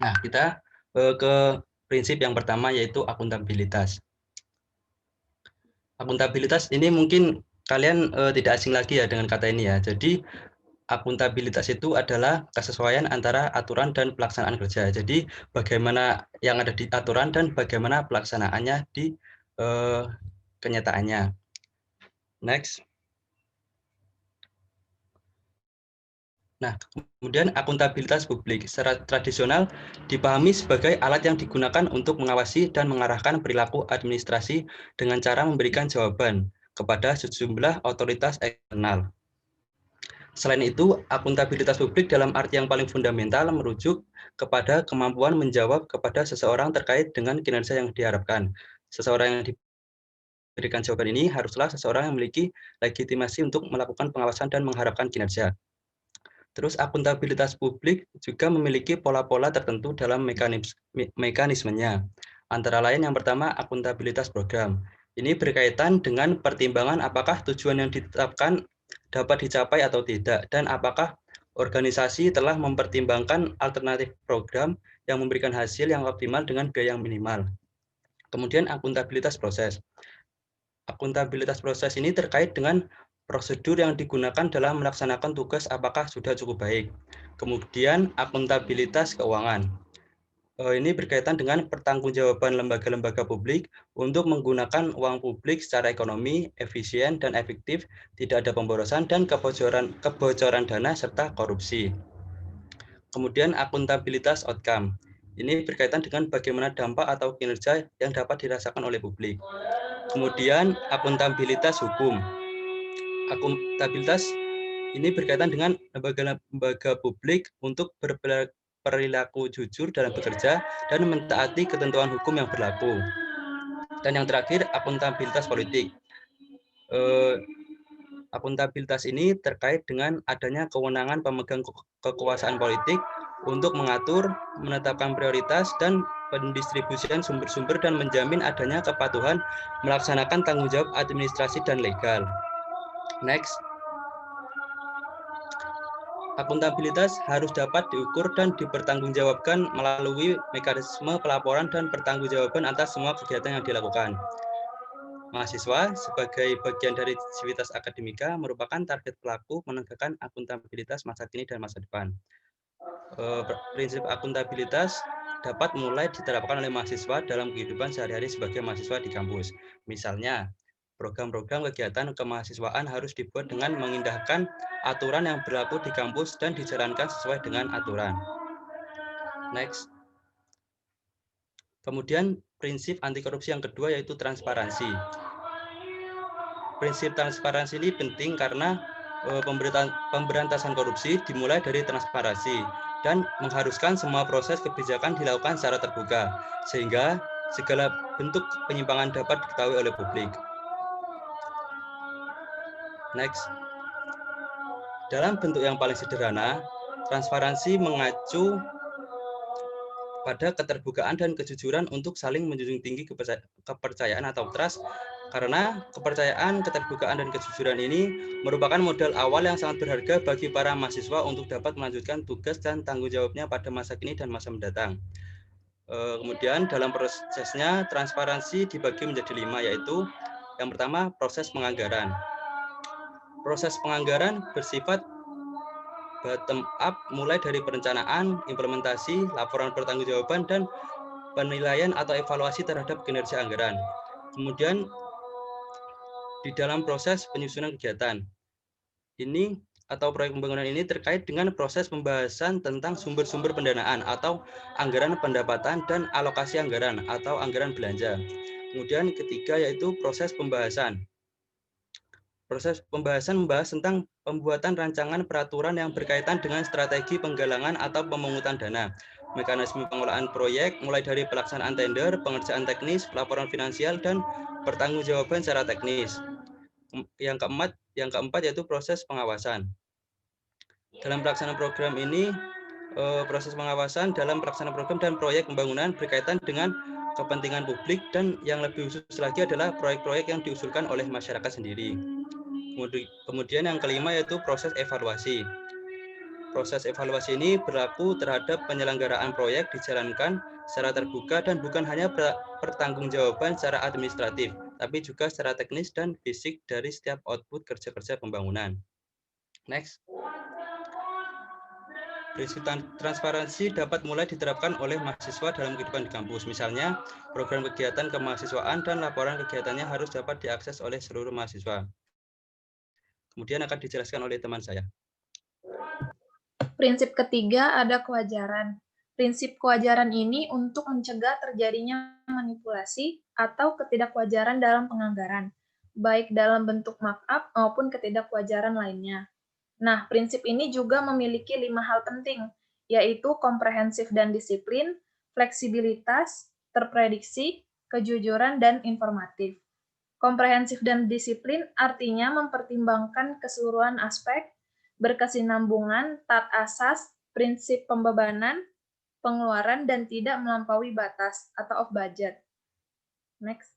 Nah, kita ke prinsip yang pertama yaitu akuntabilitas. Akuntabilitas ini mungkin kalian tidak asing lagi ya dengan kata ini ya. Jadi akuntabilitas itu adalah kesesuaian antara aturan dan pelaksanaan kerja. Jadi bagaimana yang ada di aturan dan bagaimana pelaksanaannya di kenyataannya. Next. Nah, kemudian akuntabilitas publik secara tradisional dipahami sebagai alat yang digunakan untuk mengawasi dan mengarahkan perilaku administrasi dengan cara memberikan jawaban kepada sejumlah otoritas eksternal. Selain itu, akuntabilitas publik dalam arti yang paling fundamental merujuk kepada kemampuan menjawab kepada seseorang terkait dengan kinerja yang diharapkan. Seseorang yang diberikan jawaban ini haruslah seseorang yang memiliki legitimasi untuk melakukan pengawasan dan mengharapkan kinerja. Terus akuntabilitas publik juga memiliki pola-pola tertentu dalam mekanismenya. Antara lain yang pertama akuntabilitas program. Ini berkaitan dengan pertimbangan apakah tujuan yang ditetapkan dapat dicapai atau tidak dan apakah organisasi telah mempertimbangkan alternatif program yang memberikan hasil yang optimal dengan biaya yang minimal. Kemudian akuntabilitas proses. Akuntabilitas proses ini terkait dengan prosedur yang digunakan dalam melaksanakan tugas apakah sudah cukup baik. Kemudian akuntabilitas keuangan. Ini berkaitan dengan pertanggungjawaban lembaga-lembaga publik untuk menggunakan uang publik secara ekonomi, efisien, dan efektif, tidak ada pemborosan dan kebocoran dana serta korupsi. Kemudian akuntabilitas outcome. Ini berkaitan dengan bagaimana dampak atau kinerja yang dapat dirasakan oleh publik. Kemudian akuntabilitas hukum. Akuntabilitas ini berkaitan dengan lembaga publik untuk berperilaku jujur dalam bekerja dan mentaati ketentuan hukum yang berlaku. Dan yang terakhir, akuntabilitas politik. Akuntabilitas ini terkait dengan adanya kewenangan pemegang kekuasaan politik untuk mengatur, menetapkan prioritas, dan pendistribusian sumber-sumber dan menjamin adanya kepatuhan melaksanakan tanggung jawab administrasi dan legal. Next. Akuntabilitas harus dapat diukur dan dipertanggungjawabkan melalui mekanisme pelaporan dan pertanggungjawaban atas semua kegiatan yang dilakukan. Mahasiswa sebagai bagian dari sivitas akademika merupakan target pelaku menegakkan akuntabilitas masa kini dan masa depan. Prinsip akuntabilitas dapat mulai diterapkan oleh mahasiswa dalam kehidupan sehari-hari sebagai mahasiswa di kampus. Misalnya, program-program kegiatan kemahasiswaan harus dibuat dengan mengindahkan aturan yang berlaku di kampus dan dijalankan sesuai dengan aturan. Next. Kemudian prinsip anti korupsi yang kedua yaitu transparansi. Prinsip transparansi ini penting karena pemberantasan korupsi dimulai dari transparansi dan mengharuskan semua proses kebijakan dilakukan secara terbuka, sehingga segala bentuk penyimpangan dapat diketahui oleh publik. Next. Dalam bentuk yang paling sederhana, transparansi mengacu pada keterbukaan dan kejujuran untuk saling menjunjung tinggi kepercayaan atau trust, karena kepercayaan, keterbukaan, dan kejujuran ini merupakan modal awal yang sangat berharga bagi para mahasiswa untuk dapat melanjutkan tugas dan tanggung jawabnya pada masa kini dan masa mendatang. Kemudian dalam prosesnya, transparansi dibagi menjadi 5, yaitu yang pertama proses penganggaran. Proses penganggaran bersifat bottom up mulai dari perencanaan, implementasi, laporan pertanggungjawaban, dan penilaian atau evaluasi terhadap kinerja anggaran. Kemudian di dalam proses penyusunan kegiatan ini atau proyek pembangunan ini terkait dengan proses pembahasan tentang sumber-sumber pendanaan atau anggaran pendapatan dan alokasi anggaran atau anggaran belanja. Kemudian ketiga yaitu proses pembahasan. Proses pembahasan membahas tentang pembuatan rancangan peraturan yang berkaitan dengan strategi penggalangan atau pemungutan dana, mekanisme pengelolaan proyek, mulai dari pelaksanaan tender, pengerjaan teknis, laporan finansial, dan pertanggungjawaban secara teknis. Yang keempat yaitu proses pengawasan. Dalam pelaksanaan program ini, proses pengawasan dalam pelaksanaan program dan proyek pembangunan berkaitan dengan kepentingan publik dan yang lebih khusus lagi adalah proyek-proyek yang diusulkan oleh masyarakat sendiri. Kemudian yang kelima yaitu proses evaluasi. Proses evaluasi ini berlaku terhadap penyelenggaraan proyek dijalankan secara terbuka dan bukan hanya pertanggungjawaban secara administratif, tapi juga secara teknis dan fisik dari setiap output kerja-kerja pembangunan. Next. Prinsip transparansi dapat mulai diterapkan oleh mahasiswa dalam kehidupan di kampus. Misalnya, program kegiatan kemahasiswaan dan laporan kegiatannya harus dapat diakses oleh seluruh mahasiswa. Kemudian akan dijelaskan oleh teman saya. Prinsip ketiga ada kewajaran. Prinsip kewajaran ini untuk mencegah terjadinya manipulasi atau ketidakwajaran dalam penganggaran, baik dalam bentuk markup maupun ketidakwajaran lainnya. Nah, prinsip ini juga memiliki 5 hal penting, yaitu komprehensif dan disiplin, fleksibilitas, terprediksi, kejujuran, dan informatif. Komprehensif dan disiplin artinya mempertimbangkan keseluruhan aspek, berkesinambungan, taat asas, prinsip pembebanan, pengeluaran, dan tidak melampaui batas atau off budget. Next.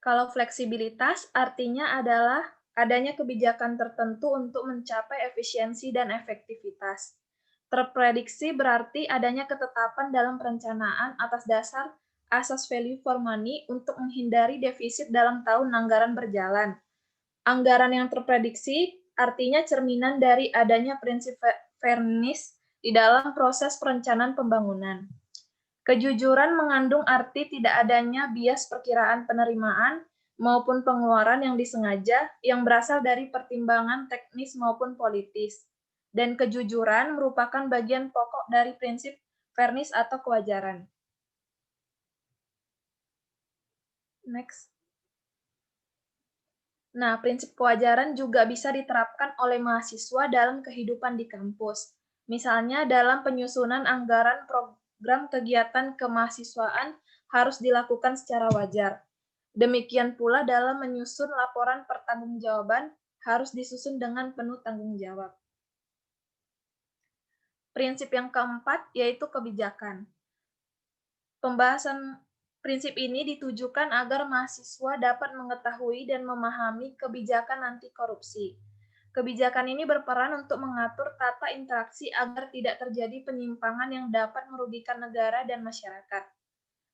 Kalau fleksibilitas artinya adalah adanya kebijakan tertentu untuk mencapai efisiensi dan efektivitas. Terprediksi berarti adanya ketetapan dalam perencanaan atas dasar asas value for money untuk menghindari defisit dalam tahun anggaran berjalan. Anggaran yang terprediksi artinya cerminan dari adanya prinsip fairness di dalam proses perencanaan pembangunan. Kejujuran mengandung arti tidak adanya bias perkiraan penerimaan maupun pengeluaran yang disengaja yang berasal dari pertimbangan teknis maupun politis. Dan kejujuran merupakan bagian pokok dari prinsip fairness atau kewajaran. Next. Nah, prinsip kewajaran juga bisa diterapkan oleh mahasiswa dalam kehidupan di kampus. Misalnya dalam penyusunan anggaran program kegiatan kemahasiswaan harus dilakukan secara wajar. Demikian pula dalam menyusun laporan pertanggungjawaban harus disusun dengan penuh tanggung jawab. Prinsip yang keempat yaitu kebijakan. Pembahasan prinsip ini ditujukan agar mahasiswa dapat mengetahui dan memahami kebijakan anti korupsi. Kebijakan ini berperan untuk mengatur tata interaksi agar tidak terjadi penyimpangan yang dapat merugikan negara dan masyarakat.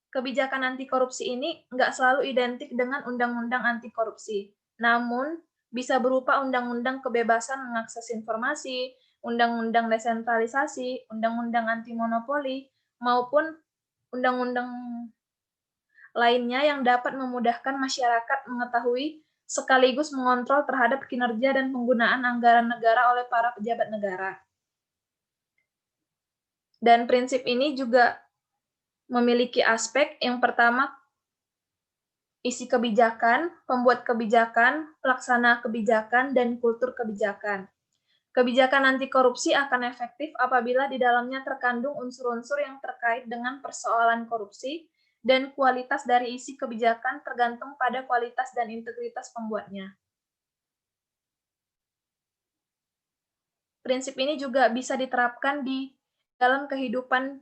Kebijakan anti korupsi ini nggak selalu identik dengan undang-undang anti korupsi, namun bisa berupa undang-undang kebebasan mengakses informasi, undang-undang desentralisasi, undang-undang anti monopoli, maupun undang-undang lainnya yang dapat memudahkan masyarakat mengetahui sekaligus mengontrol terhadap kinerja dan penggunaan anggaran negara oleh para pejabat negara. Dan prinsip ini juga memiliki aspek yang pertama, isi kebijakan, pembuat kebijakan, pelaksana kebijakan, dan kultur kebijakan. Kebijakan anti korupsi akan efektif apabila di dalamnya terkandung unsur-unsur yang terkait dengan persoalan korupsi, dan kualitas dari isi kebijakan tergantung pada kualitas dan integritas pembuatnya. Prinsip ini juga bisa diterapkan di dalam kehidupan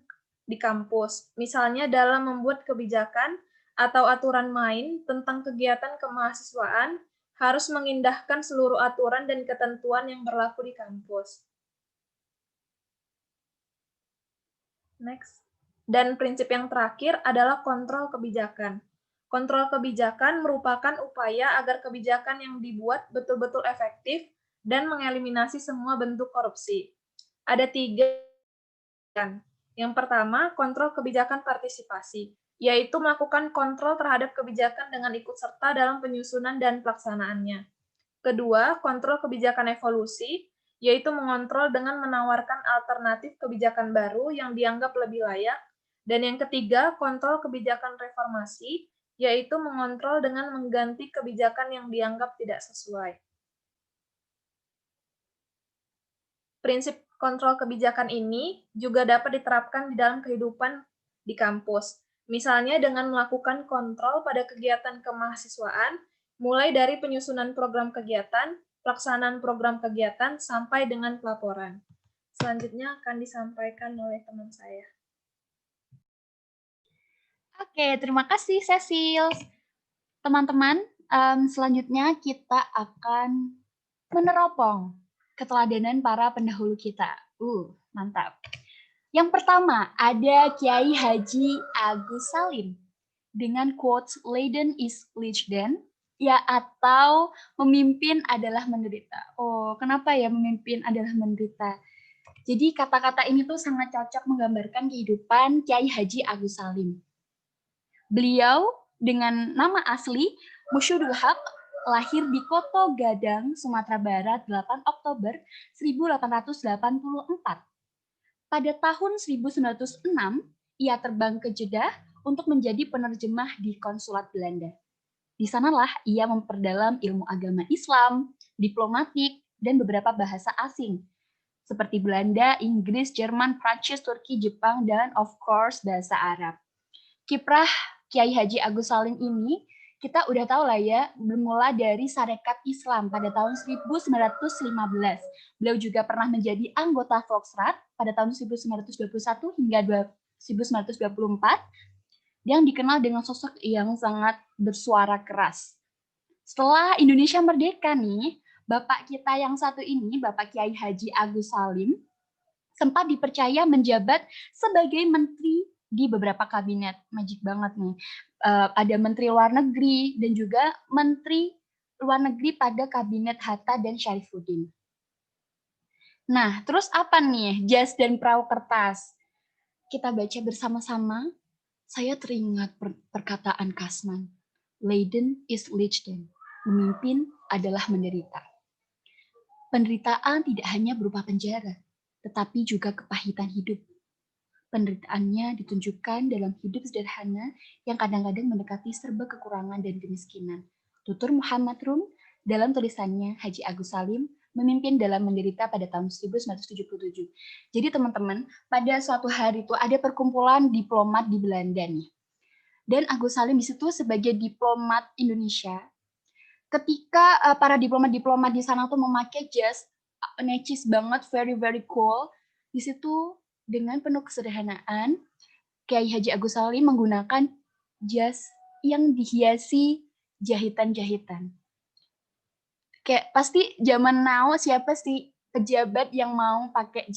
di kampus, misalnya dalam membuat kebijakan atau aturan main tentang kegiatan kemahasiswaan harus mengindahkan seluruh aturan dan ketentuan yang berlaku di kampus. Next. Dan prinsip yang terakhir adalah kontrol kebijakan. Kontrol kebijakan merupakan upaya agar kebijakan yang dibuat betul-betul efektif dan mengeliminasi semua bentuk korupsi. Ada 3. Yang pertama, kontrol kebijakan partisipasi, yaitu melakukan kontrol terhadap kebijakan dengan ikut serta dalam penyusunan dan pelaksanaannya. Kedua, kontrol kebijakan evolusi, yaitu mengontrol dengan menawarkan alternatif kebijakan baru yang dianggap lebih layak. Dan yang ketiga, kontrol kebijakan reformasi, yaitu mengontrol dengan mengganti kebijakan yang dianggap tidak sesuai. Prinsip kontrol kebijakan ini juga dapat diterapkan di dalam kehidupan di kampus. Misalnya dengan melakukan kontrol pada kegiatan kemahasiswaan, mulai dari penyusunan program kegiatan, pelaksanaan program kegiatan, sampai dengan pelaporan. Selanjutnya akan disampaikan oleh teman saya. Oke, terima kasih Cecil. Teman-teman, selanjutnya kita akan meneropong keteladanan para pendahulu kita. Mantap. Yang pertama, ada Kiai Haji Agus Salim dengan quotes Leiden is Lichten, ya, atau memimpin adalah menderita. Kenapa ya memimpin adalah menderita? Jadi kata-kata ini tuh sangat cocok menggambarkan kehidupan Kiai Haji Agus Salim. Beliau dengan nama asli Musyidul Haq lahir di Koto Gadang, Sumatera Barat 8 Oktober 1884. Pada tahun 1906, ia terbang ke Jeddah untuk menjadi penerjemah di konsulat Belanda. Di sanalah ia memperdalam ilmu agama Islam, diplomatik, dan beberapa bahasa asing, seperti Belanda, Inggris, Jerman, Prancis, Turki, Jepang, dan of course bahasa Arab. Kiprah Kiai Haji Agus Salim ini kita udah tahu lah ya, bermula dari Sarekat Islam pada tahun 1915. Beliau juga pernah menjadi anggota Volksrat pada tahun 1921 hingga 1924, yang dikenal dengan sosok yang sangat bersuara keras. Setelah Indonesia merdeka nih, Bapak kita yang satu ini, Bapak Kiai Haji Agus Salim, sempat dipercaya menjabat sebagai menteri di beberapa kabinet. Magic banget nih. Ada Menteri Luar Negeri dan juga Menteri Luar Negeri pada Kabinet Hatta dan Syarifuddin. Nah, terus apa nih jas dan perahu kertas? Kita baca bersama-sama. Saya teringat perkataan Kasman. Leiden is Lichten. Memimpin adalah menderita. Penderitaan tidak hanya berupa penjara, tetapi juga kepahitan hidup. Penderitaannya ditunjukkan dalam hidup sederhana yang kadang-kadang mendekati serba kekurangan dan kemiskinan. Tutur Muhammad Rum dalam tulisannya Haji Agus Salim memimpin dalam menderita pada tahun 1977. Jadi teman-teman, pada suatu hari itu ada perkumpulan diplomat di Belanda nih. Dan Agus Salim di situ sebagai diplomat Indonesia. Ketika para diplomat-diplomat di sana tuh memakai jas necis banget, very very cool. Di situ dengan penuh kesederhanaan, Kiai Haji Agus Salim menggunakan jas yang dihiasi jahitan-jahitan. Kayak pasti zaman now siapa sih pejabat yang mau pakai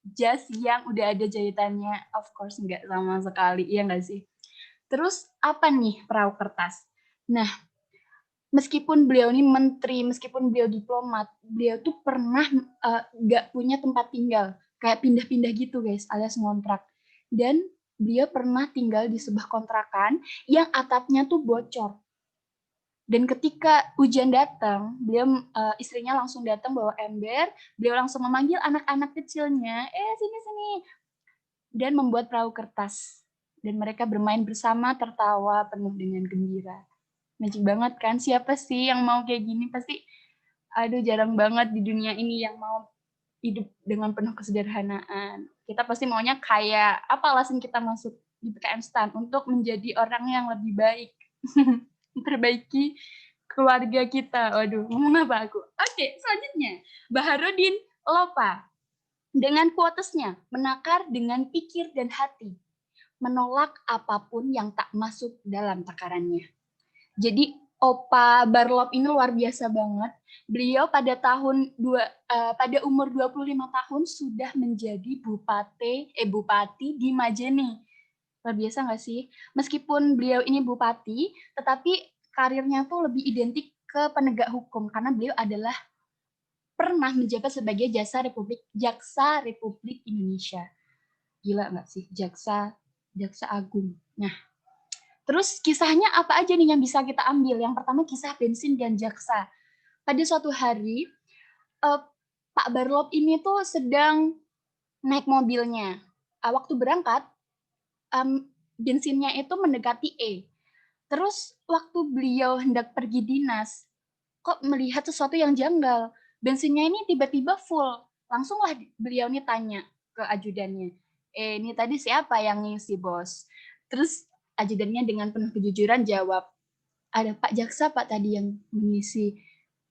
jas yang udah ada jahitannya? Of course nggak sama sekali, iya nggak sih? Terus apa nih perahu kertas? Nah, meskipun beliau ini menteri, meskipun beliau diplomat, beliau tuh pernah nggak punya tempat tinggal. Kayak pindah-pindah gitu guys, alias ngontrak. Dan beliau pernah tinggal di sebuah kontrakan yang atapnya tuh bocor. Dan ketika hujan datang, beliau istrinya langsung datang bawa ember, beliau langsung memanggil anak-anak kecilnya, sini-sini, dan membuat perahu kertas. Dan mereka bermain bersama, tertawa penuh dengan gembira. Magic banget kan? Siapa sih yang mau kayak gini? Pasti, jarang banget di dunia ini yang mau hidup dengan penuh kesederhanaan. Kita pasti maunya kayak, apa alasan kita masuk di PKM STAN? Untuk menjadi orang yang lebih baik. Memperbaiki keluarga kita. Waduh, ngomong apa aku? Oke, selanjutnya. Baharudin Lopa. Dengan quotesnya, menakar dengan pikir dan hati. Menolak apapun yang tak masuk dalam takarannya. Jadi, Opa Barlop ini luar biasa banget. Beliau pada pada umur 25 tahun sudah menjadi bupati di Majene. Luar biasa nggak sih? Meskipun beliau ini bupati, tetapi karirnya tuh lebih identik ke penegak hukum karena beliau adalah pernah menjabat sebagai Jaksa Republik Indonesia. Gila nggak sih? Jaksa Agung. Nah, terus kisahnya apa aja nih yang bisa kita ambil? Yang pertama kisah bensin dan jaksa. Pada suatu hari, Pak Barlop ini tuh sedang naik mobilnya. Waktu berangkat, bensinnya itu mendekati E. Terus waktu beliau hendak pergi dinas, kok melihat sesuatu yang janggal. Bensinnya ini tiba-tiba full. Langsunglah beliau ini tanya ke ajudannya, ini tadi siapa yang ngisi, bos? Terus ajudannya dengan penuh kejujuran jawab, ada Pak Jaksa Pak tadi yang mengisi.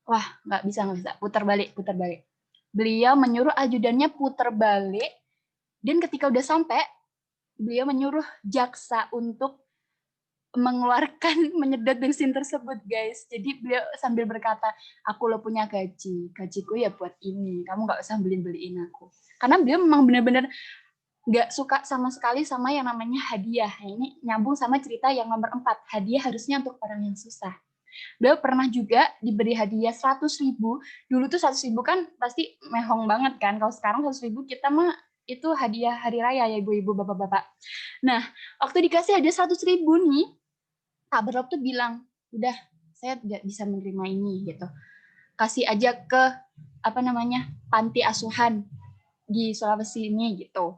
Wah, nggak bisa. Putar balik. Beliau menyuruh ajudannya putar balik, dan ketika udah sampai, beliau menyuruh jaksa untuk mengeluarkan menyedot bensin tersebut, guys. Jadi beliau sambil berkata, aku lo punya gajiku ya buat ini, kamu nggak usah beliin aku. Karena beliau memang benar-benar nggak suka sama sekali sama yang namanya hadiah. Ini nyambung sama cerita yang nomor 4, hadiah harusnya untuk orang yang susah. Beliau pernah juga diberi hadiah 100.000. Dulu tuh 100.000 kan pasti mehong banget kan. Kalau sekarang 100.000 kita mah itu hadiah hari raya ya ibu-ibu, bapak-bapak. Nah, waktu dikasih hadiah 100.000 nih, Pak Berlop tuh bilang, udah saya tidak bisa menerima ini gitu. Kasih aja ke panti asuhan di Sulawesi ini gitu.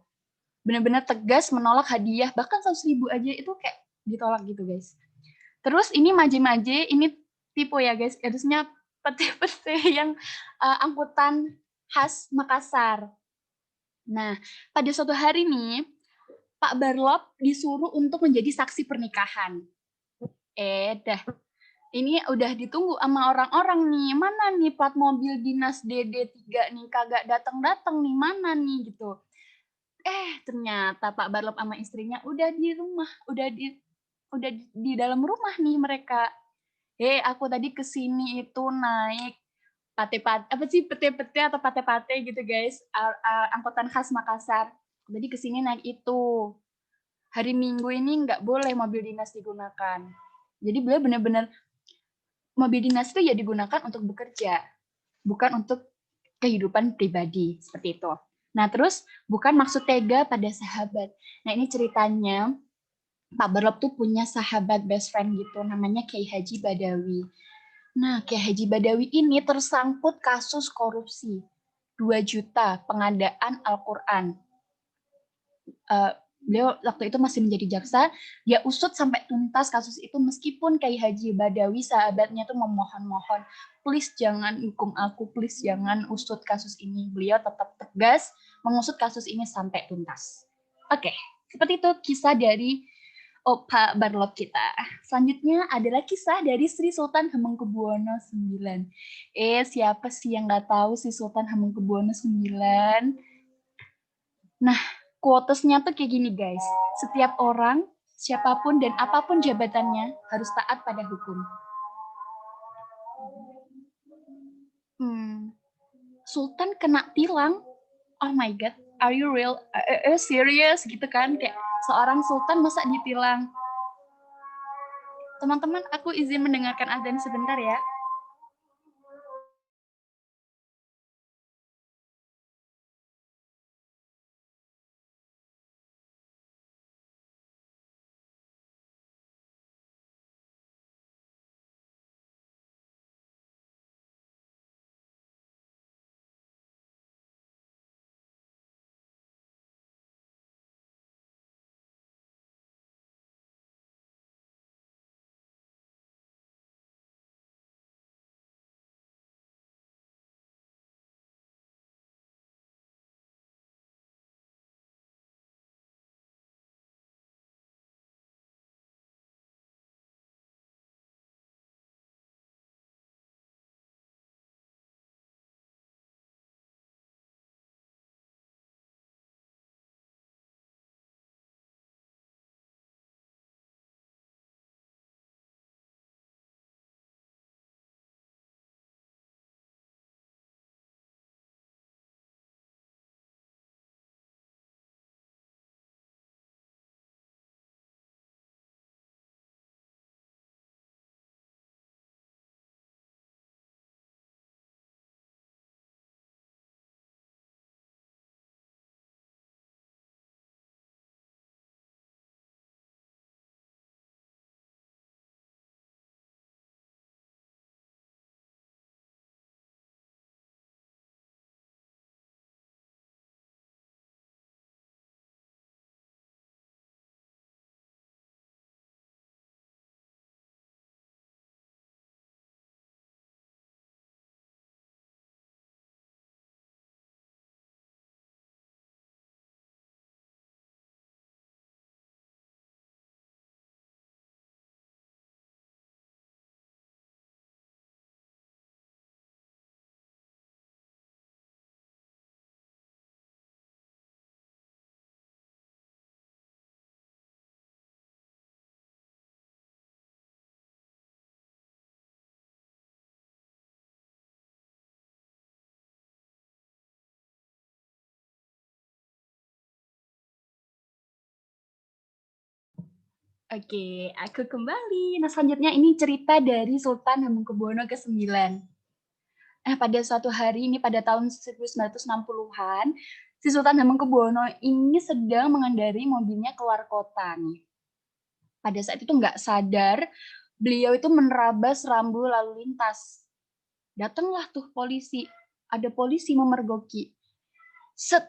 Benar-benar tegas menolak hadiah, bahkan 100.000 aja itu kayak ditolak gitu guys. Terus ini maje-maje, ini tipe ya guys, harusnya pete-pete yang angkutan khas Makassar. Nah, pada suatu hari nih, Pak Barlop disuruh untuk menjadi saksi pernikahan. Dah, ini udah ditunggu sama orang-orang nih, mana nih plat mobil dinas DD3 nih, kagak datang-datang nih, mana nih gitu. Ternyata Pak Barlop sama istrinya udah di rumah, udah di dalam rumah nih mereka. Aku tadi kesini itu naik pete-pete atau pate-pate gitu guys, angkutan khas Makassar. Jadi kesini naik itu. Hari Minggu ini nggak boleh mobil dinas digunakan. Jadi beliau benar-benar mobil dinas itu ya digunakan untuk bekerja, bukan untuk kehidupan pribadi, seperti itu. Nah, terus bukan maksud tega pada sahabat. Nah, ini ceritanya Pak Berlop tuh punya sahabat best friend gitu, namanya Kiai Haji Badawi. Nah, Kiai Haji Badawi ini tersangkut kasus korupsi 2 juta pengadaan Al-Quran. Beliau waktu itu masih menjadi jaksa, dia usut sampai tuntas kasus itu meskipun Kiai Haji Badawi sahabatnya tuh memohon-mohon, please jangan hukum aku, please jangan usut kasus ini. Beliau tetap tegas mengusut kasus ini sampai tuntas. Oke, seperti itu kisah dari Pak Barlop kita. Selanjutnya adalah kisah dari Sri Sultan Hamengkubuwono IX. Siapa sih yang nggak tahu Sri Sultan Hamengkubuwono IX? Nah, quotesnya tuh kayak gini guys, setiap orang, siapapun dan apapun jabatannya harus taat pada hukum. Sultan kena tilang, oh my god, are you real, serious gitu kan, kayak seorang sultan masa ditilang. Teman-teman, aku izin mendengarkan azan sebentar ya. Oke, aku kembali. Nah, selanjutnya ini cerita dari Sultan Hamengkubuwono ke-9. Pada suatu hari ini pada tahun 1960-an, si Sultan Hamengkubuwono ini sedang mengendarai mobilnya keluar kota nih. Pada saat itu nggak sadar, beliau itu menerabas rambu lalu lintas. Datanglah tuh polisi. Ada polisi memergoki. Set,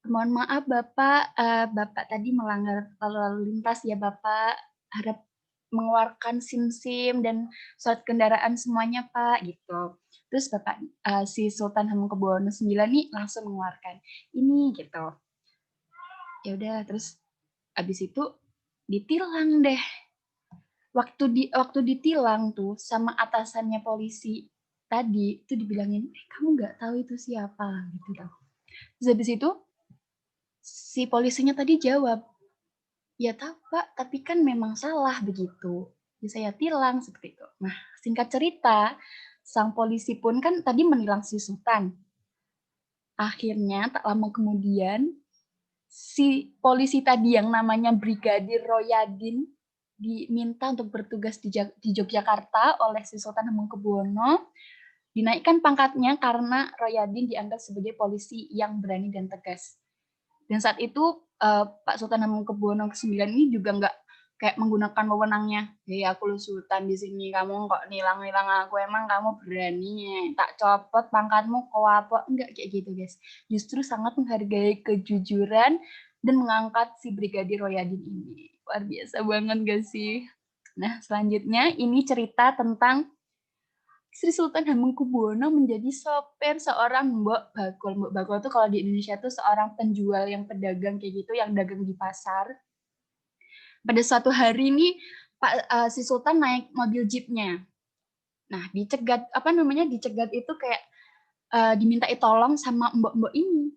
mohon maaf Bapak, Bapak tadi melanggar lalu lintas ya Bapak. Harap mengeluarkan SIM dan surat kendaraan semuanya Pak, gitu. Terus Bapak si Sultan Hamengkubuwono IX nih langsung mengeluarkan ini gitu. Ya udah, terus abis itu ditilang deh. Waktu ditilang tuh sama atasannya polisi tadi itu dibilangin, kamu nggak tahu itu siapa gitu dong. Terus habis itu si polisinya tadi jawab, ya tahu Pak, tapi kan memang salah begitu. Ya, saya tilang seperti itu. Nah, singkat cerita, sang polisi pun kan tadi menilang si Sultan. Akhirnya tak lama kemudian si polisi tadi yang namanya Brigadir Royadin diminta untuk bertugas di Yogyakarta oleh si Sultan Hamengkubuwono, dinaikkan pangkatnya karena Royadin dianggap sebagai polisi yang berani dan tegas. Dan saat itu Pak Sultan Hamengkubuwono ke-9 ini juga nggak kayak menggunakan wewenangnya, ya aku lu sultan di sini, kamu kok nilang-nilang aku, emang kamu berani, tak copot pangkatmu kok apa, enggak kayak gitu guys. Justru sangat menghargai kejujuran dan mengangkat si Brigadir Royadin ini. Luar biasa banget gak sih? Nah, selanjutnya ini cerita tentang Sri Sultan Hamengkubuwono menjadi sopir seorang Mbok Bakul. Mbok Bakul itu kalau di Indonesia tuh seorang penjual yang pedagang kayak gitu, yang dagang di pasar. Pada suatu hari ini si Sultan naik mobil jeepnya. Nah, dicegat itu kayak dimintai tolong sama mbok-mbok ini.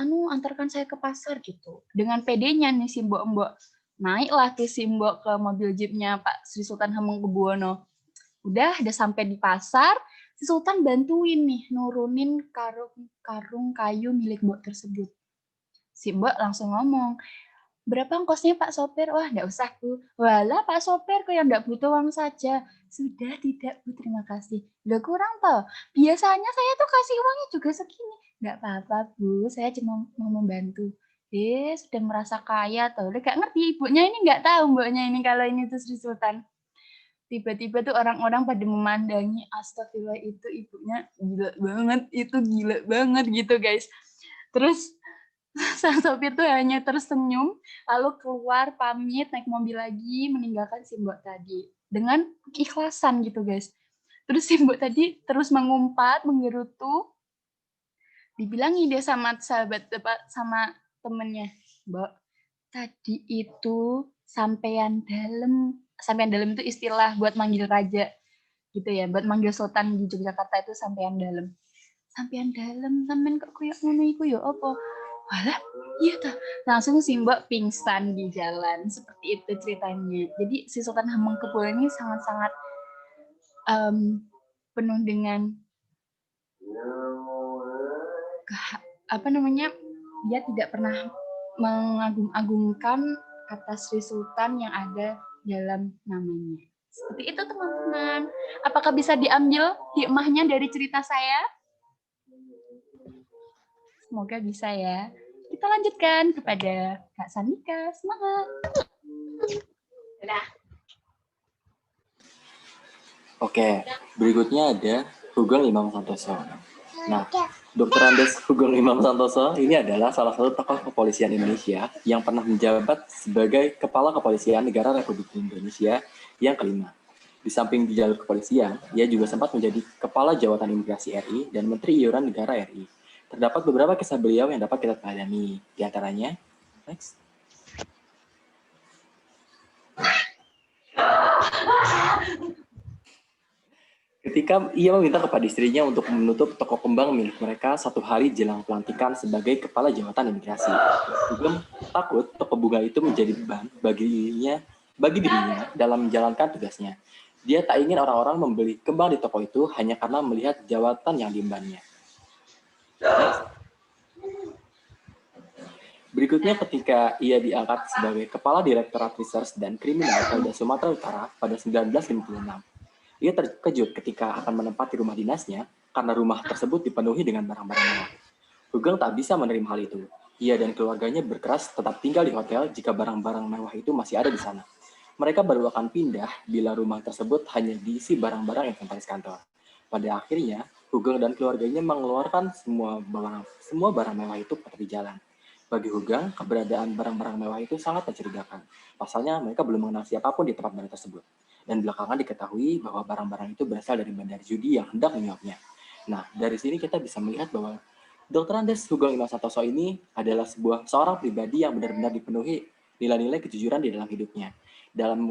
Antarkan saya ke pasar gitu. Dengan pedenya nih si mbok-mbok. Naiklah tuh si mbok ke mobil jeepnya Pak Sri Sultan Hamengkubuwono. Udah sampai di pasar, si Sultan bantuin nih nurunin karung kayu milik mbok tersebut. Si mbok langsung ngomong, berapa ongkosnya Pak Sopir? Wah, enggak usah, Bu. Walah, Pak Sopir, kok yang enggak butuh uang saja. Sudah, tidak, Bu. Terima kasih. Udah kurang, toh? Biasanya saya tuh kasih uangnya juga segini. Enggak apa-apa, Bu. Saya cuma mau membantu. Sudah merasa kaya, toh. Udah gak ngerti, ibunya ini enggak tahu mbaknya ini kalau ini tuh Sri Sultan. Tiba-tiba tuh orang-orang pada memandangi, astagfirullah, itu ibunya gila banget. Itu gila banget gitu, guys. Terus, sang sopir tuh hanya tersenyum, lalu keluar pamit naik mobil lagi, meninggalkan si mbok tadi dengan keikhlasan gitu guys. Terus si mbok tadi terus mengumpat, menggerutu, dibilangi dia sama sama temennya, Mbok, tadi itu sampean dalam itu istilah buat manggil raja gitu ya, buat manggil sultan di Yogyakarta itu sampean dalam, sampean kok koyo ngono iku ya apa? Walah, iya tuh. Langsung si Mbak pingsan di jalan. Seperti itu ceritanya. Jadi si Sultan Hamengkubuwono ini sangat-sangat penuh dengan dia tidak pernah mengagung-agungkan kata Sri Sultan yang ada dalam namanya. Seperti itu teman-teman. Apakah bisa diambil hikmahnya dari cerita saya? Semoga bisa ya. Kita lanjutkan kepada Kak Sandika. Semangat. Oke, berikutnya ada Sugeng Imam Santoso. Nah, Dr. Andes Sugeng Imam Santoso ini adalah salah satu tokoh kepolisian Indonesia yang pernah menjabat sebagai Kepala Kepolisian Negara Republik Indonesia yang kelima. Di samping di jalur kepolisian, ia juga sempat menjadi Kepala Jawatan Imigrasi RI dan Menteri Iuran Negara RI. Terdapat beberapa kisah beliau yang dapat kita teladani. Di antaranya, next. Ketika ia meminta kepada istrinya untuk menutup toko kembang milik mereka 1 hari jelang pelantikan sebagai Kepala Jawatan Imigrasi. Sugeng takut toko bunga itu menjadi beban bagi dirinya dalam menjalankan tugasnya. Dia tak ingin orang-orang membeli kembang di toko itu hanya karena melihat jawatan yang diembannya. Berikutnya ketika ia diangkat sebagai Kepala Direktorat Research dan Kriminal Polda Sumatera Utara pada 1956. Ia terkejut ketika akan menempati rumah dinasnya karena rumah tersebut dipenuhi dengan barang-barang mewah. Hugeng tak bisa menerima hal itu. Ia dan keluarganya berkeras tetap tinggal di hotel jika barang-barang mewah itu masih ada di sana. Mereka baru akan pindah bila rumah tersebut hanya diisi barang-barang inventaris kantor. Pada akhirnya, Hugeng dan keluarganya mengeluarkan semua barang mewah itu ke tepi jalan. Bagi Hugeng, keberadaan barang-barang mewah itu sangat mencurigakan. Pasalnya, mereka belum mengenal siapapun di tempat baru tersebut. Dan belakangan diketahui bahwa barang-barang itu berasal dari bandar judi yang hendak menyuapnya. Nah, dari sini kita bisa melihat bahwa Dr. Andes Hugeng Imam Santoso ini adalah seorang pribadi yang benar-benar dipenuhi nilai-nilai kejujuran di dalam hidupnya. Dalam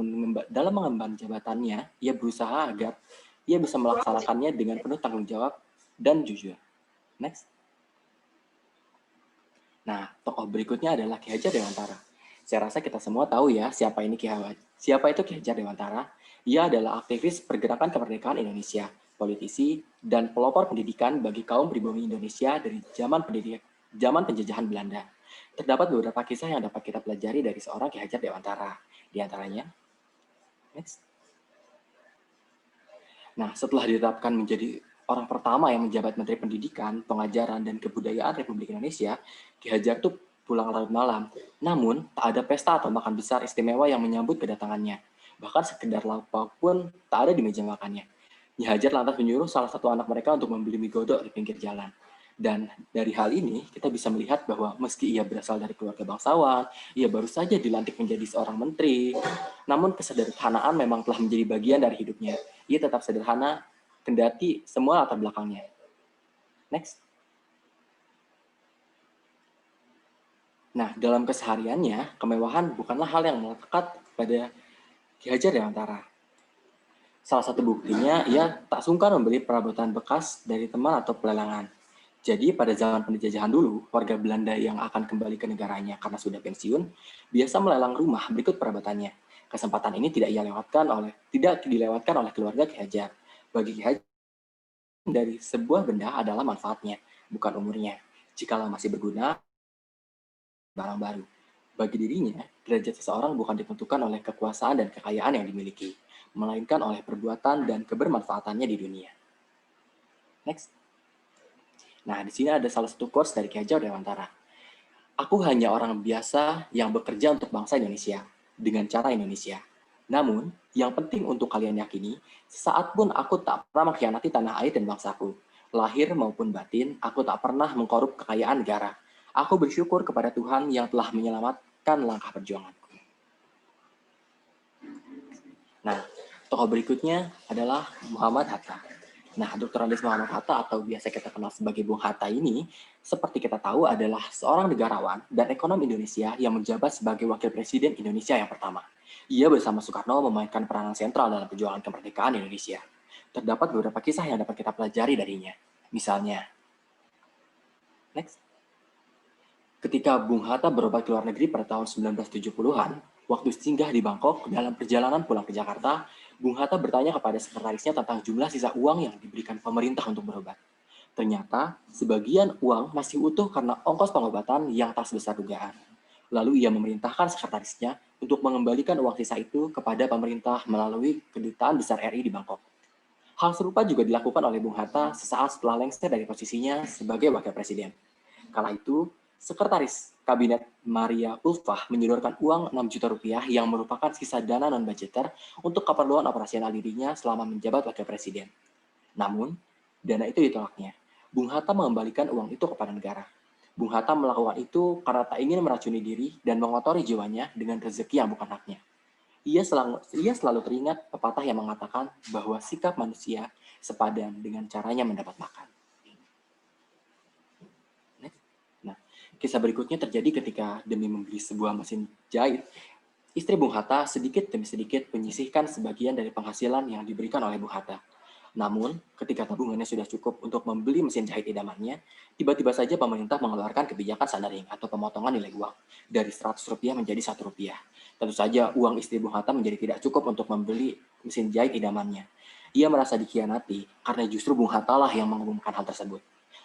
mengemban jabatannya, ia berusaha agar ia bisa melaksanakannya dengan penuh tanggung jawab dan jujur. Next. Nah, tokoh berikutnya adalah Ki Hajar Dewantara. Saya rasa kita semua tahu ya siapa itu Ki Hajar Dewantara. Ia adalah aktivis pergerakan kemerdekaan Indonesia, politisi, dan pelopor pendidikan bagi kaum pribumi Indonesia dari zaman penjajahan Belanda. Terdapat beberapa kisah yang dapat kita pelajari dari seorang Ki Hajar Dewantara. Di antaranya, next. Nah, setelah ditetapkan menjadi orang pertama yang menjabat Menteri Pendidikan, Pengajaran, dan Kebudayaan Republik Indonesia, Ki Hajar itu pulang larut malam. Namun, tak ada pesta atau makan besar istimewa yang menyambut kedatangannya. Bahkan sekedar lauk pun tak ada di meja makannya. Ki Hajar lantas menyuruh salah satu anak mereka untuk membeli mie godok di pinggir jalan. Dan dari hal ini, kita bisa melihat bahwa meski ia berasal dari keluarga bangsawan, ia baru saja dilantik menjadi seorang menteri, namun kesederhanaan memang telah menjadi bagian dari hidupnya. Ia tetap sederhana, kendati semua latar belakangnya. Next. Nah, dalam kesehariannya, kemewahan bukanlah hal yang melekat pada Ki Hajar Dewantara. Salah satu buktinya, ia tak sungkan membeli perabotan bekas dari teman atau pelelangan. Jadi pada zaman penjajahan dulu, warga Belanda yang akan kembali ke negaranya karena sudah pensiun, biasa melelang rumah berikut perabotannya. Kesempatan ini tidak dilewatkan oleh keluarga Ki Hajar. Bagi Ki Hajar, dari sebuah benda adalah manfaatnya, bukan umurnya. Jikalau masih berguna, barang baru. Bagi dirinya, derajat seseorang bukan ditentukan oleh kekuasaan dan kekayaan yang dimiliki, melainkan oleh perbuatan dan kebermanfaatannya di dunia. Next. Nah, di sini ada salah satu quotes dari Ki Hajar Dewantara. Aku hanya orang biasa yang bekerja untuk bangsa Indonesia, dengan cara Indonesia. Namun, yang penting untuk kalian yakini, sesaat pun aku tak pernah mengkhianati tanah air dan bangsaku. Lahir maupun batin, aku tak pernah mengkorup kekayaan negara. Aku bersyukur kepada Tuhan yang telah menyelamatkan langkah perjuanganku. Nah, tokoh berikutnya adalah Muhammad Hatta. Nah, Dr. Andes Muhammad Hatta atau biasa kita kenal sebagai Bung Hatta ini, seperti kita tahu adalah seorang negarawan dan ekonom Indonesia yang menjabat sebagai Wakil Presiden Indonesia yang pertama. Ia bersama Soekarno memainkan peranan sentral dalam perjuangan kemerdekaan Indonesia. Terdapat beberapa kisah yang dapat kita pelajari darinya. Misalnya, next. Ketika Bung Hatta berobat ke luar negeri pada tahun 1970-an, waktu singgah di Bangkok, dalam perjalanan pulang ke Jakarta, Bung Hatta bertanya kepada sekretarisnya tentang jumlah sisa uang yang diberikan pemerintah untuk berobat. Ternyata, sebagian uang masih utuh karena ongkos pengobatan yang tak sebesar dugaan. Lalu ia memerintahkan sekretarisnya untuk mengembalikan uang sisa itu kepada pemerintah melalui Kedutaan Besar RI di Bangkok. Hal serupa juga dilakukan oleh Bung Hatta sesaat setelah lengser dari posisinya sebagai Wakil Presiden. Kala itu, Sekretaris Kabinet Maria Ulfah menyodorkan uang 6 juta rupiah yang merupakan sisa dana non-budgeter untuk keperluan operasional dirinya selama menjabat Wakil Presiden. Namun, dana itu ditolaknya. Bung Hatta mengembalikan uang itu kepada negara. Bung Hatta melakukan itu karena tak ingin meracuni diri dan mengotori jiwanya dengan rezeki yang bukan haknya. Ia selalu teringat pepatah yang mengatakan bahwa sikap manusia sepadan dengan caranya mendapat makan. Kisah berikutnya terjadi ketika demi membeli sebuah mesin jahit, istri Bung Hatta sedikit demi sedikit menyisihkan sebagian dari penghasilan yang diberikan oleh Bung Hatta. Namun, ketika tabungannya sudah cukup untuk membeli mesin jahit idamannya, tiba-tiba saja pemerintah mengeluarkan kebijakan sandaring atau pemotongan nilai uang dari Rp100 menjadi Rp1. Tentu saja uang istri Bung Hatta menjadi tidak cukup untuk membeli mesin jahit idamannya. Ia merasa dikhianati karena justru Bung Hatta lah yang mengumumkan hal tersebut.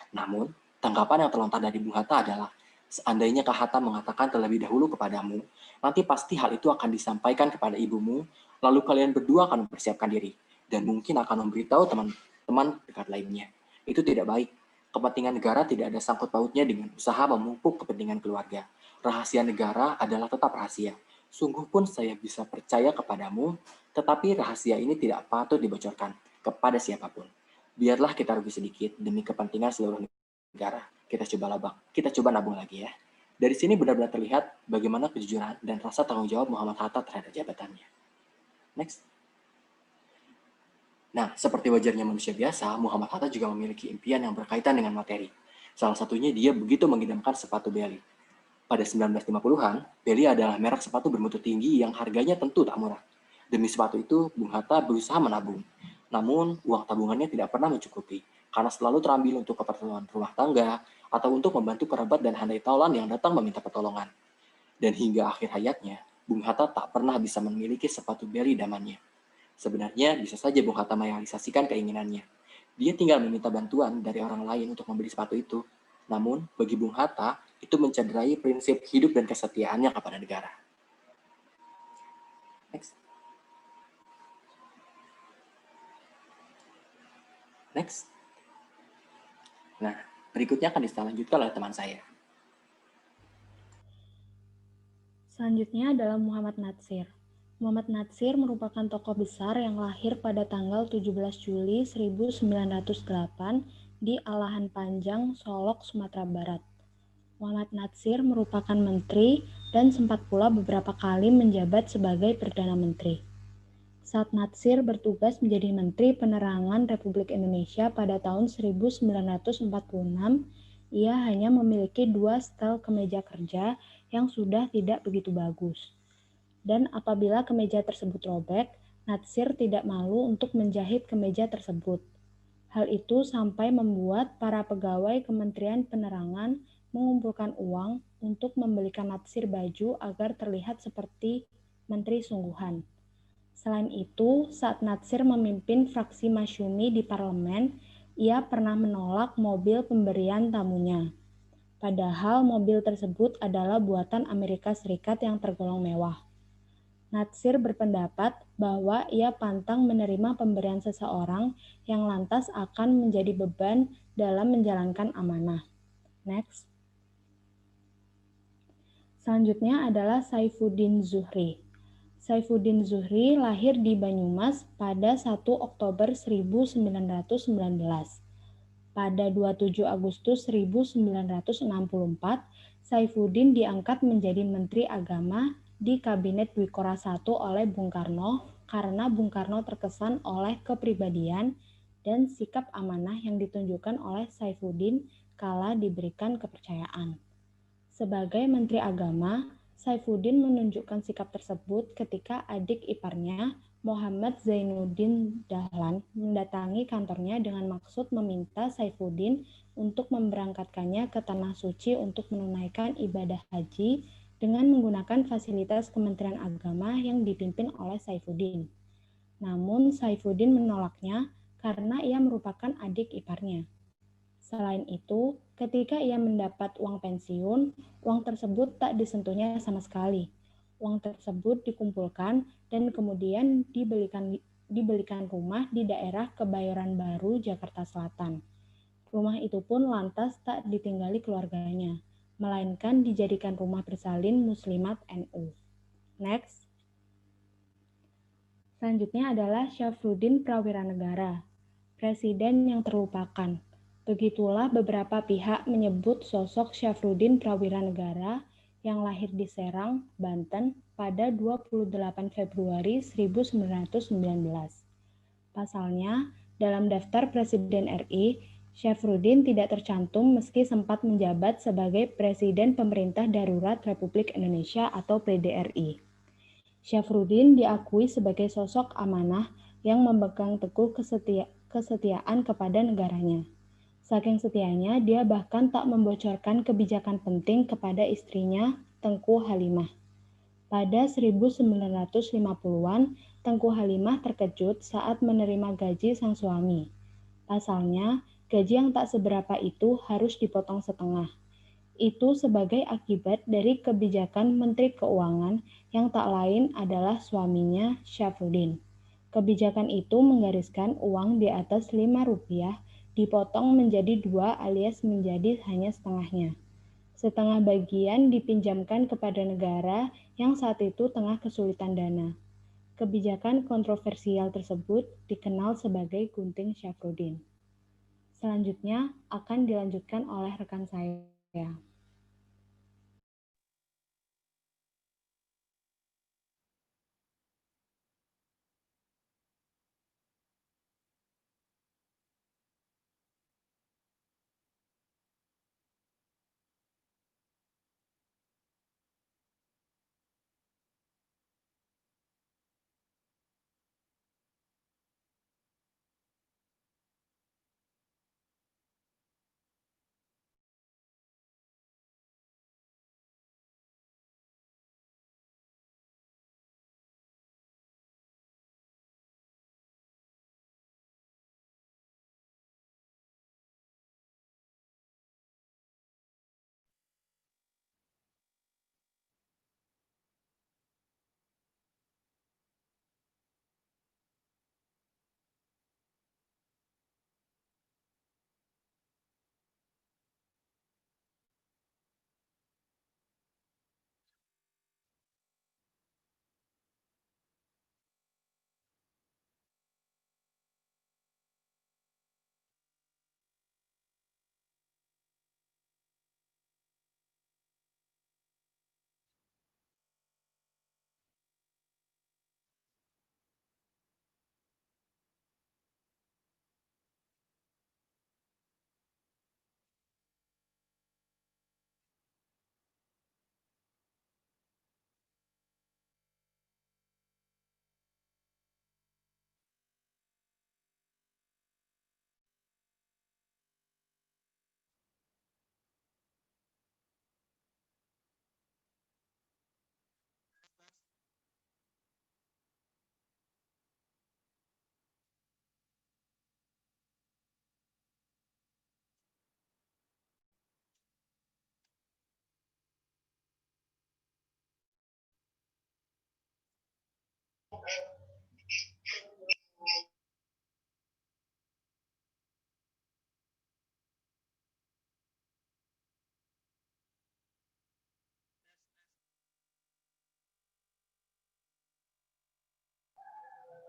Namun, tanggapan yang terlontar dari Bung Hatta adalah, Seandainya Kak Hatta mengatakan terlebih dahulu kepadamu, nanti pasti hal itu akan disampaikan kepada ibumu, lalu kalian berdua akan mempersiapkan diri, dan mungkin akan memberitahu teman-teman dekat lainnya. Itu tidak baik. Kepentingan negara tidak ada sangkut pautnya dengan usaha memupuk kepentingan keluarga. Rahasia negara adalah tetap rahasia. Sungguh pun saya bisa percaya kepadamu, tetapi rahasia ini tidak patut dibocorkan kepada siapapun. Biarlah kita rugi sedikit demi kepentingan seluruh negara. Kita coba nabung lagi ya. Dari sini benar-benar terlihat bagaimana kejujuran dan rasa tanggung jawab Muhammad Hatta terhadap jabatannya. Next. Nah, seperti wajarnya manusia biasa, Muhammad Hatta juga memiliki impian yang berkaitan dengan materi. Salah satunya dia begitu mengidamkan sepatu Belly. Pada 1950-an, Belly adalah merek sepatu bermutu tinggi yang harganya tentu tak murah. Demi sepatu itu, Bung Hatta berusaha menabung. Namun, uang tabungannya tidak pernah mencukupi, karena selalu terambil untuk keperluan rumah tangga, atau untuk membantu kerabat dan handai taulan yang datang meminta pertolongan. Dan hingga akhir hayatnya, Bung Hatta tak pernah bisa memiliki sepatu Belly idamannya. Sebenarnya bisa saja Bung Hatta merealisasikan keinginannya. Dia tinggal meminta bantuan dari orang lain untuk membeli sepatu itu. Namun, bagi Bung Hatta, itu mencederai prinsip hidup dan kesetiaannya kepada negara. Next. Nah, berikutnya akan dilanjutkan oleh teman saya. Selanjutnya adalah Muhammad Natsir. Muhammad Natsir merupakan tokoh besar yang lahir pada tanggal 17 Juli 1908 di Alahan Panjang, Solok, Sumatera Barat. Muhammad Natsir merupakan menteri dan sempat pula beberapa kali menjabat sebagai Perdana Menteri. Saat Natsir bertugas menjadi Menteri Penerangan Republik Indonesia pada tahun 1946, ia hanya memiliki 2 setel kemeja kerja yang sudah tidak begitu bagus. Dan apabila kemeja tersebut robek, Natsir tidak malu untuk menjahit kemeja tersebut. Hal itu sampai membuat para pegawai Kementerian Penerangan mengumpulkan uang untuk membelikan Natsir baju agar terlihat seperti menteri sungguhan. Selain itu, saat Natsir memimpin fraksi Masyumi di parlemen, ia pernah menolak mobil pemberian tamunya. Padahal mobil tersebut adalah buatan Amerika Serikat yang tergolong mewah. Natsir berpendapat bahwa ia pantang menerima pemberian seseorang yang lantas akan menjadi beban dalam menjalankan amanah. Next. Selanjutnya adalah Saifuddin Zuhri. Saifuddin Zuhri lahir di Banyumas pada 1 Oktober 1919. Pada 27 Agustus 1964, Saifuddin diangkat menjadi Menteri Agama di Kabinet Dwikora I oleh Bung Karno karena Bung Karno terkesan oleh kepribadian dan sikap amanah yang ditunjukkan oleh Saifuddin kala diberikan kepercayaan. Sebagai Menteri Agama, Saifuddin menunjukkan sikap tersebut ketika adik iparnya, Muhammad Zainuddin Dahlan, mendatangi kantornya dengan maksud meminta Saifuddin untuk memberangkatkannya ke Tanah Suci untuk menunaikan ibadah haji dengan menggunakan fasilitas Kementerian Agama yang dipimpin oleh Saifuddin. Namun Saifuddin menolaknya karena ia merupakan adik iparnya. Selain itu, ketika ia mendapat uang pensiun, uang tersebut tak disentuhnya sama sekali. Uang tersebut dikumpulkan dan kemudian dibelikan rumah di daerah Kebayoran Baru, Jakarta Selatan. Rumah itu pun lantas tak ditinggali keluarganya, melainkan dijadikan rumah bersalin Muslimat NU. Next. Selanjutnya adalah Syafruddin Prawiranegara, Presiden yang terlupakan. Begitulah beberapa pihak menyebut sosok Syafruddin Prawiranegara yang lahir di Serang, Banten pada 28 Februari 1919. Pasalnya, dalam daftar Presiden RI, Syafruddin tidak tercantum meski sempat menjabat sebagai Presiden Pemerintah Darurat Republik Indonesia atau PDRI. Syafruddin diakui sebagai sosok amanah yang memegang teguh kesetiaan kepada negaranya. Saking setianya, dia bahkan tak membocorkan kebijakan penting kepada istrinya, Tengku Halimah. Pada 1950-an, Tengku Halimah terkejut saat menerima gaji sang suami. Pasalnya, gaji yang tak seberapa itu harus dipotong setengah. itu sebagai akibat dari kebijakan Menteri Keuangan yang tak lain adalah suaminya, Syafruddin. Kebijakan itu menggariskan uang di atas Rp5 dipotong menjadi 2 alias menjadi hanya setengahnya. Setengah bagian dipinjamkan kepada negara yang saat itu tengah kesulitan dana. Kebijakan kontroversial tersebut dikenal sebagai Gunting Syafruddin. Selanjutnya akan dilanjutkan oleh rekan saya.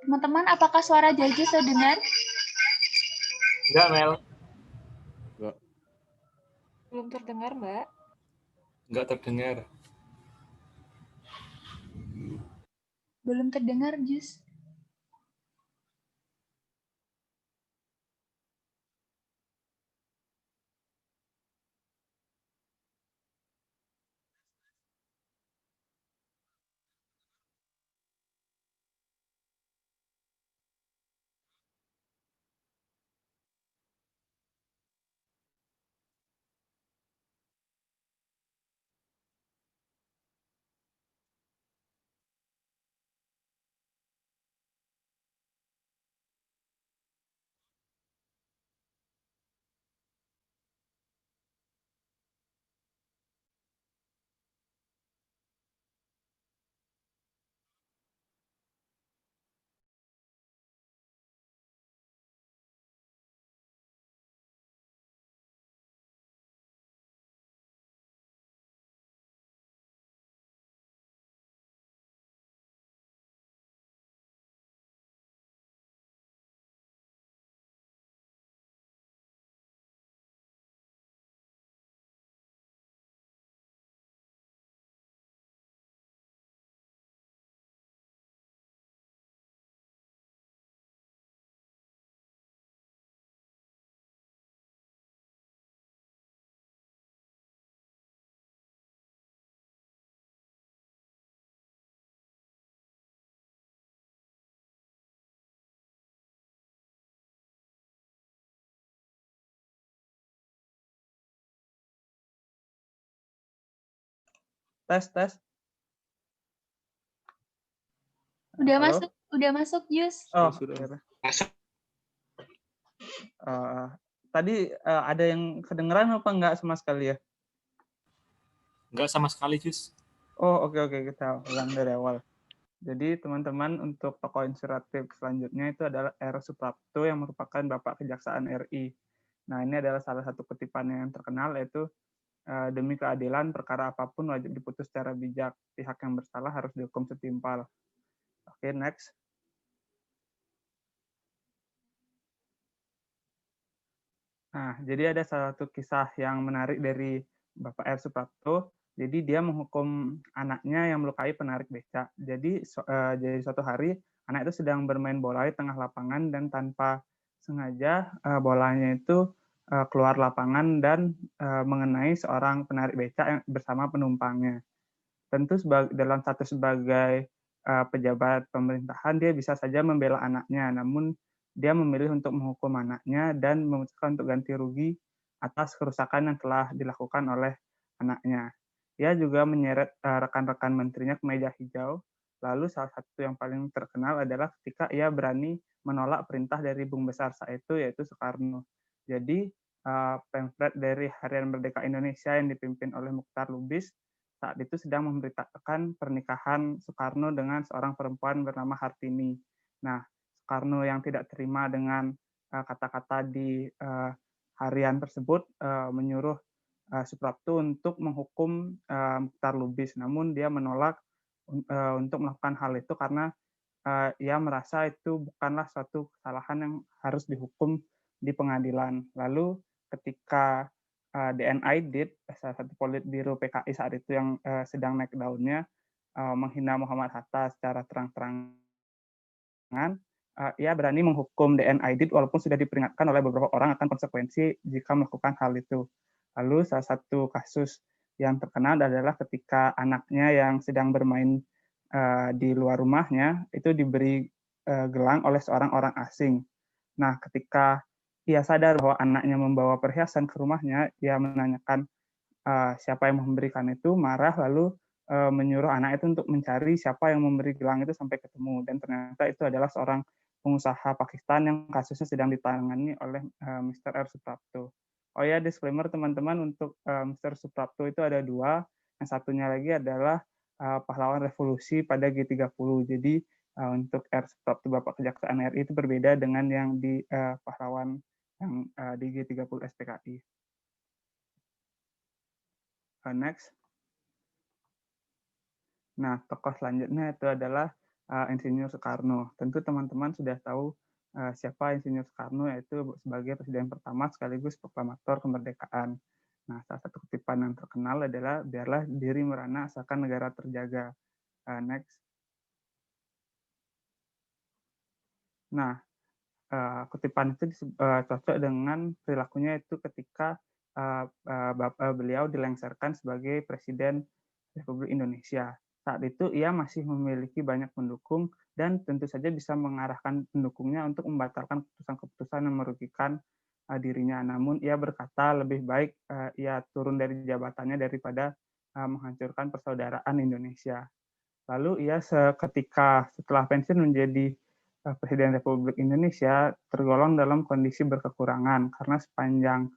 Teman-teman, apakah suara Jaja terdengar? Enggak, Mel. Belum terdengar, Mbak. Enggak terdengar. Belum terdengar, Jus. Tes. Udah Halo? masuk, Jus. Oh, Sudah. masuk. Tadi ada yang kedengeran apa enggak sama sekali ya? Enggak sama sekali, Jus. Oh, oke, kita ulang dari awal. Jadi teman-teman, untuk tokoh inspiratif selanjutnya itu adalah R. Suprapto yang merupakan Bapak Kejaksaan RI. Nah, ini adalah salah satu kutipan yang terkenal, yaitu demi keadilan perkara apapun wajib diputus secara bijak. Pihak yang bersalah harus dihukum setimpal. Oke, next. Nah, jadi ada salah satu kisah yang menarik dari Bapak R. Suprapto. Jadi dia menghukum anaknya yang melukai penarik becak. Jadi suatu hari anak itu sedang bermain bola di tengah lapangan dan tanpa sengaja bolanya itu keluar lapangan dan mengenai seorang penarik becak yang bersama penumpangnya. Tentu dalam status sebagai pejabat pemerintahan dia bisa saja membela anaknya, namun dia memilih untuk menghukum anaknya dan memutuskan untuk ganti rugi atas kerusakan yang telah dilakukan oleh anaknya. Ia juga menyeret rekan-rekan menterinya ke meja hijau. Lalu salah satu yang paling terkenal adalah ketika ia berani menolak perintah dari Bung Besar saat itu, yaitu Soekarno. Jadi pamflet dari Harian Merdeka Indonesia yang dipimpin oleh Muchtar Lubis saat itu sedang memberitakan pernikahan Soekarno dengan seorang perempuan bernama Hartini. Nah, Soekarno yang tidak terima dengan kata-kata di harian tersebut menyuruh Suprapto untuk menghukum Muchtar Lubis, namun dia menolak untuk melakukan hal itu karena ia merasa itu bukanlah suatu kesalahan yang harus dihukum di pengadilan. Lalu ketika DN Aidit, salah satu politbiro PKI saat itu yang sedang naik daunnya, menghina Muhammad Hatta secara terang-terangan, ia berani menghukum DN Aidit walaupun sudah diperingatkan oleh beberapa orang akan konsekuensi jika melakukan hal itu. Lalu salah satu kasus yang terkenal adalah ketika anaknya yang sedang bermain di luar rumahnya itu diberi gelang oleh seorang orang asing. Nah, ketika ia sadar bahwa anaknya membawa perhiasan ke rumahnya, ia menanyakan siapa yang memberikan itu, marah lalu menyuruh anak itu untuk mencari siapa yang memberi gelang itu sampai ketemu. Dan ternyata itu adalah seorang pengusaha Pakistan yang kasusnya sedang ditangani oleh Mr. R. Suprapto. Oh ya, disclaimer teman-teman, untuk Mr. Suprapto itu ada dua. Yang satunya lagi adalah pahlawan revolusi pada G30. Jadi untuk R. Suprapto Bapak Kejaksaan RI itu berbeda dengan yang di pahlawan yang di G30 SPKI. Next. Nah, tokoh selanjutnya itu adalah Insinyur Soekarno. Tentu teman-teman sudah tahu siapa Insinyur Soekarno, yaitu sebagai presiden pertama sekaligus proklamator kemerdekaan. Nah, salah satu kutipan yang terkenal adalah biarlah diri merana asalkan negara terjaga. Next. Nah, kutipan itu cocok dengan perilakunya itu ketika beliau dilengsarkan sebagai Presiden Republik Indonesia. Saat itu ia masih memiliki banyak pendukung dan tentu saja bisa mengarahkan pendukungnya untuk membatalkan keputusan-keputusan yang merugikan dirinya. Namun ia berkata lebih baik ia turun dari jabatannya daripada menghancurkan persaudaraan Indonesia. Lalu ia seketika setelah pensiun menjadi Presiden Republik Indonesia tergolong dalam kondisi berkekurangan karena sepanjang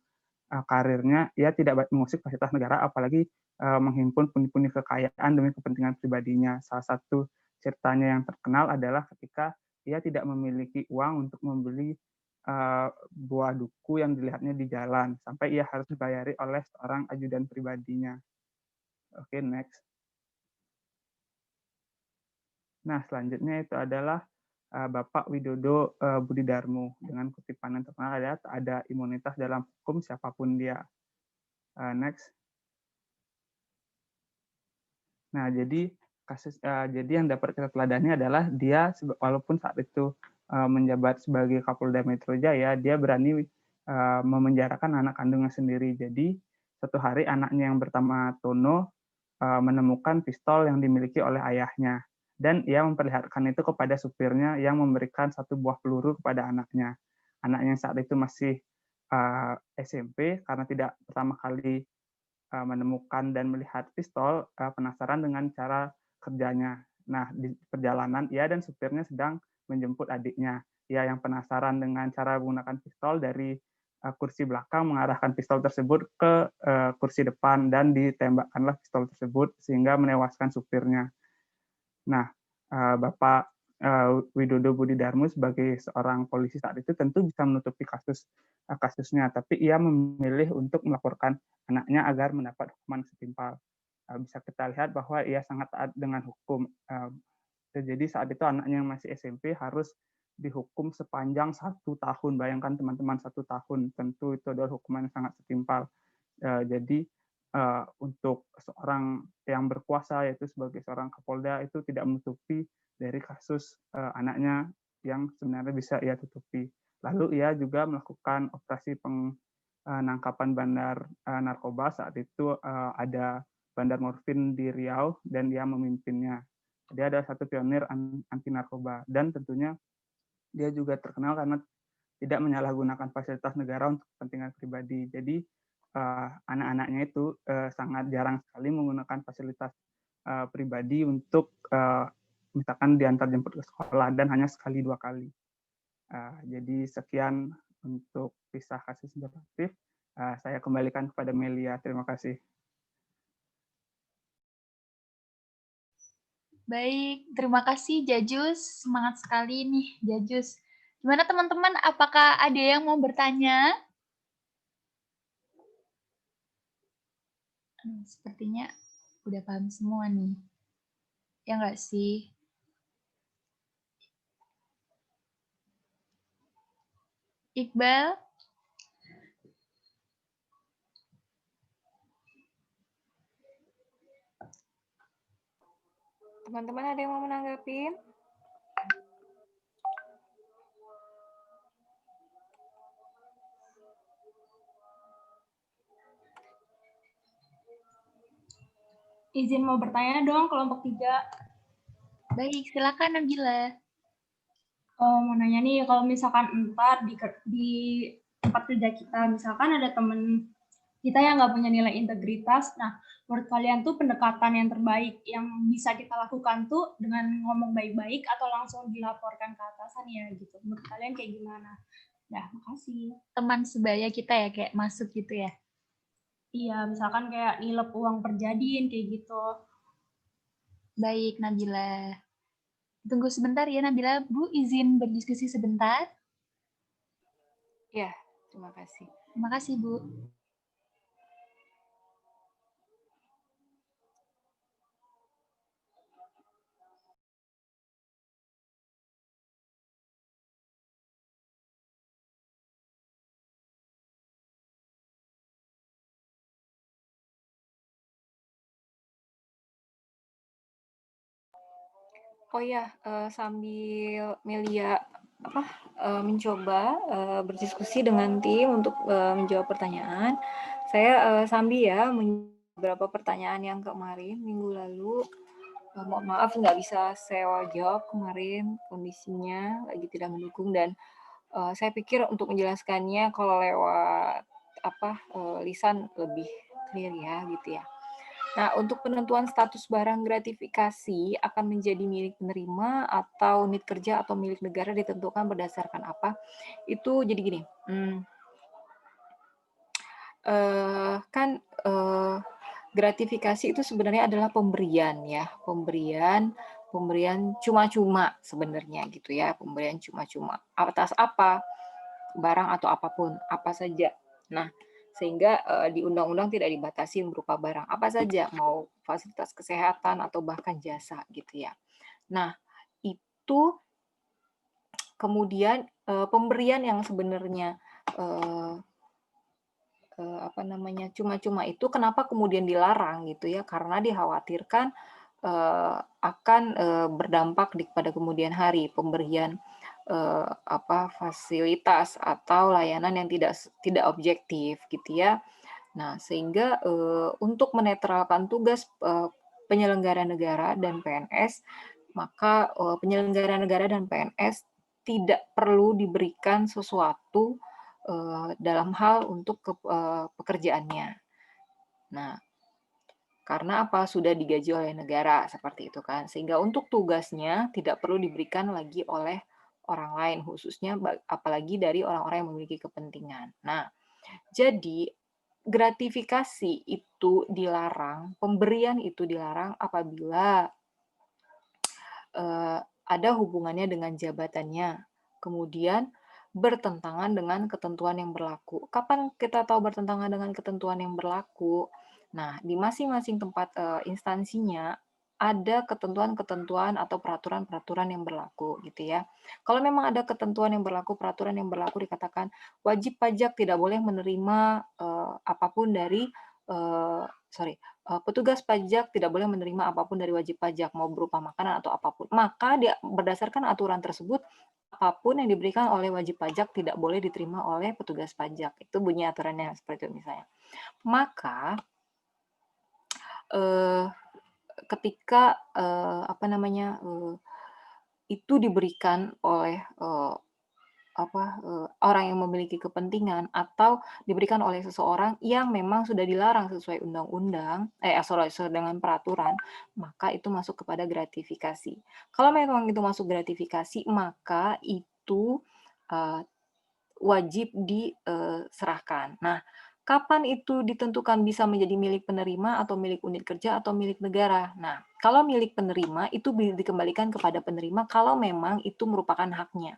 karirnya ia tidak mengusik fasilitas negara, apalagi menghimpun pundi-pundi kekayaan demi kepentingan pribadinya. Salah satu ceritanya yang terkenal adalah ketika ia tidak memiliki uang untuk membeli buah duku yang dilihatnya di jalan, sampai ia harus dibayari oleh seorang ajudan pribadinya. Oke, next. Nah, selanjutnya itu adalah Bapak Widodo Budidarmo dengan kutipan yang terkenal adalah tak ada imunitas dalam hukum siapapun dia. Next. Nah, jadi jadi yang dapat kita teladani adalah dia walaupun saat itu menjabat sebagai Kapolda Metro Jaya, dia berani memenjarakan anak kandungnya sendiri. Jadi suatu hari anaknya yang bernama Tono menemukan pistol yang dimiliki oleh ayahnya. Dan ia memperlihatkan itu kepada supirnya yang memberikan satu buah peluru kepada anaknya. Anaknya saat itu masih SMP karena tidak pertama kali menemukan dan melihat pistol, penasaran dengan cara kerjanya. Nah, di perjalanan ia dan supirnya sedang menjemput adiknya. Ia yang penasaran dengan cara menggunakan pistol dari kursi belakang mengarahkan pistol tersebut ke kursi depan dan ditembakkanlah pistol tersebut sehingga menewaskan supirnya. Nah, Bapak Widodo Budi Darmo sebagai seorang polisi saat itu tentu bisa menutupi kasusnya, tapi ia memilih untuk melaporkan anaknya agar mendapat hukuman setimpal. Bisa kita lihat bahwa ia sangat taat dengan hukum. Jadi saat itu anaknya yang masih SMP harus dihukum sepanjang 1 tahun. Bayangkan teman-teman, 1 tahun. Tentu itu adalah hukuman yang sangat setimpal. Jadi untuk seorang yang berkuasa, yaitu sebagai seorang Kapolda, itu tidak menutupi dari kasus anaknya yang sebenarnya bisa ia tutupi. Lalu ia juga melakukan operasi penangkapan bandar narkoba. Saat itu ada bandar morfin di Riau dan ia memimpinnya. Dia adalah satu pionir anti narkoba, dan tentunya dia juga terkenal karena tidak menyalahgunakan fasilitas negara untuk kepentingan pribadi. Jadi anak-anaknya itu sangat jarang sekali menggunakan fasilitas pribadi untuk misalkan diantar jemput ke sekolah, dan hanya sekali 2 kali. Jadi sekian untuk kisah kasus interaktif. Saya kembalikan kepada Melia. Terima kasih. Baik, terima kasih Jajus. Semangat sekali nih Jajus. Gimana teman-teman, apakah ada yang mau bertanya? Sepertinya udah paham semua nih. Ya nggak sih? Iqbal? Teman-teman ada yang mau menanggapi? Izin mau bertanya dong, kelompok 3. Baik, silakan Nabila. Mau nanya nih, kalau misalkan ntar di tempat kerja kita, misalkan ada temen kita yang nggak punya nilai integritas, nah menurut kalian tuh pendekatan yang terbaik yang bisa kita lakukan tuh dengan ngomong baik-baik atau langsung dilaporkan ke atasan ya gitu. Menurut kalian kayak gimana? Dah, makasih. Teman sebaya kita ya, kayak masuk gitu ya? Iya, misalkan kayak nilep uang perjadian kayak gitu. Baik, Nabila. Tunggu sebentar ya, Nabila. Bu, izin berdiskusi sebentar. Ya, terima kasih. Terima kasih, Bu. Oh ya, sambil Melia mencoba berdiskusi dengan tim untuk menjawab pertanyaan, saya sambil ya beberapa pertanyaan yang kemarin minggu lalu. Mohon maaf nggak bisa saya jawab kemarin, kondisinya lagi tidak mendukung, dan saya pikir untuk menjelaskannya kalau lewat lisan lebih clear ya gitu ya. Nah, untuk penentuan status barang gratifikasi akan menjadi milik penerima atau unit kerja atau milik negara ditentukan berdasarkan apa? Itu jadi gini, gratifikasi itu sebenarnya adalah pemberian ya, pemberian cuma-cuma sebenarnya gitu ya, pemberian cuma-cuma. Atas apa? Barang atau apapun, apa saja. Nah, sehingga di undang-undang tidak dibatasi berupa barang apa saja, mau fasilitas kesehatan atau bahkan jasa gitu ya. Nah, itu kemudian pemberian yang sebenarnya cuma-cuma itu kenapa kemudian dilarang gitu ya? Karena dikhawatirkan akan berdampak pada kemudian hari pemberian fasilitas atau layanan yang tidak objektif gitu ya. Nah, sehingga untuk menetralkan tugas penyelenggara negara dan PNS, maka penyelenggara negara dan PNS tidak perlu diberikan sesuatu dalam hal untuk pekerjaannya. Nah, karena apa? Sudah digaji oleh negara seperti itu kan, sehingga untuk tugasnya tidak perlu diberikan lagi oleh orang lain, khususnya apalagi dari orang-orang yang memiliki kepentingan. Nah, jadi gratifikasi itu dilarang, pemberian itu dilarang apabila ada hubungannya dengan jabatannya, kemudian bertentangan dengan ketentuan yang berlaku. Kapan kita tahu bertentangan dengan ketentuan yang berlaku? Nah, di masing-masing tempat instansinya ada ketentuan-ketentuan atau peraturan-peraturan yang berlaku, gitu ya. Kalau memang ada ketentuan yang berlaku, peraturan yang berlaku, dikatakan wajib pajak tidak boleh menerima apapun dari petugas pajak tidak boleh menerima apapun dari wajib pajak, mau berupa makanan atau apapun. Maka berdasarkan aturan tersebut, apapun yang diberikan oleh wajib pajak tidak boleh diterima oleh petugas pajak. Itu bunyi aturannya seperti itu misalnya. Maka ketika itu diberikan oleh orang yang memiliki kepentingan atau diberikan oleh seseorang yang memang sudah dilarang sesuai undang-undang, sesuai dengan peraturan, maka itu masuk kepada gratifikasi. Kalau memang itu masuk gratifikasi, maka itu wajib diserahkan. Nah, kapan itu ditentukan bisa menjadi milik penerima atau milik unit kerja atau milik negara? Nah, kalau milik penerima itu dikembalikan kepada penerima kalau memang itu merupakan haknya.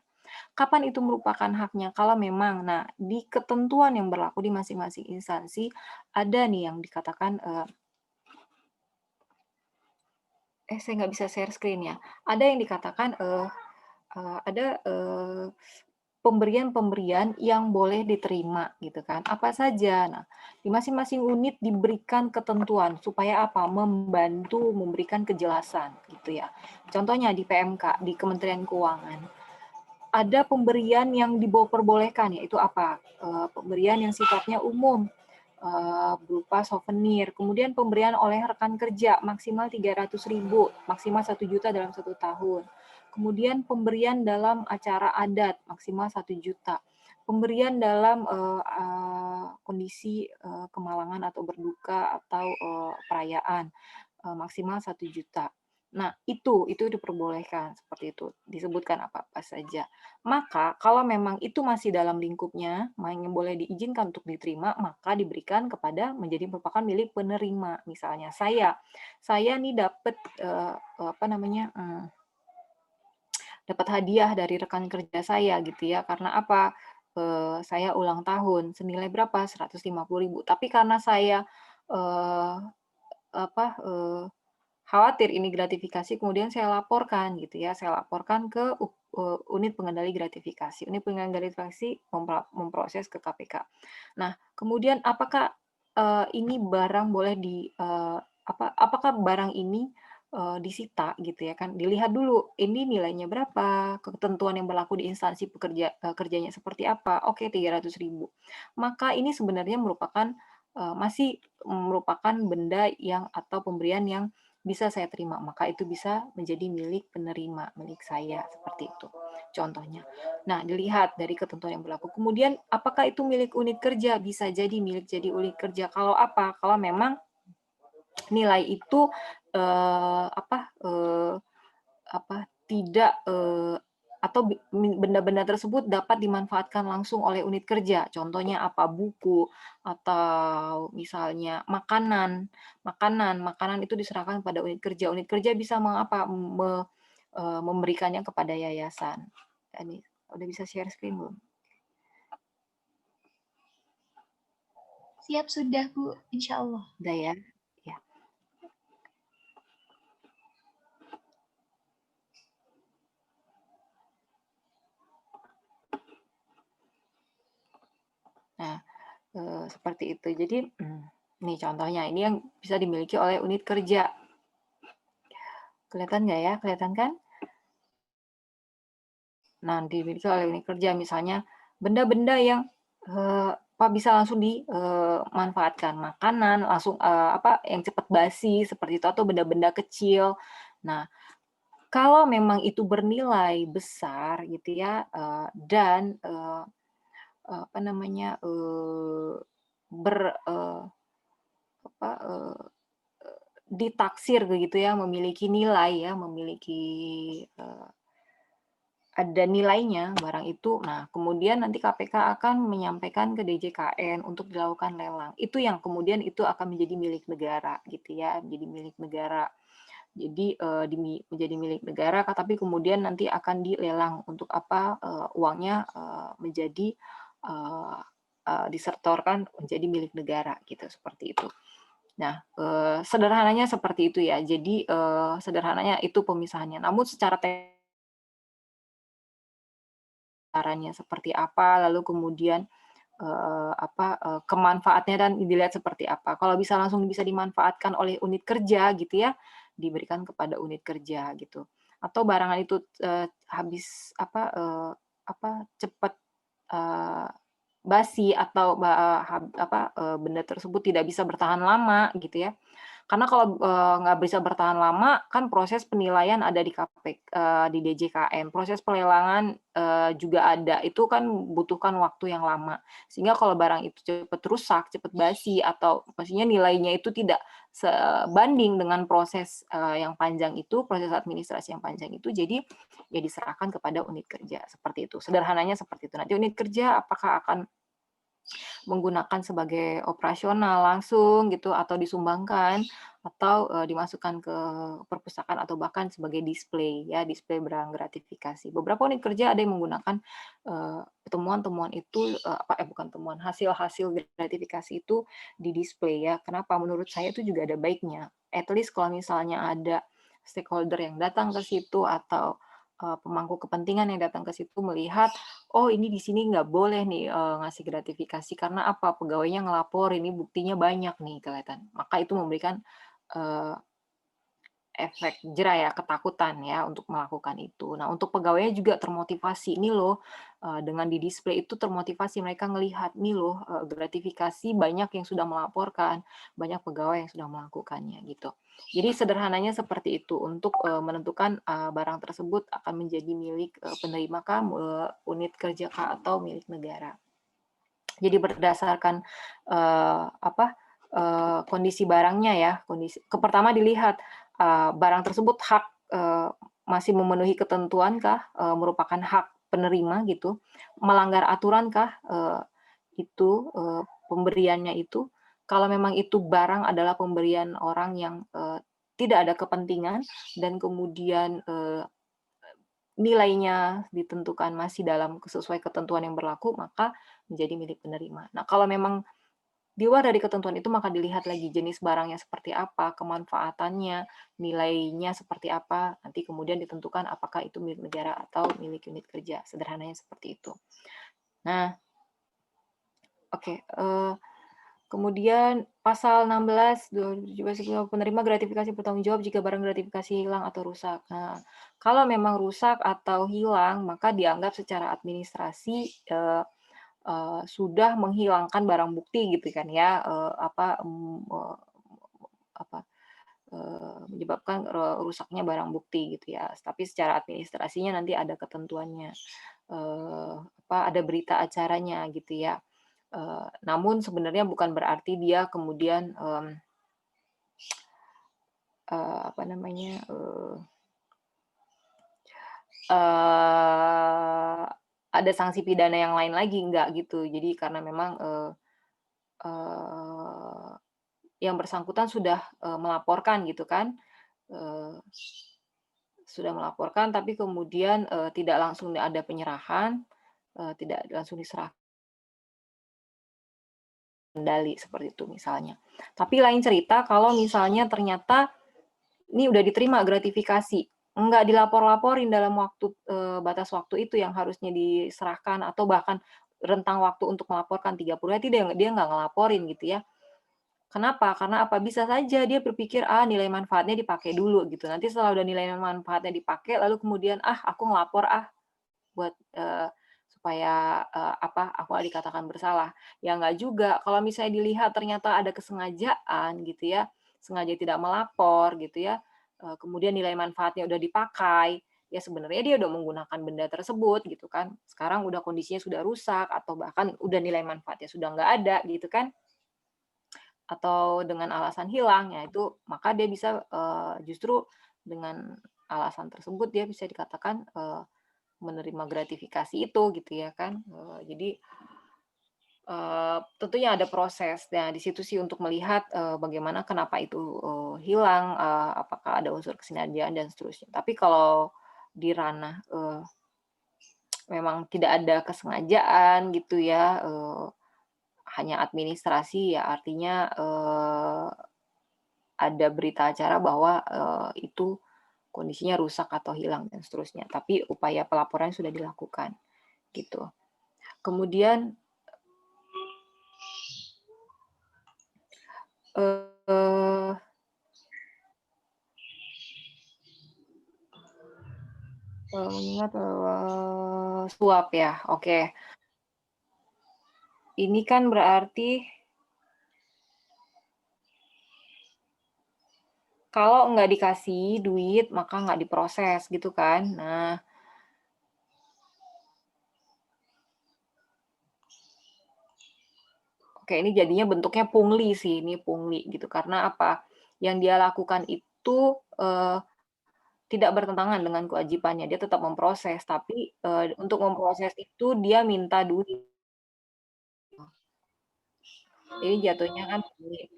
Kapan itu merupakan haknya? Kalau memang, nah di ketentuan yang berlaku di masing-masing instansi ada nih yang dikatakan, saya nggak bisa share screen ya. Ada yang dikatakan ada pemberian-pemberian yang boleh diterima gitu kan. Apa saja? Nah, di masing-masing unit diberikan ketentuan supaya apa? Membantu memberikan kejelasan gitu ya. Contohnya di PMK, di Kementerian Keuangan. Ada pemberian yang diperbolehkan, yaitu apa? Pemberian yang sifatnya umum, berupa souvenir. Kemudian pemberian oleh rekan kerja, maksimal 300.000, maksimal 1 juta dalam 1 tahun. Kemudian pemberian dalam acara adat, maksimal 1 juta. Pemberian dalam kondisi kemalangan atau berduka atau perayaan, maksimal 1 juta. Nah, itu diperbolehkan seperti itu, disebutkan apa-apa saja. Maka kalau memang itu masih dalam lingkupnya, yang boleh diizinkan untuk diterima, maka diberikan kepada menjadi merupakan milik penerima. Misalnya saya nih dapat dapat hadiah dari rekan kerja saya gitu ya. Karena apa? Saya ulang tahun, senilai berapa? 150.000. Tapi karena saya khawatir ini gratifikasi, kemudian saya laporkan gitu ya, saya laporkan ke unit pengendali gratifikasi. Unit pengendali gratifikasi memproses ke KPK. Nah, kemudian apakah ini barang boleh apakah barang ini disita gitu ya kan? Dilihat dulu ini nilainya berapa, ketentuan yang berlaku di instansi kerjanya seperti apa. Oke, 300.000. Maka ini sebenarnya merupakan masih merupakan benda yang atau pemberian yang bisa saya terima, maka itu bisa menjadi milik penerima, milik saya, seperti itu contohnya. Nah, dilihat dari ketentuan yang berlaku. Kemudian, apakah itu milik unit kerja? Bisa jadi milik jadi unit kerja. Kalau apa? Kalau memang nilai itu tidak atau benda-benda tersebut dapat dimanfaatkan langsung oleh unit kerja. Contohnya apa? Buku atau misalnya makanan itu diserahkan pada unit kerja. Unit kerja bisa memberikannya kepada yayasan. Ini udah bisa share screen belum? Siap sudah Bu, insya Allah. Udah ya. Nah, seperti itu. Jadi, nih contohnya, ini yang bisa dimiliki oleh unit kerja. Kelihatan nggak ya? Kelihatan kan? Nah, dimiliki oleh unit kerja, misalnya benda-benda yang bisa langsung dimanfaatkan. Makanan, langsung yang cepat basi, seperti itu, atau benda-benda kecil. Nah, kalau memang itu bernilai besar, gitu ya, dan ditaksir begitu ya, memiliki nilai ya, memiliki ada nilainya barang itu. Nah, kemudian nanti KPK akan menyampaikan ke DJKN untuk dilakukan lelang. Itu yang kemudian itu akan menjadi milik negara gitu ya, menjadi milik negara. Jadi menjadi milik negara, tapi kemudian nanti akan dilelang untuk apa uangnya menjadi disertorkan menjadi milik negara gitu, seperti itu. Nah, sederhananya seperti itu ya. Jadi sederhananya itu pemisahannya. Namun secara caranya seperti apa, lalu kemudian kemanfaatnya dan dilihat seperti apa. Kalau langsung bisa dimanfaatkan oleh unit kerja gitu ya, diberikan kepada unit kerja gitu. Atau barangan itu habis cepat basi atau benda tersebut tidak bisa bertahan lama gitu ya. Karena kalau nggak bisa bertahan lama, kan proses penilaian ada di di DJKN, proses pelelangan juga ada, itu kan butuhkan waktu yang lama. Sehingga kalau barang itu cepat rusak, cepat basi, atau maksudnya nilainya itu tidak sebanding dengan proses yang panjang itu, proses administrasi yang panjang itu, jadi ya diserahkan kepada unit kerja, seperti itu. Sederhananya seperti itu. Nanti unit kerja apakah akan menggunakan sebagai operasional langsung gitu atau disumbangkan atau dimasukkan ke perpustakaan atau bahkan sebagai display ya, display barang gratifikasi. Beberapa unit kerja ada yang menggunakan temuan-temuan itu bukan temuan, hasil-hasil gratifikasi itu di display ya. Kenapa? Menurut saya itu juga ada baiknya. At least kalau misalnya ada stakeholder yang datang ke situ atau pemangku kepentingan yang datang ke situ melihat, oh ini di sini nggak boleh nih ngasih gratifikasi karena apa? Pegawainya ngelapor, ini buktinya banyak nih kelihatan. Maka itu memberikan efek jerah ya, ketakutan ya untuk melakukan itu. Nah, untuk pegawainya juga termotivasi. Ini loh, dengan di display itu termotivasi mereka ngelihat, nih loh gratifikasi banyak yang sudah melaporkan, banyak pegawai yang sudah melakukannya gitu. Jadi sederhananya seperti itu untuk menentukan barang tersebut akan menjadi milik penerima kah, unit kerja kah, atau milik negara. Jadi berdasarkan kondisi barangnya ya, pertama dilihat barang tersebut hak masih memenuhi ketentuan kah, merupakan hak penerima gitu, melanggar aturan kah itu pemberiannya itu. Kalau memang itu barang adalah pemberian orang yang tidak ada kepentingan dan kemudian nilainya ditentukan masih dalam sesuai ketentuan yang berlaku, maka menjadi milik penerima. Nah, kalau memang di luar dari ketentuan itu, maka dilihat lagi jenis barangnya seperti apa, kemanfaatannya, nilainya seperti apa, nanti kemudian ditentukan apakah itu milik negara atau milik unit kerja. Sederhananya seperti itu. Nah, oke. Kemudian pasal 16 2017 penerima gratifikasi bertanggung jawab jika barang gratifikasi hilang atau rusak. Nah, kalau memang rusak atau hilang, maka dianggap secara administrasi sudah menghilangkan barang bukti gitu kan ya, menyebabkan rusaknya barang bukti gitu ya. Tapi secara administrasinya nanti ada ketentuannya, ada berita acaranya gitu ya. Namun sebenarnya bukan berarti dia kemudian ada sanksi pidana yang lain lagi, enggak gitu. Jadi karena memang yang bersangkutan sudah melaporkan gitu kan, sudah melaporkan tapi kemudian tidak langsung ada penyerahan, tidak langsung diserahkan kendali seperti itu misalnya. Tapi lain cerita kalau misalnya ternyata ini udah diterima gratifikasi, enggak dilapor-laporin dalam waktu batas waktu itu yang harusnya diserahkan atau bahkan rentang waktu untuk melaporkan 30 hari dia nggak ngelaporin gitu ya. Kenapa? Karena apa? Bisa saja dia berpikir, nilai manfaatnya dipakai dulu gitu. Nanti setelah udah nilai manfaatnya dipakai, lalu kemudian, aku ngelapor buat supaya aku nggak dikatakan bersalah. Ya nggak juga. Kalau misalnya dilihat ternyata ada kesengajaan gitu ya, sengaja tidak melapor gitu ya, kemudian nilai manfaatnya udah dipakai, ya sebenarnya dia udah menggunakan benda tersebut gitu kan. Sekarang udah kondisinya sudah rusak atau bahkan udah nilai manfaatnya sudah nggak ada gitu kan. Atau dengan alasan hilang, ya itu maka dia bisa justru dengan alasan tersebut dia bisa dikatakan menerima gratifikasi itu gitu ya kan. Jadi tentunya ada proses. Nah, di situ sih untuk melihat bagaimana kenapa itu hilang, apakah ada unsur kesengajaan dan seterusnya. Tapi kalau di ranah memang tidak ada kesengajaan gitu ya, hanya administrasi ya artinya ada berita acara bahwa itu kondisinya rusak atau hilang dan seterusnya. Tapi upaya pelaporan sudah dilakukan gitu. Kemudian mengingat suap ya, oke. Ini kan berarti kalau nggak dikasih duit maka nggak diproses gitu kan. Nah, oke, ini jadinya bentuknya pungli sih, ini pungli gitu. Karena apa? Yang dia lakukan itu tidak bertentangan dengan kewajibannya, dia tetap memproses, tapi untuk memproses itu dia minta duit. Jadi jatuhnya kan pungli.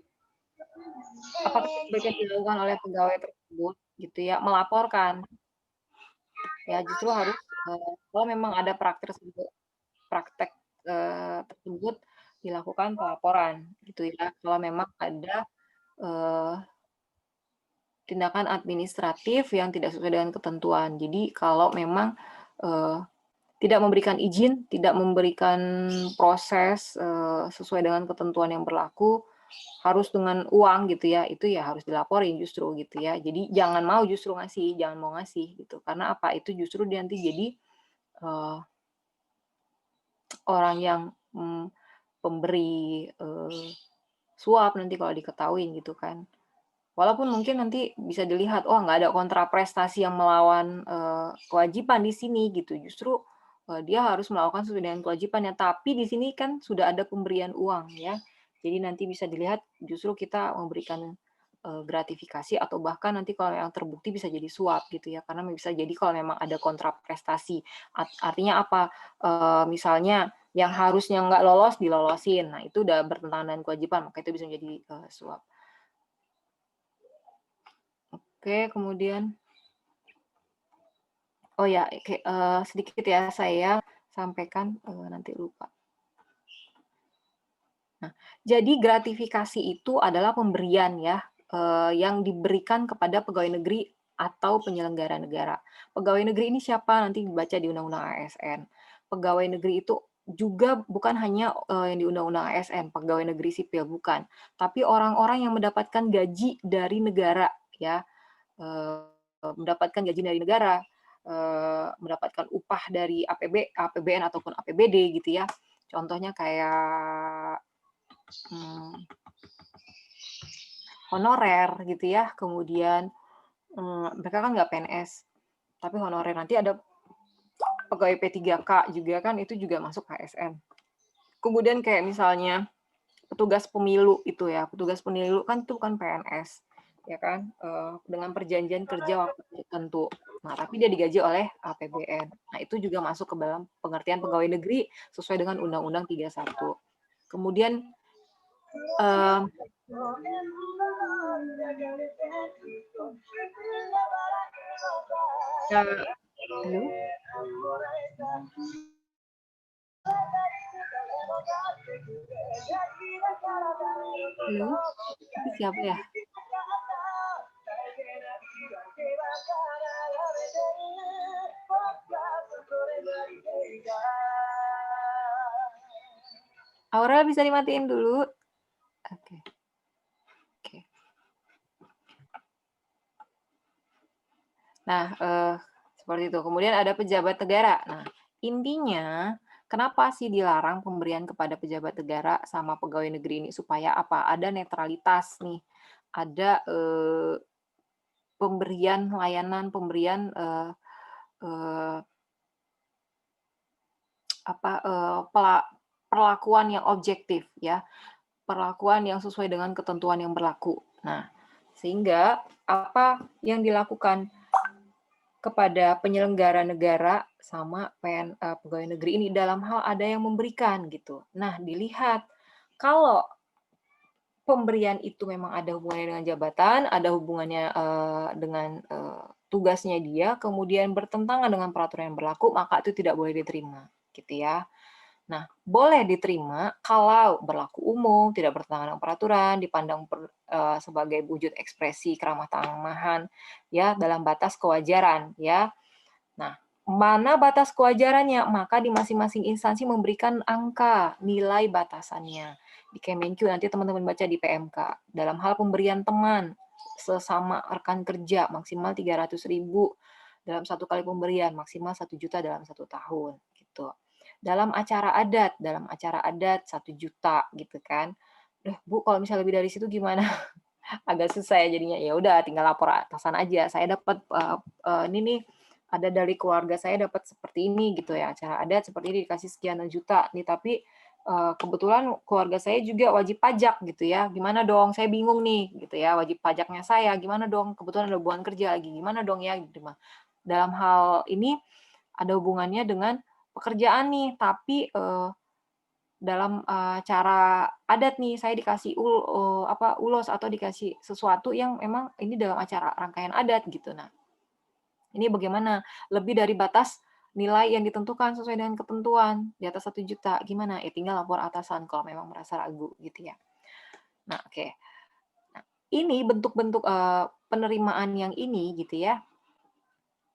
Apakah sebaiknya dilakukan oleh pegawai tersebut gitu ya, melaporkan. Ya justru harus kalau memang ada praktek tersebut dilakukan pelaporan gitu ya. Kalau memang ada tindakan administratif yang tidak sesuai dengan ketentuan. Jadi kalau memang tidak memberikan izin, tidak memberikan proses sesuai dengan ketentuan yang berlaku, harus dengan uang gitu ya, itu ya harus dilaporin justru gitu ya. Jadi jangan mau justru ngasih, jangan mau ngasih gitu. Karena apa? Itu justru nanti jadi orang yang pemberi suap nanti kalau diketahuin gitu kan. Walaupun mungkin nanti bisa dilihat, oh nggak ada kontraprestasi yang melawan kewajiban di sini gitu. Justru dia harus melakukan sesuai dengan kewajibannya. Tapi di sini kan sudah ada pemberian uang ya. Jadi nanti bisa dilihat justru kita memberikan gratifikasi atau bahkan nanti kalau yang terbukti bisa jadi suap gitu ya. Karena bisa jadi kalau memang ada kontraprestasi. Artinya apa? Misalnya yang harusnya nggak lolos dilolosin. Nah itu udah bertentangan dengan kewajiban, maka itu bisa menjadi suap. Oke, kemudian oh ya, sedikit ya saya sampaikan nanti lupa. Nah, jadi gratifikasi itu adalah pemberian ya yang diberikan kepada pegawai negeri atau penyelenggara negara. Pegawai negeri ini siapa? Nanti dibaca di Undang-Undang ASN. Pegawai negeri itu juga bukan hanya yang di Undang-Undang ASN, pegawai negeri sipil bukan, tapi orang-orang yang mendapatkan gaji dari negara ya. Mendapatkan gaji dari negara, mendapatkan upah dari APBN ataupun APBD gitu ya. Contohnya kayak honorer gitu ya. Kemudian mereka kan nggak PNS, tapi honorer. Nanti ada pegawai P3K juga kan, itu juga masuk ASN. Kemudian kayak misalnya petugas pemilu itu ya, petugas pemilu kan itu bukan PNS. Ya kan, dengan perjanjian kerja waktu tertentu. Nah, tapi dia digaji oleh APBN. Nah, itu juga masuk ke dalam pengertian pegawai negeri sesuai dengan Undang-Undang 31. Kemudian halo? Halo? Itu siapa ya? Aurel bisa dimatiin dulu. Oke. Nah, seperti itu. Kemudian ada pejabat negara. Nah, intinya kenapa sih dilarang pemberian kepada pejabat negara sama pegawai negeri ini? Supaya apa? Ada netralitas nih. Ada pemberian layanan, pemberian perlakuan yang objektif ya, perlakuan yang sesuai dengan ketentuan yang berlaku. Nah, sehingga apa yang dilakukan kepada penyelenggara negara sama pegawai negeri ini dalam hal ada yang memberikan gitu. Nah, dilihat kalau pemberian itu memang ada hubungannya dengan jabatan, ada hubungannya dengan tugasnya dia, kemudian bertentangan dengan peraturan yang berlaku, maka itu tidak boleh diterima, gitu ya. Nah, boleh diterima kalau berlaku umum, tidak bertentangan dengan peraturan, dipandang sebagai wujud ekspresi keramah tamahan, ya, dalam batas kewajaran, ya. Nah, mana batas kewajarannya? Maka di masing-masing instansi memberikan angka, nilai batasannya. Di Kemenq nanti teman-teman baca di PMK. Dalam hal pemberian teman, sesama rekan kerja, maksimal 300.000 dalam satu kali pemberian, maksimal 1 juta dalam 1 tahun. Gitu. Dalam acara adat 1 juta gitu kan. Bu, kalau misalnya lebih dari situ gimana? Agak susah ya jadinya. Ya udah tinggal lapor atasan aja. Saya dapat ini nih, ada dari keluarga saya dapat seperti ini gitu ya. Acara adat seperti ini dikasih sekian juta nih, tapi kebetulan keluarga saya juga wajib pajak gitu ya. Gimana dong? Saya bingung nih gitu ya. Wajib pajaknya saya gimana dong? Kebetulan ada hubungan kerja lagi. Gimana dong ya gitu mah. Dalam hal ini ada hubungannya dengan pekerjaan nih, tapi dalam cara adat nih saya dikasih ulos atau dikasih sesuatu yang memang ini dalam acara rangkaian adat gitu. Nah, ini bagaimana? Lebih dari batas nilai yang ditentukan sesuai dengan ketentuan di atas 1 juta. Gimana? Ya tinggal lapor atasan kalau memang merasa ragu gitu ya. Nah, oke. Nah, ini bentuk-bentuk penerimaan yang ini gitu ya.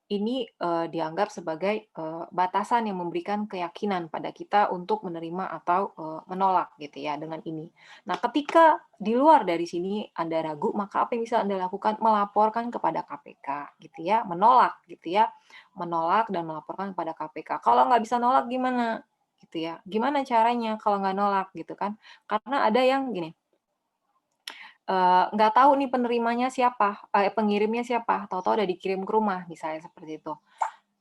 Ini dianggap sebagai batasan yang memberikan keyakinan pada kita untuk menerima atau menolak gitu ya dengan ini. Nah, ketika di luar dari sini Anda ragu, maka apa yang bisa Anda lakukan? Melaporkan kepada KPK gitu ya, menolak gitu ya. Menolak dan melaporkan kepada KPK. Kalau nggak bisa nolak gimana? Gitu ya. Gimana caranya kalau nggak nolak gitu kan? Karena ada yang gini, nggak tahu nih penerimanya siapa, pengirimnya siapa, tahu-tahu udah dikirim ke rumah, misalnya seperti itu.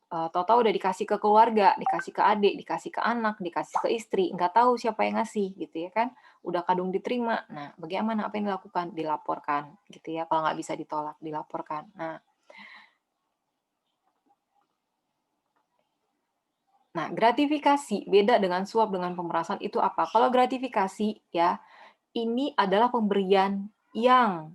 Tahu-tahu udah dikasih ke keluarga, dikasih ke adik, dikasih ke anak, dikasih ke istri, nggak tahu siapa yang ngasih, gitu ya kan. Udah kadung diterima. Nah, bagaimana? Apa yang dilakukan? Dilaporkan, gitu ya. Kalau nggak bisa ditolak, dilaporkan. Nah, gratifikasi, beda dengan suap dengan pemerasan itu apa? Kalau gratifikasi, ya, ini adalah pemberian yang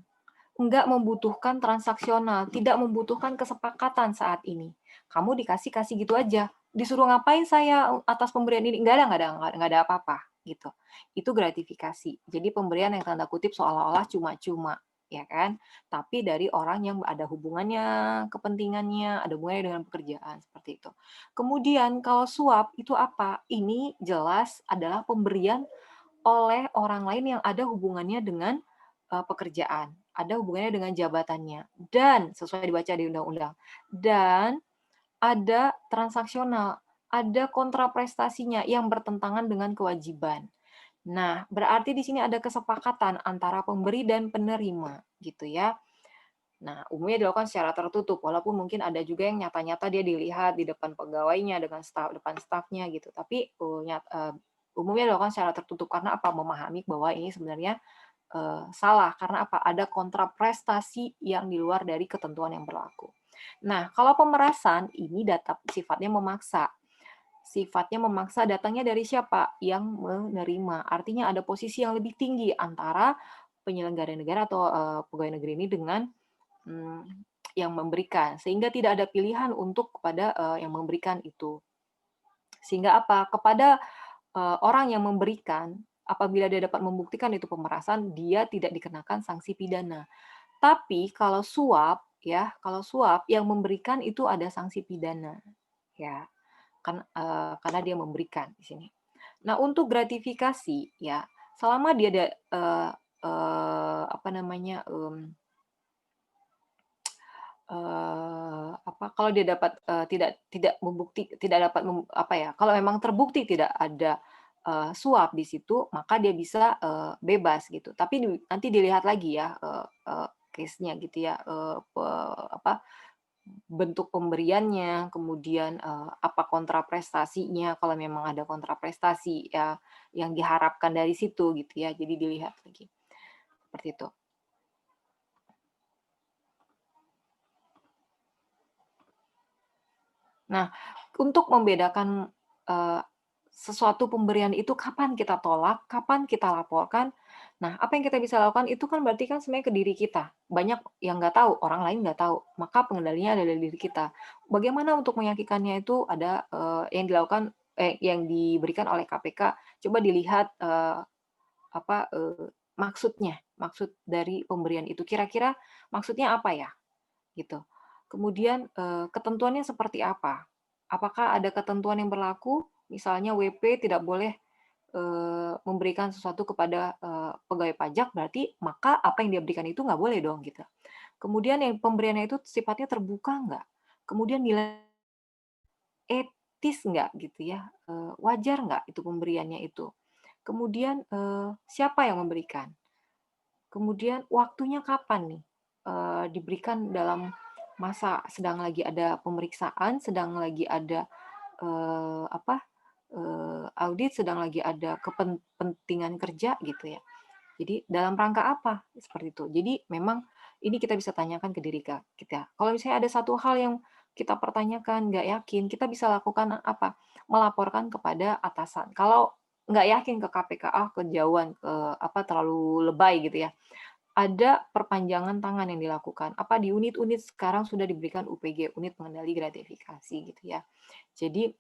nggak membutuhkan transaksional, tidak membutuhkan kesepakatan saat ini. Kamu kasih gitu aja. Disuruh ngapain saya atas pemberian ini? Nggak ada apa-apa gitu. Itu gratifikasi. Jadi pemberian yang tanda kutip seolah-olah cuma-cuma, ya kan? Tapi dari orang yang ada hubungannya, kepentingannya, ada hubungannya dengan pekerjaan seperti itu. Kemudian kalau suap itu apa? Ini jelas adalah pemberian oleh orang lain yang ada hubungannya dengan pekerjaan, ada hubungannya dengan jabatannya, dan sesuai dibaca di undang-undang, dan ada transaksional, ada kontraprestasinya yang bertentangan dengan kewajiban. Nah, berarti di sini ada kesepakatan antara pemberi dan penerima, gitu ya. Nah, umumnya dilakukan secara tertutup, walaupun mungkin ada juga yang nyata-nyata dia dilihat di depan pegawainya dengan depan stafnya gitu. Tapi umumnya dilakukan secara tertutup karena apa? Memahami bahwa ini sebenarnya salah karena apa? Ada kontraprestasi yang di luar dari ketentuan yang berlaku. Nah, kalau pemerasan ini sifatnya memaksa. Sifatnya memaksa datangnya dari siapa? Yang menerima. Artinya ada posisi yang lebih tinggi antara penyelenggara negara atau pegawai negeri ini dengan yang memberikan, sehingga tidak ada pilihan untuk kepada yang memberikan itu. Sehingga apa? Kepada orang yang memberikan, apabila dia dapat membuktikan itu pemerasan, dia tidak dikenakan sanksi pidana. Tapi kalau suap, ya, kalau suap yang memberikan itu ada sanksi pidana, ya, kan karena dia memberikan di sini. Nah, untuk gratifikasi, ya, selama dia ada kalau dia dapat kalau memang terbukti tidak ada suap di situ, maka dia bisa bebas gitu. Tapi nanti dilihat lagi ya case-nya gitu ya, bentuk pemberiannya, kemudian apa kontraprestasinya, kalau memang ada kontraprestasi ya yang diharapkan dari situ gitu ya. Jadi dilihat lagi seperti itu. Nah, untuk membedakan sesuatu pemberian itu kapan kita tolak, kapan kita laporkan. Nah, apa yang kita bisa lakukan itu kan berarti kan sebenarnya ke diri kita. Banyak yang nggak tahu, orang lain nggak tahu. Maka pengendalinya ada di diri kita. Bagaimana untuk meyakinkannya itu ada yang dilakukan, yang diberikan oleh KPK. Coba dilihat maksudnya, maksud dari pemberian itu. Kira-kira maksudnya apa ya? Gitu. Kemudian ketentuannya seperti apa? Apakah ada ketentuan yang berlaku? Misalnya WP tidak boleh memberikan sesuatu kepada pegawai pajak, berarti maka apa yang dia berikan itu nggak boleh dong gitu. Kemudian yang pemberiannya itu sifatnya terbuka nggak? Kemudian nilai etis nggak gitu ya? Wajar nggak itu pemberiannya itu? Kemudian siapa yang memberikan? Kemudian waktunya kapan nih? Diberikan dalam masa sedang lagi ada pemeriksaan, sedang lagi ada audit, sedang lagi ada kepentingan kerja gitu ya. Jadi dalam rangka apa? Seperti itu. Jadi memang ini kita bisa tanyakan ke diri kita. Kalau misalnya ada satu hal yang kita pertanyakan, nggak yakin, kita bisa lakukan apa? Melaporkan kepada atasan. Kalau nggak yakin ke KPK, kejauhan, terlalu lebay gitu ya. Ada perpanjangan tangan yang dilakukan. Apa di unit-unit sekarang sudah diberikan UPG, unit pengendali gratifikasi gitu ya. Jadi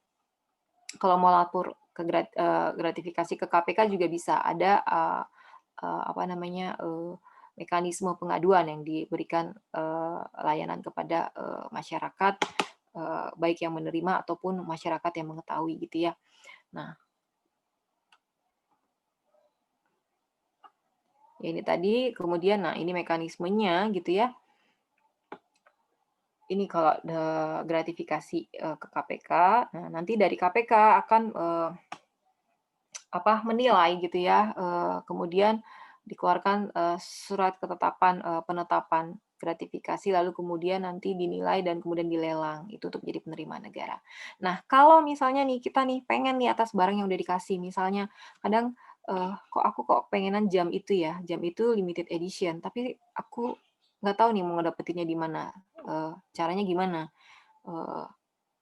kalau mau lapor ke gratifikasi ke KPK juga bisa ada mekanisme pengaduan yang diberikan layanan kepada masyarakat, baik yang menerima ataupun masyarakat yang mengetahui gitu ya. Nah, ini tadi, kemudian nah ini mekanismenya gitu ya. Ini kalau gratifikasi ke KPK, nah nanti dari KPK akan menilai gitu ya, kemudian dikeluarkan surat ketetapan penetapan gratifikasi, lalu kemudian nanti dinilai dan kemudian dilelang, itu untuk jadi penerima negara. Nah, kalau misalnya nih kita nih pengen nih atas barang yang udah dikasih, misalnya kadang kok pengenan jam itu ya, jam itu limited edition, tapi aku nggak tahu nih mau ngedapetinnya di mana, caranya gimana,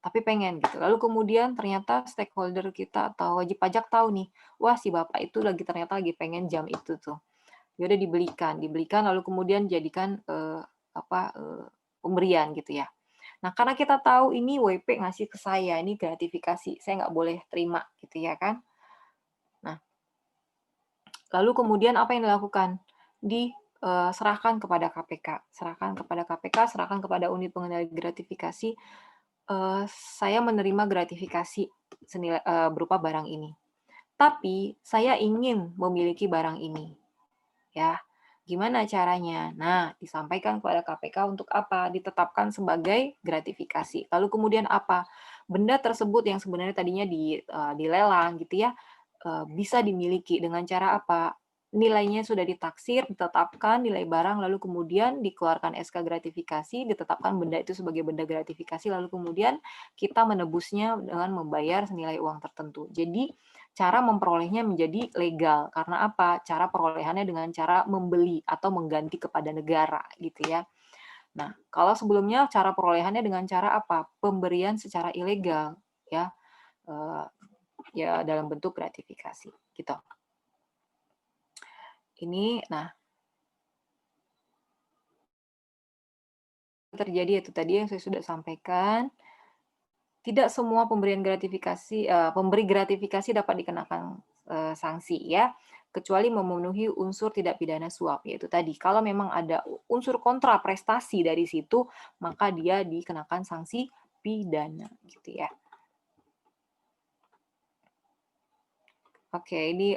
tapi pengen gitu. Lalu kemudian ternyata stakeholder kita atau wajib pajak tahu nih, wah si bapak itu ternyata lagi pengen jam itu tuh. Ya udah dibelikan lalu kemudian jadikan pemberian gitu ya. Nah, karena kita tahu ini WP ngasih ke saya, ini gratifikasi, saya nggak boleh terima gitu ya kan. Nah, lalu kemudian apa yang dilakukan? Serahkan kepada KPK, serahkan kepada unit pengendali gratifikasi. Saya menerima gratifikasi senilai berupa barang ini. Tapi saya ingin memiliki barang ini. Ya. Gimana caranya? Nah, disampaikan kepada KPK untuk apa? Ditetapkan sebagai gratifikasi. Lalu kemudian apa? Benda tersebut yang sebenarnya tadinya dilelang gitu ya, bisa dimiliki dengan cara apa? Nilainya sudah ditaksir, ditetapkan nilai barang, lalu kemudian dikeluarkan SK gratifikasi, ditetapkan benda itu sebagai benda gratifikasi, lalu kemudian kita menebusnya dengan membayar senilai uang tertentu. Jadi cara memperolehnya menjadi legal. Karena apa? Cara perolehannya dengan cara membeli atau mengganti kepada negara gitu ya. Nah, kalau sebelumnya cara perolehannya dengan cara apa? Pemberian secara ilegal ya. Ya dalam bentuk gratifikasi gitu. Ini nah terjadi itu tadi yang saya sudah sampaikan. Tidak semua pemberian gratifikasi pemberi gratifikasi dapat dikenakan sanksi ya, kecuali memenuhi unsur tidak pidana suap, yaitu tadi kalau memang ada unsur kontra prestasi dari situ, maka dia dikenakan sanksi pidana gitu ya. Oke, ini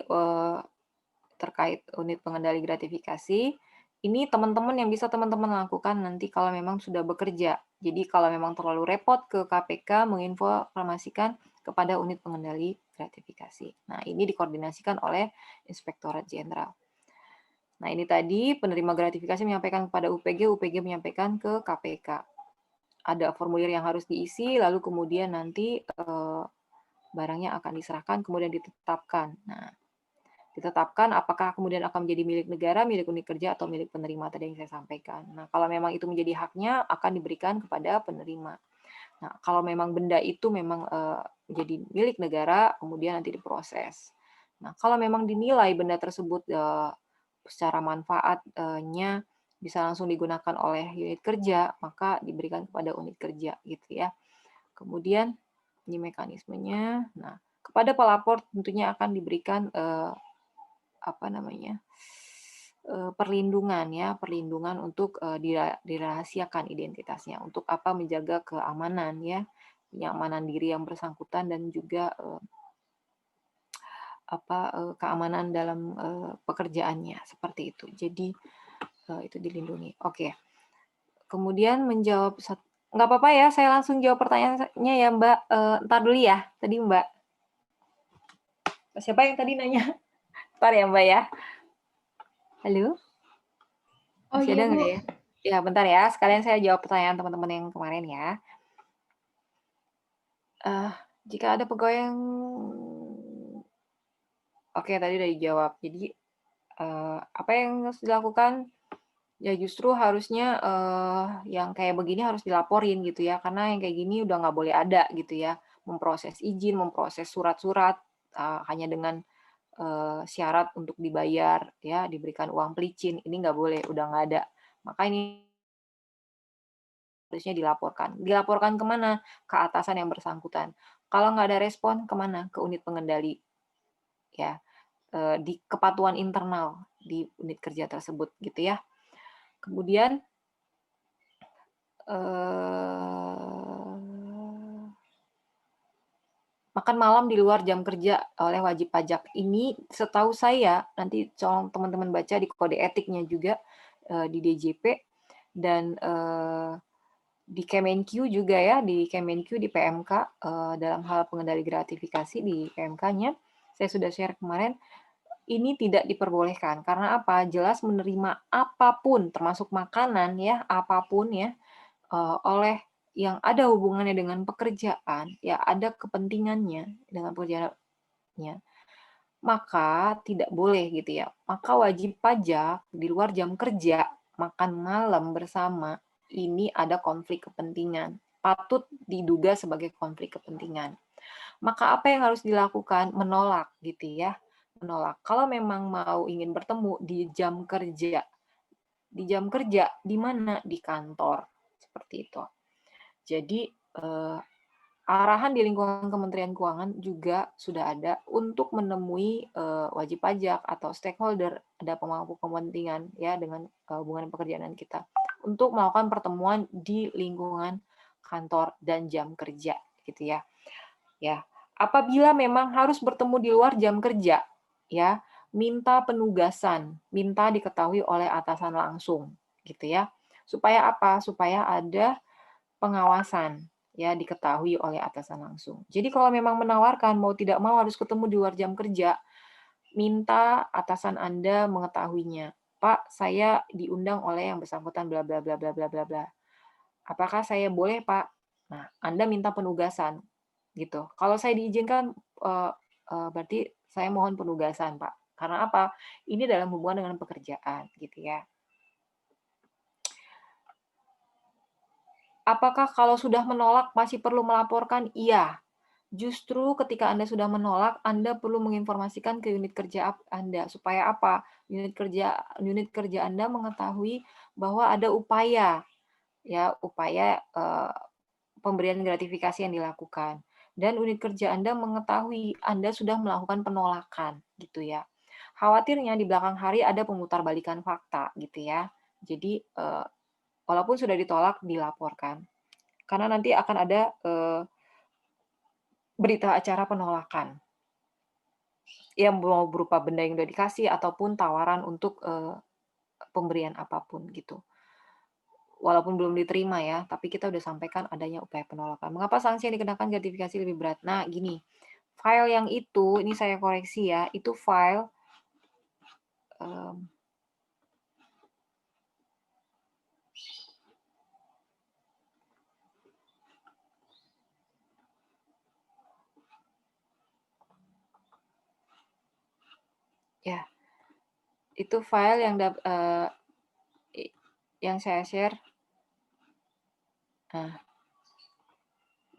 terkait unit pengendali gratifikasi. Ini teman-teman yang bisa teman-teman lakukan nanti kalau memang sudah bekerja. Jadi kalau memang terlalu repot ke KPK menginformasikan kepada unit pengendali gratifikasi. Nah, ini dikoordinasikan oleh Inspektorat Jenderal. Nah, ini tadi penerima gratifikasi menyampaikan kepada UPG, UPG menyampaikan ke KPK. Ada formulir yang harus diisi, lalu kemudian nanti barangnya akan diserahkan, kemudian ditetapkan. Nah, ditetapkan apakah kemudian akan menjadi milik negara, milik unit kerja, atau milik penerima tadi yang saya sampaikan. Nah, kalau memang itu menjadi haknya, akan diberikan kepada penerima. Nah, kalau memang benda itu memang jadi milik negara, kemudian nanti diproses. Nah, kalau memang dinilai benda tersebut secara manfaatnya bisa langsung digunakan oleh unit kerja, maka diberikan kepada unit kerja gitu ya. Kemudian ini mekanismenya. Nah, kepada pelapor tentunya akan diberikan perlindungan ya, perlindungan untuk dirahasiakan identitasnya. Untuk apa? Menjaga keamanan ya, keamanan diri yang bersangkutan dan juga keamanan dalam pekerjaannya seperti itu. Jadi itu dilindungi. Oke. Kemudian menjawab nggak apa-apa ya, saya langsung jawab pertanyaannya ya Mbak. Ntar dulu ya, tadi Mbak. Siapa yang tadi nanya? Ntar ya Mbak ya. Halo? Masih ada nggak ya? Ya, bentar ya. Sekalian saya jawab pertanyaan teman-teman yang kemarin ya. Jika ada pegawai yang... Oke, tadi udah dijawab. Jadi, apa yang harus dilakukan? Ya justru harusnya yang kayak begini harus dilaporin gitu ya. Karena yang kayak gini udah nggak boleh ada gitu ya. Memproses izin, memproses surat-surat hanya dengan syarat untuk dibayar, ya diberikan uang pelicin. Ini nggak boleh, udah nggak ada. Maka ini harusnya dilaporkan. Dilaporkan kemana? Ke atasan yang bersangkutan. Kalau nggak ada respon, kemana? Ke unit pengendali. Ya, di kepatuhan internal di unit kerja tersebut, gitu ya. Kemudian, makan malam di luar jam kerja oleh wajib pajak. Ini setahu saya, nanti tolong teman-teman baca di kode etiknya juga, di DJP, dan di Kemenq juga ya, di Kemenq, di PMK, dalam hal pengendali gratifikasi di PMK-nya, saya sudah share kemarin, ini tidak diperbolehkan. Karena apa? Jelas menerima apapun, termasuk makanan ya, apapun ya, oleh yang ada hubungannya dengan pekerjaan, ya ada kepentingannya dengan pekerjaannya, maka tidak boleh gitu ya. Maka wajib pajak di luar jam kerja, makan malam bersama, ini ada konflik kepentingan. Patut diduga sebagai konflik kepentingan. Maka apa yang harus dilakukan? Menolak gitu ya. Menolak. Kalau memang mau ingin bertemu di jam kerja. Di jam kerja, di mana? Di kantor. Seperti itu. Jadi, arahan di lingkungan Kementerian Keuangan juga sudah ada untuk menemui wajib pajak atau stakeholder, ada pemangku kepentingan ya dengan hubungan pekerjaan kita untuk melakukan pertemuan di lingkungan kantor dan jam kerja gitu ya. Ya, apabila memang harus bertemu di luar jam kerja, ya, minta penugasan, minta diketahui oleh atasan langsung gitu ya. Supaya apa? Supaya ada pengawasan ya, diketahui oleh atasan langsung. Jadi kalau memang menawarkan mau tidak mau harus ketemu di luar jam kerja, minta atasan Anda mengetahuinya. Pak, saya diundang oleh yang bersangkutan bla bla bla bla bla bla bla. Apakah saya boleh, Pak? Nah, Anda minta penugasan gitu. Kalau saya diizinkan berarti saya mohon penugasan, Pak. Karena apa? Ini dalam hubungan dengan pekerjaan gitu ya. Apakah kalau sudah menolak masih perlu melaporkan? Iya. Justru ketika Anda sudah menolak, Anda perlu menginformasikan ke unit kerja Anda. Supaya apa? Unit kerja Anda mengetahui bahwa ada upaya, ya upaya pemberian gratifikasi yang dilakukan. Dan unit kerja Anda mengetahui Anda sudah melakukan penolakan, gitu ya. Khawatirnya di belakang hari ada pemutarbalikan fakta, gitu ya. Jadi walaupun sudah ditolak, dilaporkan. Karena nanti akan ada berita acara penolakan. Yang mau berupa benda yang sudah dikasih, ataupun tawaran untuk pemberian apapun gitu. Walaupun belum diterima ya, tapi kita udah sampaikan adanya upaya penolakan. Mengapa sanksi yang dikenakan gratifikasi lebih berat? Nah, gini, file yang itu, ini saya koreksi ya, itu file ya, itu file yang saya share. Nah,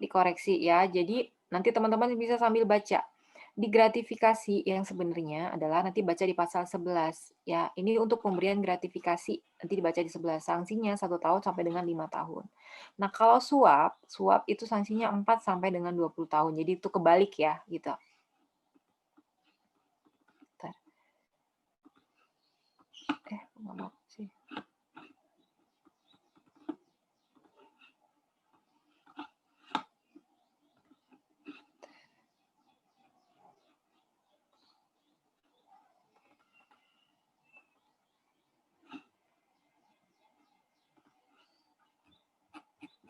dikoreksi ya. Jadi nanti teman-teman bisa sambil baca. Di gratifikasi yang sebenarnya adalah nanti baca di pasal 11 ya. Ini untuk pemberian gratifikasi nanti dibaca di 11. Sanksinya 1 tahun sampai dengan 5 tahun. Nah, kalau suap itu sanksinya 4 sampai dengan 20 tahun. Jadi itu kebalik ya gitu. Bentar. Nggak mau sih.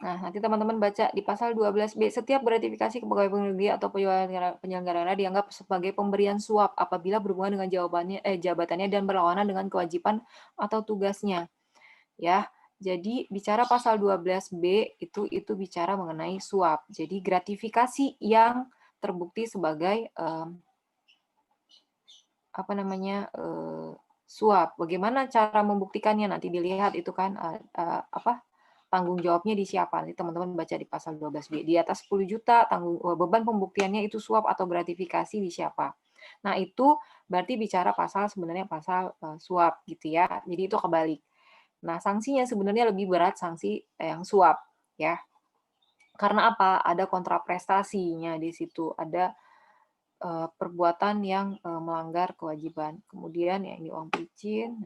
Nah, nanti teman-teman baca di pasal 12B, setiap gratifikasi ke pegawai negeri atau penyelenggara negara dianggap sebagai pemberian suap apabila berhubungan dengan jabatannya dan berlawanan dengan kewajiban atau tugasnya. Ya, jadi bicara pasal 12B itu bicara mengenai suap. Jadi gratifikasi yang terbukti sebagai suap. Bagaimana cara membuktikannya nanti dilihat itu kan tanggung jawabnya di siapa. Nanti teman-teman baca di pasal 12B. Di atas 10 juta beban pembuktiannya itu suap atau gratifikasi di siapa. Nah, itu berarti bicara sebenarnya pasal suap gitu ya. Jadi itu kebalik. Nah, sanksinya sebenarnya lebih berat sanksi yang suap ya. Karena apa? Ada kontraprestasinya di situ. Ada perbuatan yang melanggar kewajiban. Kemudian ya ini uang pelicin.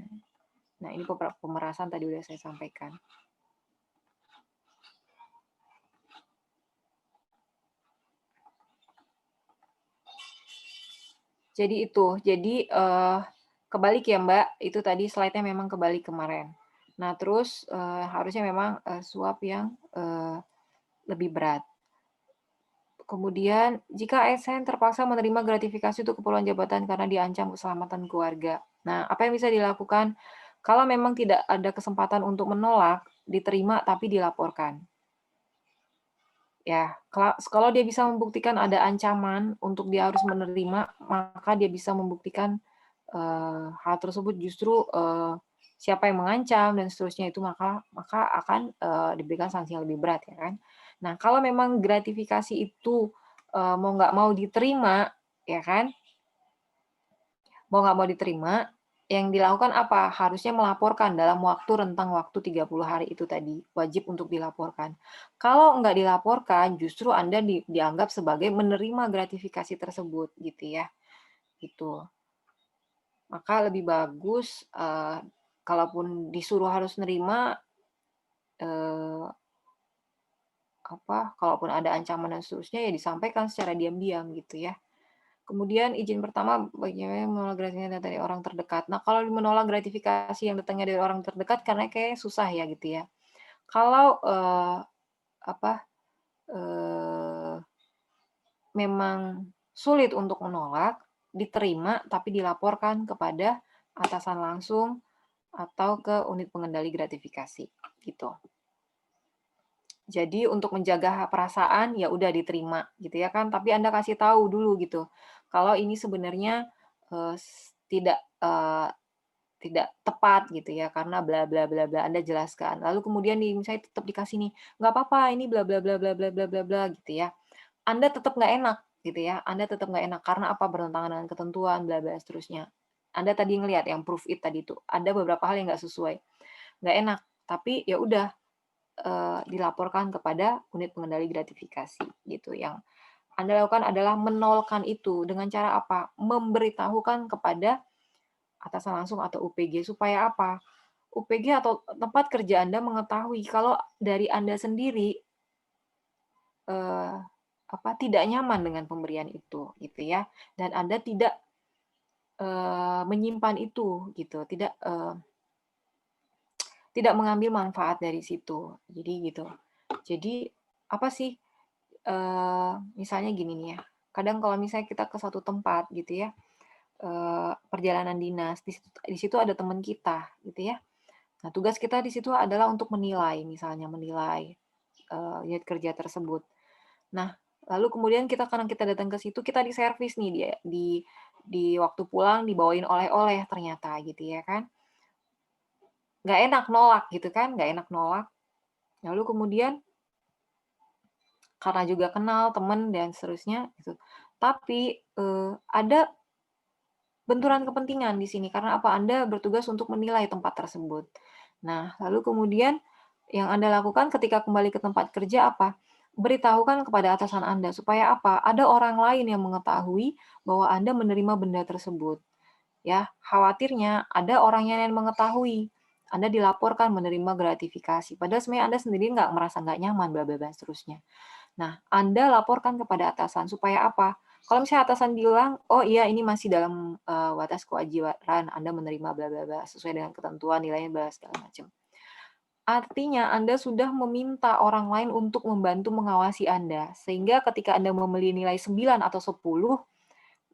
Nah, ini pemerasan tadi udah saya sampaikan. Jadi itu, kebalik ya Mbak, itu tadi slide-nya memang kebalik kemarin. Nah terus harusnya memang suap yang lebih berat. Kemudian jika ASN terpaksa menerima gratifikasi untuk keperluan jabatan karena diancam keselamatan keluarga. Nah apa yang bisa dilakukan? Kalau memang tidak ada kesempatan untuk menolak, diterima tapi dilaporkan. Ya, kalau dia bisa membuktikan ada ancaman untuk dia harus menerima, maka dia bisa membuktikan hal tersebut justru siapa yang mengancam dan seterusnya itu maka akan diberikan sanksi yang lebih berat ya kan. Nah, kalau memang gratifikasi itu mau nggak mau diterima ya kan, mau nggak mau diterima, yang dilakukan apa? Harusnya melaporkan dalam rentang waktu 30 hari itu tadi, wajib untuk dilaporkan. Kalau nggak dilaporkan, justru Anda dianggap sebagai menerima gratifikasi tersebut, gitu ya. Gitu. Maka lebih bagus, kalaupun disuruh harus nerima, kalaupun ada ancaman dan seterusnya, ya disampaikan secara diam-diam, gitu ya. Kemudian izin pertama bagaimana menolak gratifikasi dari orang terdekat. Nah, kalau menolak gratifikasi yang datangnya dari orang terdekat karena kayak susah ya gitu ya. Kalau memang sulit untuk menolak, diterima tapi dilaporkan kepada atasan langsung atau ke unit pengendali gratifikasi gitu. Jadi untuk menjaga perasaan ya udah diterima gitu ya kan, tapi Anda kasih tahu dulu gitu. Kalau ini sebenarnya tidak tepat gitu ya karena bla bla bla bla Anda jelaskan. Lalu kemudian misalnya tetap dikasih nih, nggak apa-apa ini bla bla bla bla bla bla bla bla gitu ya. Anda tetap nggak enak gitu ya. Anda tetap nggak enak karena apa? Bertentangan dengan ketentuan bla bla seterusnya. Anda tadi ngelihat yang proof it tadi itu ada beberapa hal yang nggak sesuai, nggak enak. Tapi ya udah dilaporkan kepada unit pengendali gratifikasi gitu. Yang Anda lakukan adalah menolkan itu dengan cara apa? Memberitahukan kepada atasan langsung atau UPG supaya apa? UPG atau tempat kerja Anda mengetahui kalau dari Anda sendiri tidak nyaman dengan pemberian itu gitu ya, dan Anda tidak menyimpan itu gitu, tidak mengambil manfaat dari situ. Jadi gitu. Jadi apa sih? Misalnya gini nih ya. Kadang kalau misalnya kita ke suatu tempat gitu ya, perjalanan dinas, di situ ada teman kita gitu ya. Nah, tugas kita di situ adalah untuk menilai, misalnya menilai unit kerja tersebut. Nah, lalu kemudian karena kita datang ke situ, kita diservis nih di waktu pulang dibawain oleh-oleh ternyata gitu ya kan. Nggak enak nolak gitu kan, nggak enak nolak. Lalu kemudian karena juga kenal teman dan seterusnya gitu. Tapi ada benturan kepentingan di sini karena apa? Anda bertugas untuk menilai tempat tersebut. Nah, lalu kemudian yang Anda lakukan ketika kembali ke tempat kerja apa? Beritahukan kepada atasan Anda supaya apa? Ada orang lain yang mengetahui bahwa Anda menerima benda tersebut. Ya, khawatirnya ada orang yang mengetahui. Anda dilaporkan menerima gratifikasi. Padahal sebenarnya Anda sendiri nggak merasa nggak nyaman, bla bla bla seterusnya. Nah, Anda laporkan kepada atasan supaya apa? Kalau misalnya atasan bilang, oh iya ini masih dalam batas kewajiban Anda menerima bla bla bla sesuai dengan ketentuan nilainya bla segala macam. Artinya Anda sudah meminta orang lain untuk membantu mengawasi Anda. Sehingga ketika Anda membeli nilai 9 atau 10,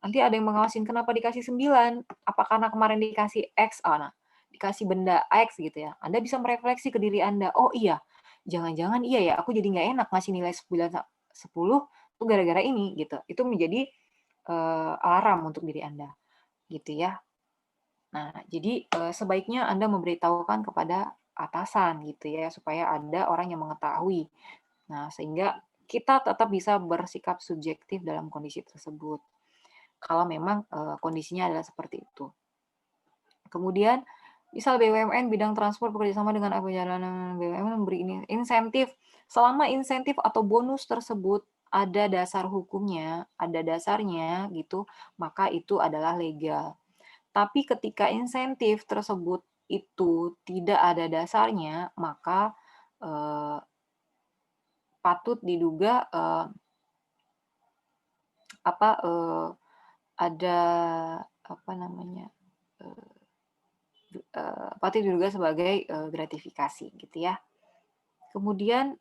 nanti ada yang mengawasin kenapa dikasih 9? Apa karena kemarin dikasih X? Oh, nah, dikasih benda X gitu ya. Anda bisa merefleksi ke diri Anda. Oh iya, jangan-jangan iya ya, aku jadi nggak enak ngasih nilai 9 10 itu gara-gara ini gitu. Itu menjadi alarm untuk diri Anda gitu ya. Nah, jadi sebaiknya Anda memberitahukan kepada atasan gitu ya supaya ada orang yang mengetahui. Nah, sehingga kita tetap bisa bersikap subjektif dalam kondisi tersebut. Kalau memang kondisinya adalah seperti itu. Kemudian, misal BUMN bidang transport bekerjasama dengan perjalanan BUMN memberi insentif. Selama insentif atau bonus tersebut ada dasar hukumnya, ada dasarnya gitu, maka itu adalah legal. Tapi ketika insentif tersebut itu tidak ada dasarnya, maka patut diduga ada apa namanya patut diduga sebagai gratifikasi gitu ya. Kemudian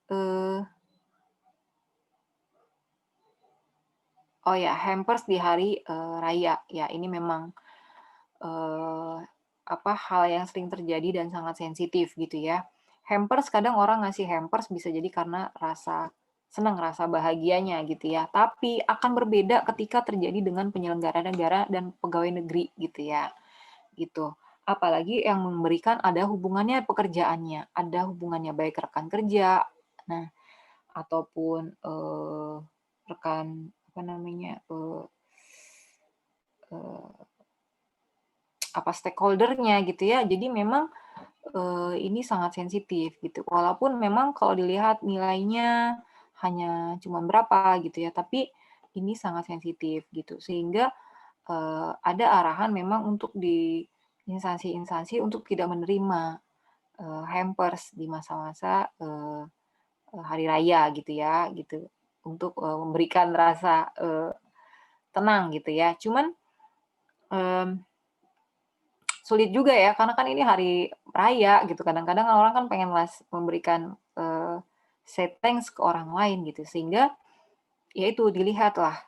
oh ya, hampers di hari raya ya, ini memang hal yang sering terjadi dan sangat sensitif gitu ya. Hampers kadang orang ngasih hampers bisa jadi karena rasa senang, rasa bahagianya gitu ya. Tapi akan berbeda ketika terjadi dengan penyelenggara negara dan pegawai negeri gitu ya. Gitu. Apalagi yang memberikan ada hubungannya pekerjaannya, ada hubungannya baik rekan kerja, nah ataupun rekan apa namanya stakeholder-nya gitu ya. Jadi memang ini sangat sensitif gitu. Walaupun memang kalau dilihat nilainya hanya cuma berapa gitu ya, tapi ini sangat sensitif gitu. Sehingga ada arahan memang untuk di instansi-instansi untuk tidak menerima hampers di masa-masa hari raya gitu ya, gitu. Untuk memberikan rasa tenang gitu ya. Cuman sulit juga ya, karena kan ini hari raya gitu. Kadang-kadang orang kan pengen memberikan say thanks ke orang lain gitu, sehingga ya itu dilihatlah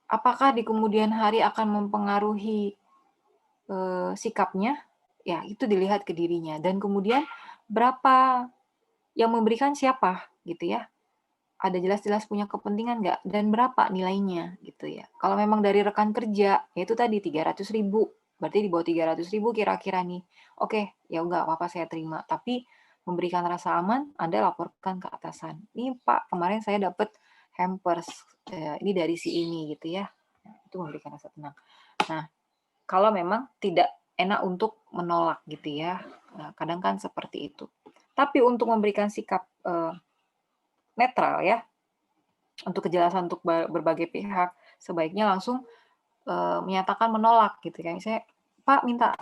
apakah di kemudian hari akan mempengaruhi sikapnya, ya itu dilihat ke dirinya. Dan kemudian berapa yang memberikan siapa gitu ya. Ada jelas-jelas punya kepentingan nggak, dan berapa nilainya gitu ya. Kalau memang dari rekan kerja, yaitu tadi 300.000, berarti di bawah 300.000 kira-kira nih. Oke, ya nggak apa-apa saya terima. Tapi memberikan rasa aman, Anda laporkan ke atasan. Ini Pak, kemarin saya dapat hampers, ini dari si ini gitu ya. Itu memberikan rasa tenang. Nah, kalau memang tidak enak untuk menolak gitu ya. Nah, kadang kan seperti itu. Tapi untuk memberikan sikap netral ya, untuk kejelasan untuk berbagai pihak, sebaiknya langsung menyatakan menolak gitu kan. Saya, Pak minta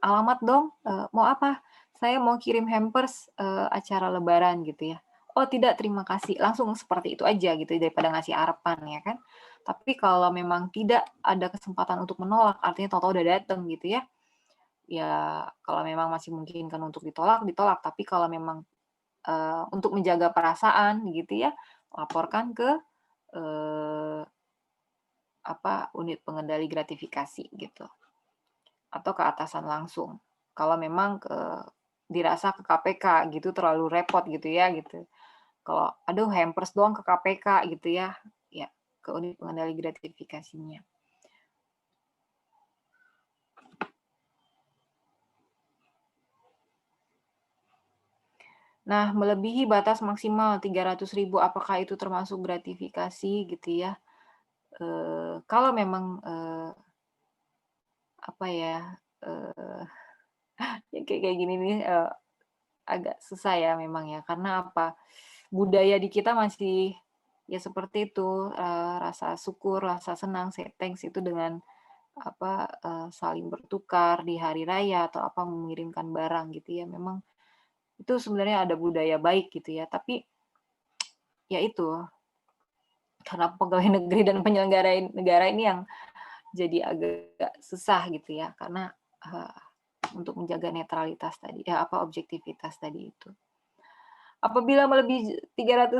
alamat dong, mau apa? Saya mau kirim hampers acara lebaran gitu ya. Oh tidak, terima kasih. Langsung seperti itu aja gitu, daripada ngasih harapan ya kan. Tapi kalau memang tidak ada kesempatan untuk menolak, artinya tahu-tahu udah datang gitu ya. Ya kalau memang masih memungkinkan untuk ditolak, ditolak. Tapi kalau memang untuk menjaga perasaan gitu ya, laporkan ke unit pengendali gratifikasi gitu, atau ke atasan langsung. Kalau memang dirasa ke KPK gitu terlalu repot gitu ya gitu. Kalau aduh hampers doang ke KPK gitu ya, ya ke unit pengendali gratifikasinya. Nah, melebihi batas maksimal 300.000, apakah itu termasuk gratifikasi gitu ya? Kalau memang apa ya, ya kayak gini nih agak susah ya memang ya, karena apa? Budaya di kita masih ya seperti itu, rasa syukur, rasa senang, say thanks itu dengan apa, saling bertukar di hari raya atau apa, mengirimkan barang gitu ya. Memang itu sebenarnya ada budaya baik gitu ya, tapi ya itu, karena pegawai negeri dan penyelenggara negara ini yang jadi agak susah gitu ya, karena untuk menjaga netralitas tadi, ya apa, objektivitas tadi itu. Apabila melebihi 300.000,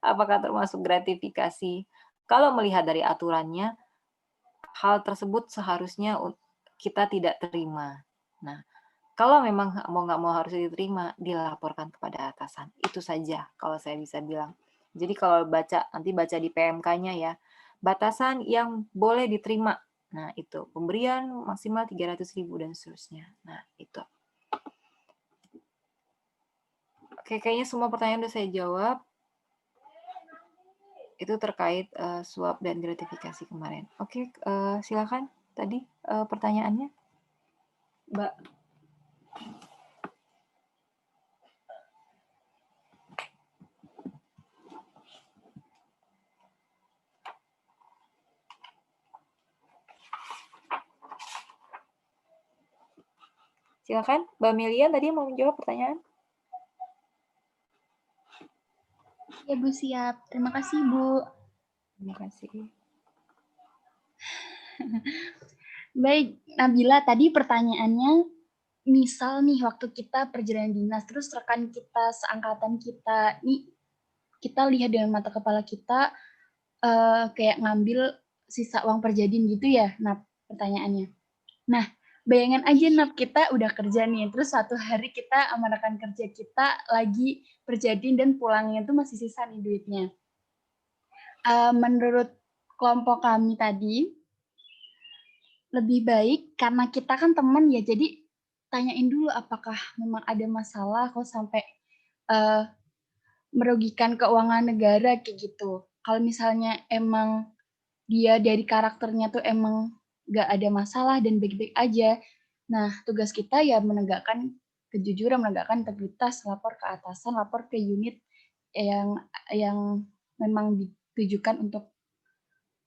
apakah termasuk gratifikasi? Kalau melihat dari aturannya, hal tersebut seharusnya kita tidak terima. Nah, kalau memang mau nggak mau harus diterima, dilaporkan kepada atasan. Itu saja kalau saya bisa bilang. Jadi kalau nanti baca di PMK-nya ya, batasan yang boleh diterima. Nah, itu pemberian maksimal 300.000 dan seterusnya. Nah, itu. Oke, kayaknya semua pertanyaan udah saya jawab. Itu terkait suap dan gratifikasi kemarin. Oke, silakan tadi pertanyaannya, Mbak. Silakan, Mbak Melia tadi mau menjawab pertanyaan. Ya Bu, siap. Terima kasih Bu. Terima kasih. Baik, Nabila, tadi pertanyaannya, misal nih waktu kita perjalanan dinas, terus rekan kita seangkatan kita, nih kita lihat dengan mata kepala kita, kayak ngambil sisa uang perjadin gitu ya, Nap, pertanyaannya. Nah, bayangin aja Nap, kita udah kerja nih, terus suatu hari kita sama rekan kerja kita lagi perjadin dan pulangnya tuh masih sisa nih duitnya. Menurut kelompok kami tadi, lebih baik karena kita kan teman ya, jadi tanyain dulu apakah memang ada masalah kok sampai merugikan keuangan negara kayak gitu. Kalau misalnya emang dia dari karakternya tuh emang nggak ada masalah dan baik-baik aja, nah tugas kita ya menegakkan kejujuran, menegakkan integritas, lapor ke atasan, lapor ke unit yang memang ditujukan untuk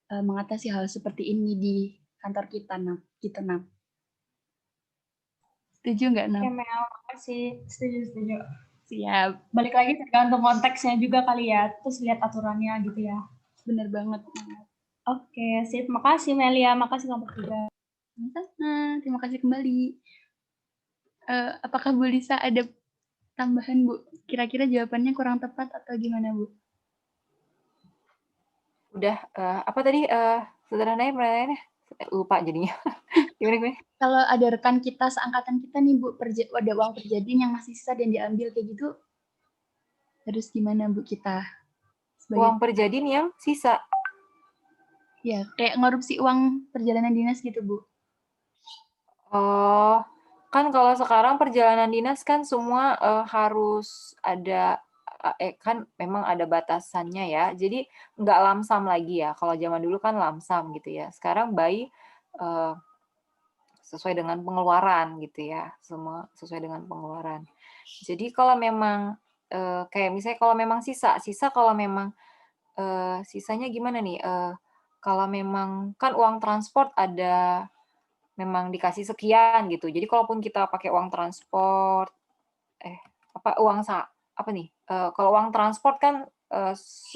mengatasi hal seperti ini di kantor kita, Nap. Gitu, Nap. Setuju nggak, Nap? Oke, Mel, makasih. Setuju. Siap. Balik lagi tergantung konteksnya juga kali ya, terus lihat aturannya gitu ya. Bener banget. Oke, sip. Makasih Melia, makasih kelompok juga. Sama-sama, terima kasih kembali. Apakah Bu Lisa ada tambahan, Bu? Kira-kira jawabannya kurang tepat atau gimana, Bu? Udah, apa tadi sederhananya pertanyaannya? Lupa jadinya. Gimana? Kalau ada rekan kita, seangkatan kita nih, Bu, ada uang perjadin yang masih sisa dan diambil kayak gitu, harus gimana, Bu, kita? Uang perjadin yang sisa? Ya, kayak ngorupsi uang perjalanan dinas gitu, Bu. Oh, kan kalau sekarang perjalanan dinas kan semua harus ada, kan memang ada batasannya ya. Jadi nggak lamsam lagi ya. Kalau zaman dulu kan lamsam gitu ya. Sekarang by sesuai dengan pengeluaran gitu ya. Semua sesuai dengan pengeluaran. Jadi kalau memang kayak misalnya kalau memang sisa kalau memang sisanya gimana nih? Kalau memang kan uang transport ada memang dikasih sekian gitu. Jadi kalaupun kita pakai uang transport, kalau uang transport kan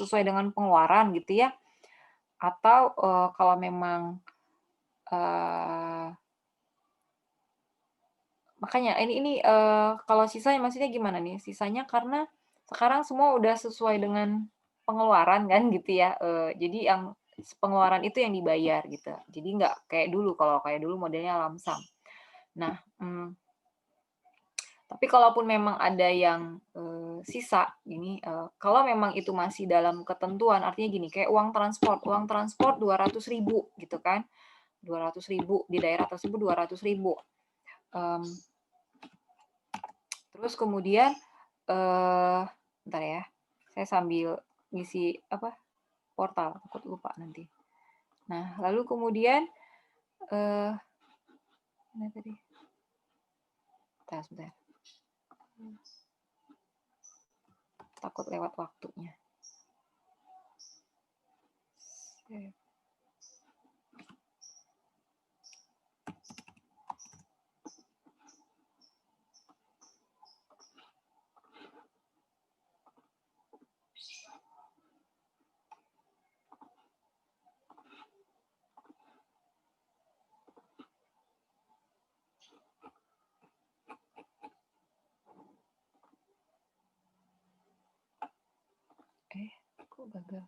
sesuai dengan pengeluaran gitu ya. Atau kalau memang makanya ini kalau sisanya maksudnya gimana nih? Sisanya karena sekarang semua udah sesuai dengan pengeluaran kan gitu ya. Jadi yang pengeluaran itu yang dibayar gitu. Jadi nggak kayak dulu. Kalau kayak dulu modelnya lamsam. Nah, tapi kalaupun memang ada yang sisa, ini kalau memang itu masih dalam ketentuan, artinya gini, kayak uang transport 200.000 gitu kan, 200.000 di daerah tersebut 200.000. Terus kemudian bentar ya. Saya sambil ngisi portal, takut lupa nanti. Nah, lalu kemudian mana tadi? Sebentar. Takut lewat waktunya. Kok gagal?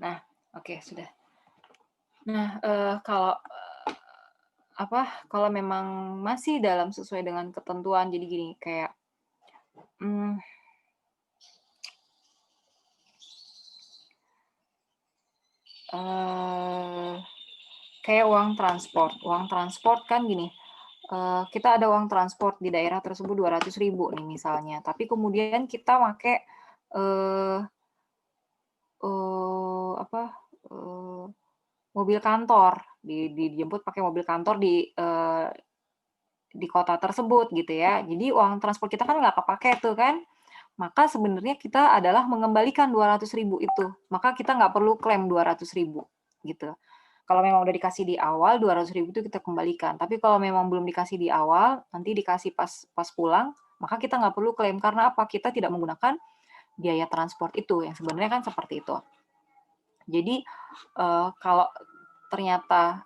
Nah, oke, sudah. Nah, kalau memang masih dalam sesuai dengan ketentuan, jadi gini, kayak kayak uang transport kan gini, kita ada uang transport di daerah tersebut 200.000 nih misalnya, tapi kemudian kita pakai mobil kantor, dijemput pakai mobil kantor di kota tersebut gitu ya. Jadi uang transport kita kan nggak kepake tuh kan. Maka sebenarnya kita adalah mengembalikan 200.000 itu. Maka kita nggak perlu klaim 200.000 gitu. Kalau memang udah dikasih di awal 200.000 itu kita kembalikan. Tapi kalau memang belum dikasih di awal, nanti dikasih pas pulang, maka kita nggak perlu klaim. Karena apa? Kita tidak menggunakan biaya transport itu. Yang sebenarnya kan seperti itu. Jadi kalau ternyata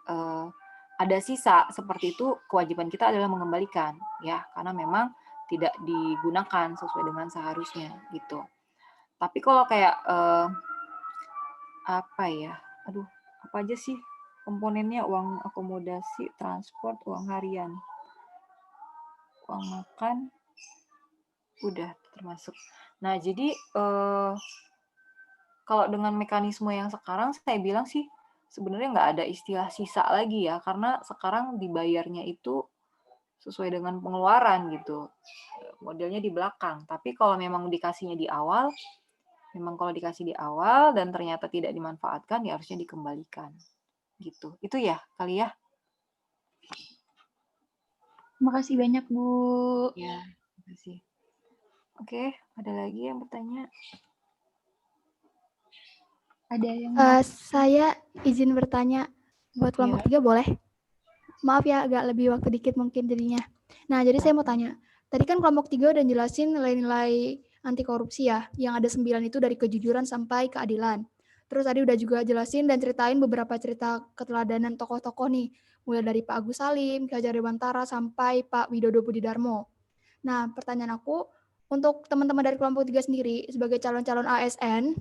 ada sisa seperti itu, kewajiban kita adalah mengembalikan, ya, karena memang tidak digunakan sesuai dengan seharusnya gitu. Tapi kalau kayak apa aja sih komponennya? Uang akomodasi, transport, uang harian, uang makan, udah termasuk. Nah, jadi kalau dengan mekanisme yang sekarang, saya bilang sih sebenarnya nggak ada istilah sisa lagi ya, karena sekarang dibayarnya itu sesuai dengan pengeluaran gitu. Modelnya di belakang. Tapi kalau memang dikasihnya di awal, memang kalau dikasih di awal dan ternyata tidak dimanfaatkan, ya harusnya dikembalikan. Gitu. Itu ya kali ya. Terima kasih banyak, Bu. Ya, terima kasih. Oke, ada lagi yang bertanya? Ada yang saya izin bertanya buat kelompok 3 boleh? Maaf ya, agak lebih waktu dikit mungkin jadinya. Nah, jadi saya mau tanya. Tadi kan kelompok 3 udah jelasin nilai-nilai anti korupsi ya, yang ada 9 itu dari kejujuran sampai keadilan. Terus tadi udah juga jelasin dan ceritain beberapa cerita keteladanan tokoh-tokoh nih, mulai dari Pak Agus Salim, Ki Hajar Dewantara, sampai Pak Widodo Budidarmo. Nah, pertanyaan aku, untuk teman-teman dari kelompok 3 sendiri, sebagai calon-calon ASN,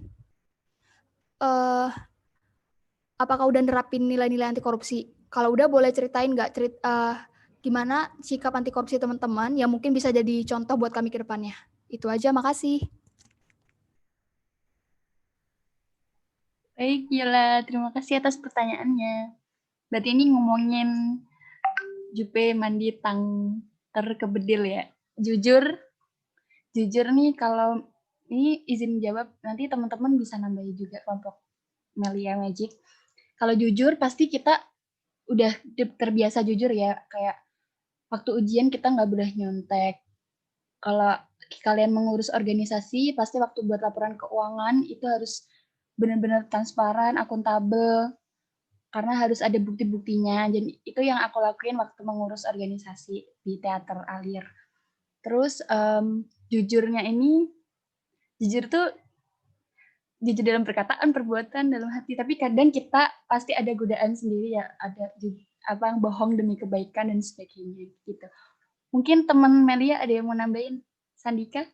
apakah udah nerapin nilai-nilai anti korupsi? Kalau udah, boleh ceritain nggak gimana sikap anti korupsi teman-teman yang mungkin bisa jadi contoh buat kami ke depannya. Itu aja, makasih. Baik, Yula. Terima kasih atas pertanyaannya. Berarti ini ngomongin Jupe mandi tang terkebedil ya. Jujur nih, kalau ini izin jawab, nanti teman-teman bisa nambahin juga kelompok Melia Magic. Kalau jujur, pasti kita udah terbiasa jujur ya, kayak waktu ujian kita nggak boleh nyontek. Kalau kalian mengurus organisasi, pasti waktu buat laporan keuangan itu harus benar-benar transparan, akuntabel, karena harus ada bukti-buktinya. Jadi itu yang aku lakuin waktu mengurus organisasi di Teater Alir. Terus jujurnya ini, jujur tuh jujur dalam perkataan, perbuatan, dalam hati. Tapi kadang kita pasti ada godaan sendiri ya, ada bohong demi kebaikan dan sebagainya gitu. Mungkin teman Melia ada yang mau nambahin, Sandika?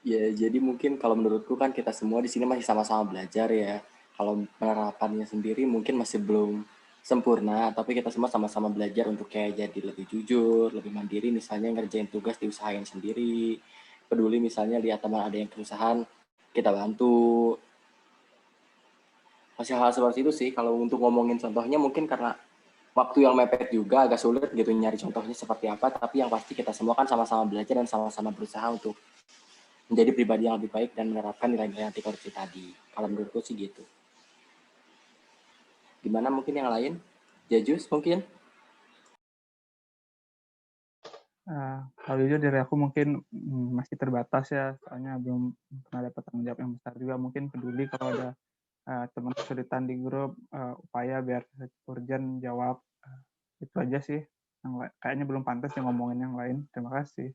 Ya, jadi mungkin kalau menurutku kan kita semua di sini masih sama-sama belajar ya. Kalau penerapannya sendiri mungkin masih belum sempurna, tapi kita semua sama-sama belajar untuk kayak jadi lebih jujur, lebih mandiri, misalnya ngerjain tugas diusahain sendiri, peduli misalnya lihat teman ada yang kesusahan, kita bantu. Masih hal seperti itu sih. Kalau untuk ngomongin contohnya mungkin karena waktu yang mepet juga agak sulit gitu nyari contohnya seperti apa, tapi yang pasti kita semua kan sama-sama belajar dan sama-sama berusaha untuk menjadi pribadi yang lebih baik dan menerapkan nilai-nilai anti korupsi tadi. Kalau menurutku sih gitu. Gimana mungkin yang lain? Jajus mungkin? Kalau jujur dari aku murgen masih terbatas ya, soalnya belum pernah dapat tanggung jawab yang besar juga. Mungkin peduli kalau ada teman kesulitan di grup, upaya biar urgent jawab. Itu aja sih. Kayaknya belum pantas ya ngomongin yang lain. Terima kasih.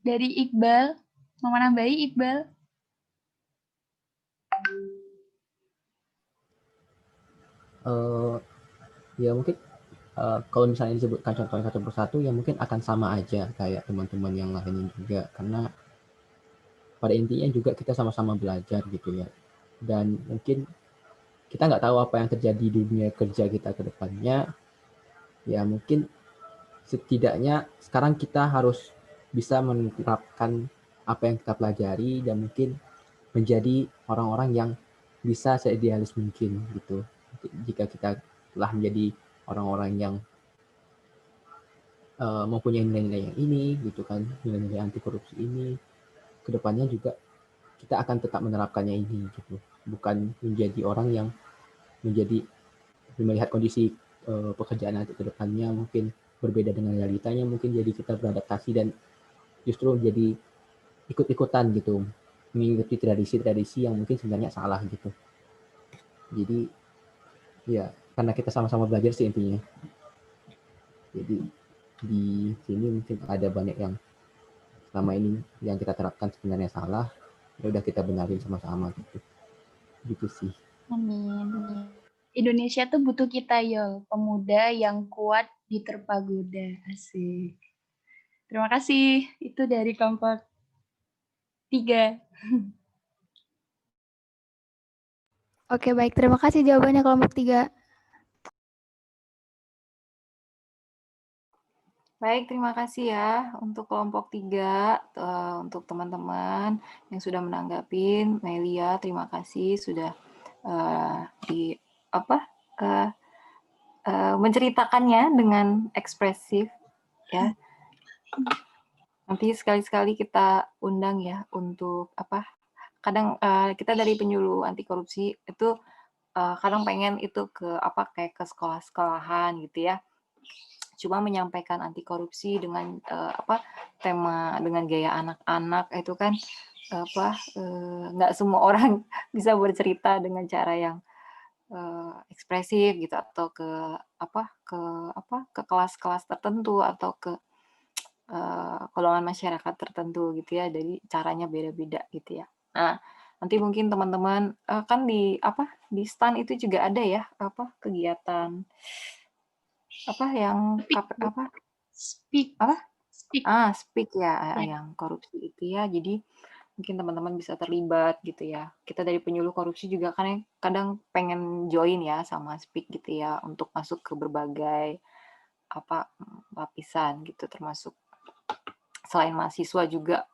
Dari Iqbal, mau nambahi Iqbal? Ya mungkin kalau misalnya disebutkan contohnya satu persatu ya mungkin akan sama aja kayak teman-teman yang lainnya juga, karena pada intinya juga kita sama-sama belajar gitu ya, dan mungkin kita nggak tahu apa yang terjadi di dunia kerja kita ke depannya. Ya mungkin setidaknya sekarang kita harus bisa menerapkan apa yang kita pelajari dan mungkin menjadi orang-orang yang bisa seidealis mungkin gitu. Jika kita telah menjadi orang-orang yang mempunyai nilai-nilai yang ini gitu kan, nilai-nilai anti korupsi ini, kedepannya juga kita akan tetap menerapkannya ini gitu, bukan menjadi orang yang menjadi melihat kondisi pekerjaan nanti kedepannya mungkin berbeda dengan realitanya, mungkin jadi kita beradaptasi dan justru jadi ikut-ikutan gitu, mengikuti tradisi-tradisi yang mungkin sebenarnya salah gitu. Jadi ya karena kita sama-sama belajar sih intinya. Jadi di sini mungkin ada banyak yang selama ini yang kita terapkan sebenarnya salah, ya udah kita benarin sama-sama gitu sih. Amin. Indonesia tuh butuh kita Yol, pemuda yang kuat diterpa goda. Asik. Terima kasih. Itu dari kelompok 3. Oke, baik. Terima kasih jawabannya kelompok 3. Baik, terima kasih ya untuk kelompok 3, untuk teman-teman yang sudah menanggapin. Melia, terima kasih sudah menceritakannya dengan ekspresif ya. Nanti sekali-sekali kita undang ya untuk kadang kita dari penyuluh anti korupsi itu kadang pengen itu kayak ke sekolah-sekolahan gitu ya. Cuma menyampaikan anti korupsi dengan tema dengan gaya anak-anak itu kan nggak semua orang bisa bercerita dengan cara yang ekspresif gitu, atau ke kelas-kelas tertentu atau ke golongan masyarakat tertentu gitu ya. Jadi caranya beda-beda gitu ya. Nah, nanti mungkin teman-teman kan di stand itu juga ada ya kegiatan yang speak ya, yang korupsi itu ya. Jadi mungkin teman-teman bisa terlibat gitu ya. Kita dari penyuluh korupsi juga kan kadang pengen join ya sama speak gitu ya, untuk masuk ke berbagai lapisan gitu, termasuk selain mahasiswa juga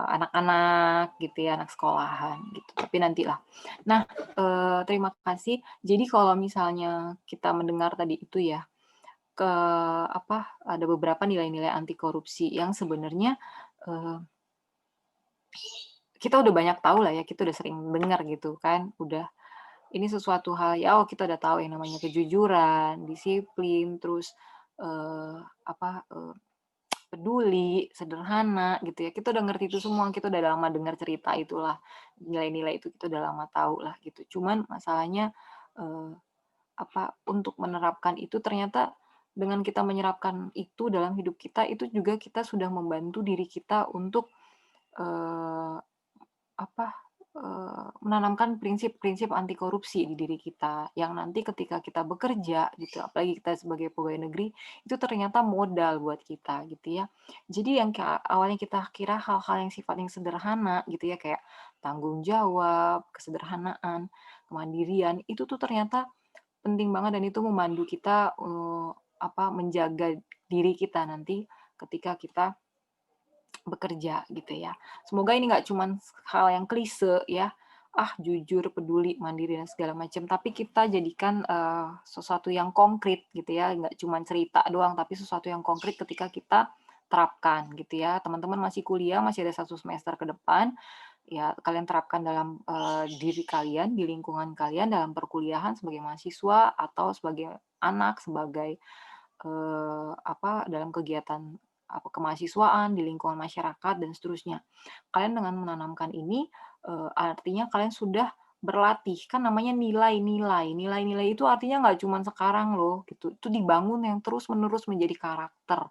anak-anak gitu ya, anak sekolahan gitu. Tapi nantilah. Nah, terima kasih. Jadi kalau misalnya kita mendengar tadi itu ya, ada beberapa nilai-nilai anti korupsi yang sebenarnya kita udah banyak tahu lah ya, kita udah sering dengar gitu kan, udah ini sesuatu hal ya, kita udah tahu yang namanya kejujuran, disiplin, terus peduli, sederhana gitu ya. Kita udah ngerti itu semua, kita udah lama dengar cerita itulah, nilai-nilai itu kita udah lama tahu lah gitu. Cuman masalahnya untuk menerapkan itu ternyata dengan kita menyerapkan itu dalam hidup kita, itu juga kita sudah membantu diri kita untuk menanamkan prinsip-prinsip anti korupsi di diri kita, yang nanti ketika kita bekerja gitu, apalagi kita sebagai pegawai negeri, itu ternyata modal buat kita gitu ya. Jadi yang awalnya kita kira hal-hal yang sifatnya sederhana gitu ya, kayak tanggung jawab, kesederhanaan, kemandirian, itu tuh ternyata penting banget dan itu memandu kita menjaga diri kita nanti ketika kita bekerja gitu ya. Semoga ini nggak cuma hal yang klise ya, jujur, peduli, mandiri dan segala macam, tapi kita jadikan sesuatu yang konkret gitu ya, nggak cuma cerita doang, tapi sesuatu yang konkret ketika kita terapkan gitu ya. Teman-teman masih kuliah, masih ada 1 semester ke depan, ya kalian terapkan dalam diri kalian, di lingkungan kalian, dalam perkuliahan sebagai mahasiswa atau sebagai anak, sebagai dalam kegiatan kemahasiswaan di lingkungan masyarakat dan seterusnya. Kalian dengan menanamkan ini artinya kalian sudah berlatih, kan namanya nilai-nilai. Nilai-nilai itu artinya nggak cuma sekarang loh, gitu. Itu dibangun yang terus-menerus menjadi karakter.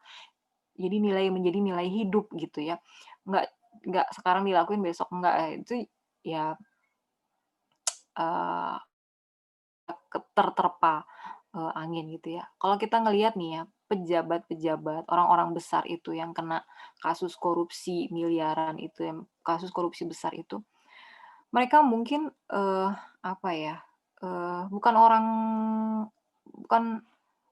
Jadi nilai menjadi nilai hidup gitu ya. Nggak sekarang dilakuin besok enggak, itu ya terterpa angin gitu ya. Kalau kita ngelihat nih ya, pejabat-pejabat, orang-orang besar itu yang kena kasus korupsi miliaran itu, yang kasus korupsi besar itu, mereka mungkin bukan orang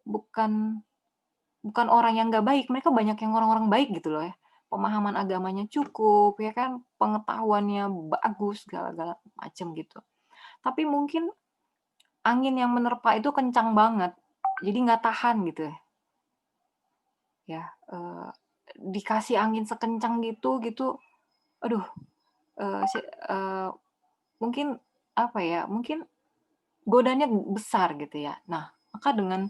bukan orang yang nggak baik, mereka banyak yang orang-orang baik gitu loh ya. Pemahaman agamanya cukup, ya kan, pengetahuannya bagus, segala-gala macam gitu. Tapi mungkin angin yang menerpa itu kencang banget, jadi nggak tahan gitu ya. Ya, dikasih angin sekencang gitu, aduh, mungkin mungkin godanya besar gitu ya. Nah, maka dengan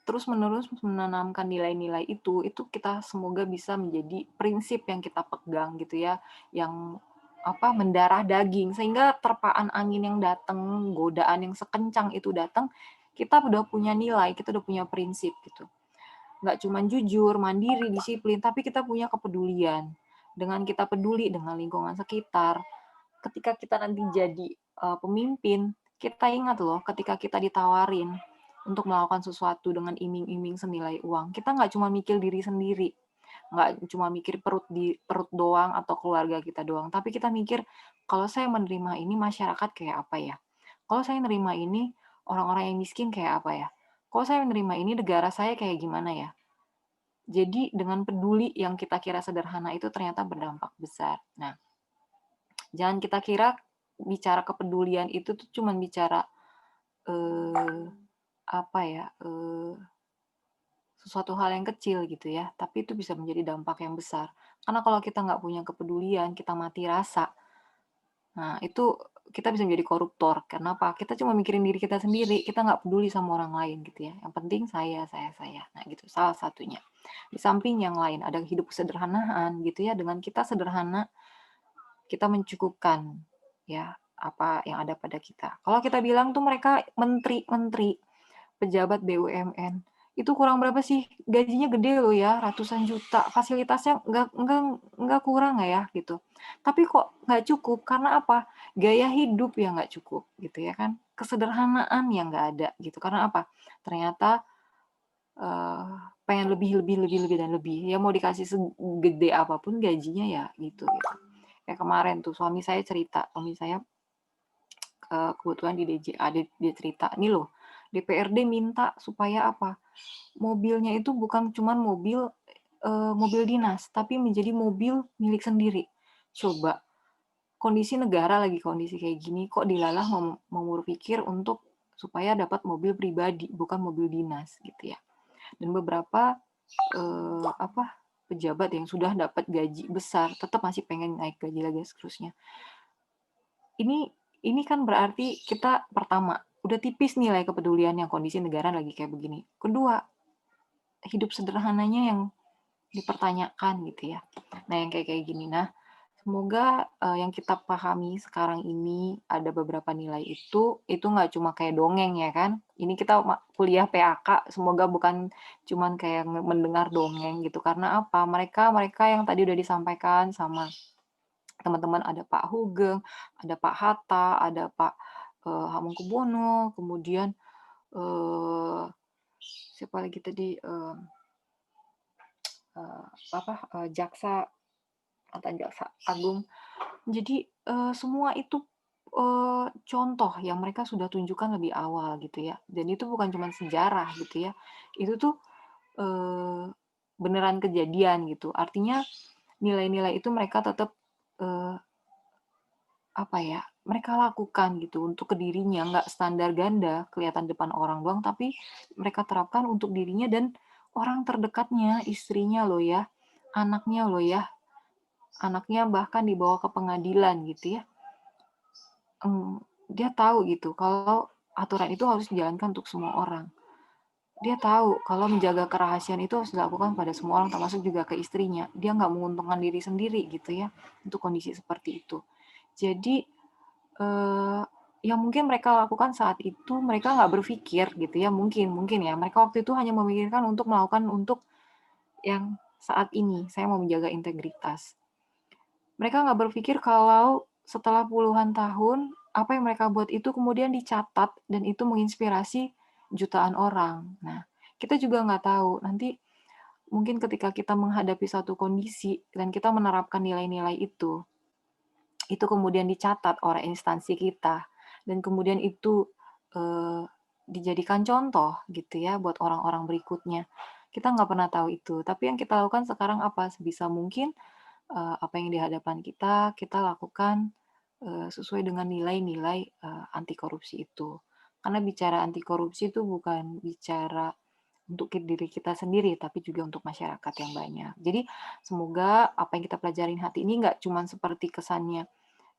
terus-menerus menanamkan nilai-nilai itu kita semoga bisa menjadi prinsip yang kita pegang gitu ya, yang mendarah daging, sehingga terpaan angin yang datang, godaan yang sekencang itu datang, kita udah punya nilai, kita udah punya prinsip gitu. Nggak cuma jujur, mandiri, disiplin, tapi kita punya kepedulian. Dengan kita peduli dengan lingkungan sekitar, ketika kita nanti jadi pemimpin, kita ingat loh ketika kita ditawarin untuk melakukan sesuatu dengan iming-iming senilai uang, kita nggak cuma mikir diri sendiri, nggak cuma mikir perut doang atau keluarga kita doang, tapi kita mikir, kalau saya menerima ini masyarakat kayak apa ya? Kalau saya menerima ini orang-orang yang miskin kayak apa ya? Kalau saya menerima ini negara saya kayak gimana ya? Jadi dengan peduli yang kita kira sederhana itu ternyata berdampak besar. Nah, jangan kita kira bicara kepedulian itu tuh cuma bicara sesuatu hal yang kecil gitu ya, tapi itu bisa menjadi dampak yang besar. Karena kalau kita nggak punya kepedulian, kita mati rasa, nah itu kita bisa menjadi koruptor. Kenapa? Kita cuma mikirin diri kita sendiri, kita nggak peduli sama orang lain gitu ya. Yang penting saya. Nah gitu, salah satunya. Di samping yang lain, ada hidup kesederhanaan gitu ya, dengan kita sederhana, kita mencukupkan ya apa yang ada pada kita. Kalau kita bilang tuh mereka menteri, pejabat BUMN, itu kurang berapa sih? Gajinya gede loh ya, ratusan juta. Fasilitasnya nggak kurang ya gitu. Tapi kok nggak cukup? Karena apa? Gaya hidup yang nggak cukup gitu ya kan. Kesederhanaan yang nggak ada gitu. Karena apa? Ternyata pengen lebih dan lebih. Ya mau dikasih segede apapun gajinya ya gitu. Kayak kemarin tuh suami saya cerita, kebetulan di DJA dia cerita, nih loh, DPRD minta supaya apa? Mobilnya itu bukan cuma mobil dinas, tapi menjadi mobil milik sendiri. Coba, kondisi negara lagi kondisi kayak gini, kok dilalah mau berpikir untuk supaya dapat mobil pribadi, bukan mobil dinas gitu ya. Dan beberapa pejabat yang sudah dapat gaji besar tetap masih pengen naik gaji lagi seterusnya. Ini kan berarti kita pertama udah tipis nilai kepedulian yang kondisi negara lagi kayak begini. Kedua, hidup sederhananya yang dipertanyakan gitu ya. Nah yang kayak gini. Nah semoga yang kita pahami sekarang ini ada beberapa nilai itu nggak cuma kayak dongeng ya kan. Ini kita kuliah PAK, semoga bukan cuman kayak mendengar dongeng gitu. Karena apa? Mereka yang tadi udah disampaikan sama teman-teman, ada Pak Hugeng, ada Pak Hatta, ada Pak Hamengkubuwono, kemudian siapa lagi tadi, jaksa Agung. Jadi semua itu contoh yang mereka sudah tunjukkan lebih awal gitu ya. Dan itu bukan cuma sejarah gitu ya. Itu tuh beneran kejadian gitu. Artinya nilai-nilai itu mereka tetap mereka lakukan gitu untuk ke dirinya, nggak standar ganda kelihatan depan orang doang, tapi mereka terapkan untuk dirinya dan orang terdekatnya, istrinya loh ya, anaknya loh ya, anaknya bahkan dibawa ke pengadilan gitu ya. Dia tahu gitu kalau aturan itu harus dijalankan untuk semua orang. Dia tahu kalau menjaga kerahasiaan itu harus dilakukan pada semua orang, termasuk juga ke istrinya. Dia nggak menguntungkan diri sendiri gitu ya, untuk kondisi seperti itu. Jadi, yang mungkin mereka lakukan saat itu, mereka nggak berpikir gitu ya, mungkin ya, mereka waktu itu hanya memikirkan untuk melakukan untuk yang saat ini, saya mau menjaga integritas. Mereka nggak berpikir kalau setelah puluhan tahun, apa yang mereka buat itu kemudian dicatat dan itu menginspirasi jutaan orang. Nah, kita juga nggak tahu nanti mungkin ketika kita menghadapi satu kondisi dan kita menerapkan nilai-nilai itu kemudian dicatat oleh instansi kita dan kemudian itu dijadikan contoh gitu ya buat orang-orang berikutnya. Kita nggak pernah tahu itu. Tapi yang kita lakukan sekarang apa? Sebisa mungkin apa yang di hadapan kita lakukan sesuai dengan nilai-nilai anti korupsi itu. Karena bicara anti korupsi itu bukan bicara untuk diri kita sendiri, tapi juga untuk masyarakat yang banyak. Jadi semoga apa yang kita pelajarin hati ini nggak cuma seperti kesannya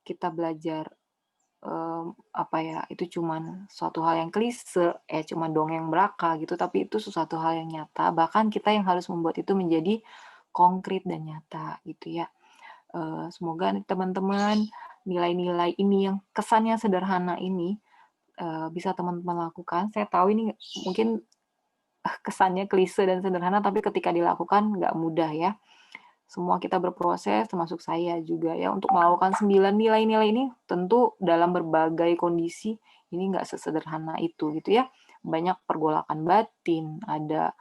kita belajar itu cuman suatu hal yang klise, cuman dongeng belaka gitu, tapi itu sesuatu hal yang nyata. Bahkan kita yang harus membuat itu menjadi konkret dan nyata gitu ya. Semoga teman-teman nilai-nilai ini yang kesannya sederhana ini bisa teman-teman lakukan. Saya tahu ini mungkin kesannya klise dan sederhana, tapi ketika dilakukan nggak mudah ya. Semua kita berproses, termasuk saya juga ya, untuk melakukan 9 nilai-nilai ini tentu dalam berbagai kondisi ini nggak sesederhana itu gitu ya. Banyak pergolakan batin, ada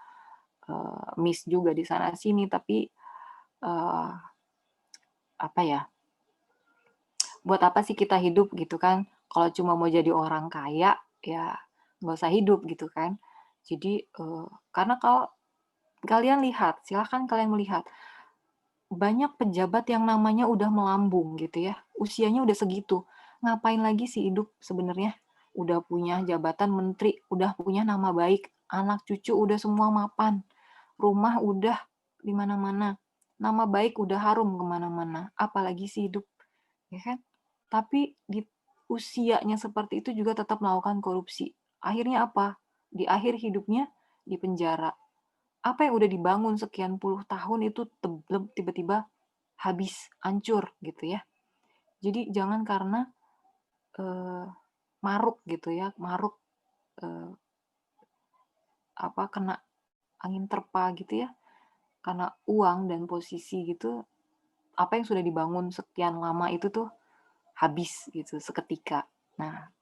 miss juga di sana sini, tapi buat apa sih kita hidup gitu kan? Kalau cuma mau jadi orang kaya ya nggak usah hidup gitu kan. Jadi karena kalau kalian lihat, silahkan kalian melihat banyak pejabat yang namanya udah melambung gitu ya, usianya udah segitu. Ngapain lagi sih hidup sebenarnya? Udah punya jabatan menteri, udah punya nama baik, anak cucu udah semua mapan, rumah udah di mana-mana, nama baik udah harum kemana-mana, apalagi sih hidup, ya kan? Tapi di usianya seperti itu juga tetap melakukan korupsi. Akhirnya apa? Di akhir hidupnya di penjara. Apa yang udah dibangun sekian puluh tahun itu tiba-tiba habis, hancur gitu ya. Jadi jangan karena maruk gitu ya, maruk kena angin terpa gitu ya, karena uang dan posisi gitu, apa yang sudah dibangun sekian lama itu tuh habis gitu seketika. Nah,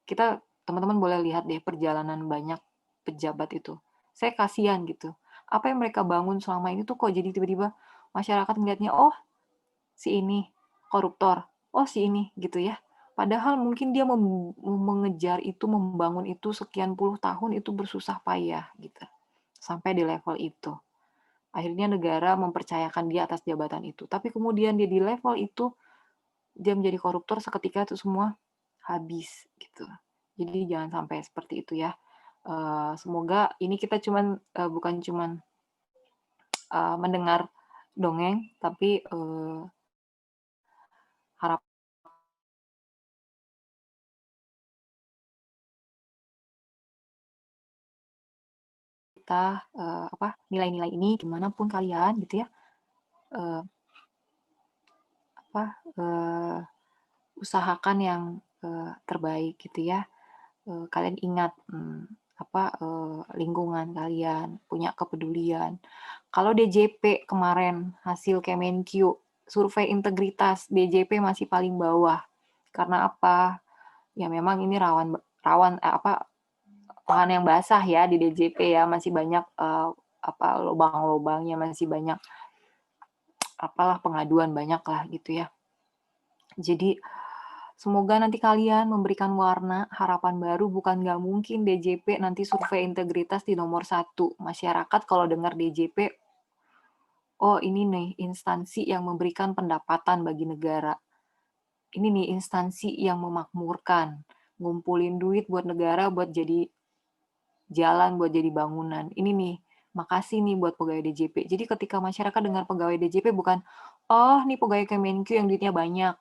kita teman-teman boleh lihat deh perjalanan banyak pejabat itu. Saya kasihan gitu. Apa yang mereka bangun selama ini tuh kok jadi tiba-tiba masyarakat melihatnya, oh si ini koruptor, oh si ini gitu ya. Padahal mungkin dia mengejar itu, membangun itu sekian puluh tahun itu bersusah payah gitu. Sampai di level itu. Akhirnya negara mempercayakan dia atas jabatan itu. Tapi kemudian dia di level itu, dia menjadi koruptor seketika itu semua habis gitu. Jadi jangan sampai seperti itu ya. Semoga ini kita bukan cuman mendengar dongeng, tapi harap kita nilai-nilai ini gimana pun kalian gitu ya, usahakan yang terbaik gitu ya. Kalian ingat lingkungan kalian, punya kepedulian. Kalau DJP kemarin hasil Kemenkyu, survei integritas DJP masih paling bawah. Karena apa? Ya memang ini rawan lahan yang basah ya di DJP ya, masih banyak lubang-lubangnya, masih banyak pengaduan banyak lah gitu ya. Jadi Semoga nanti kalian memberikan warna harapan baru, bukan nggak mungkin DJP nanti survei integritas di nomor 1. Masyarakat kalau dengar DJP, oh ini nih instansi yang memberikan pendapatan bagi negara. Ini nih instansi yang memakmurkan, ngumpulin duit buat negara, buat jadi jalan, buat jadi bangunan. Ini nih, makasih nih buat pegawai DJP. Jadi ketika masyarakat dengar pegawai DJP bukan, oh ini pegawai Kemenq yang duitnya banyak.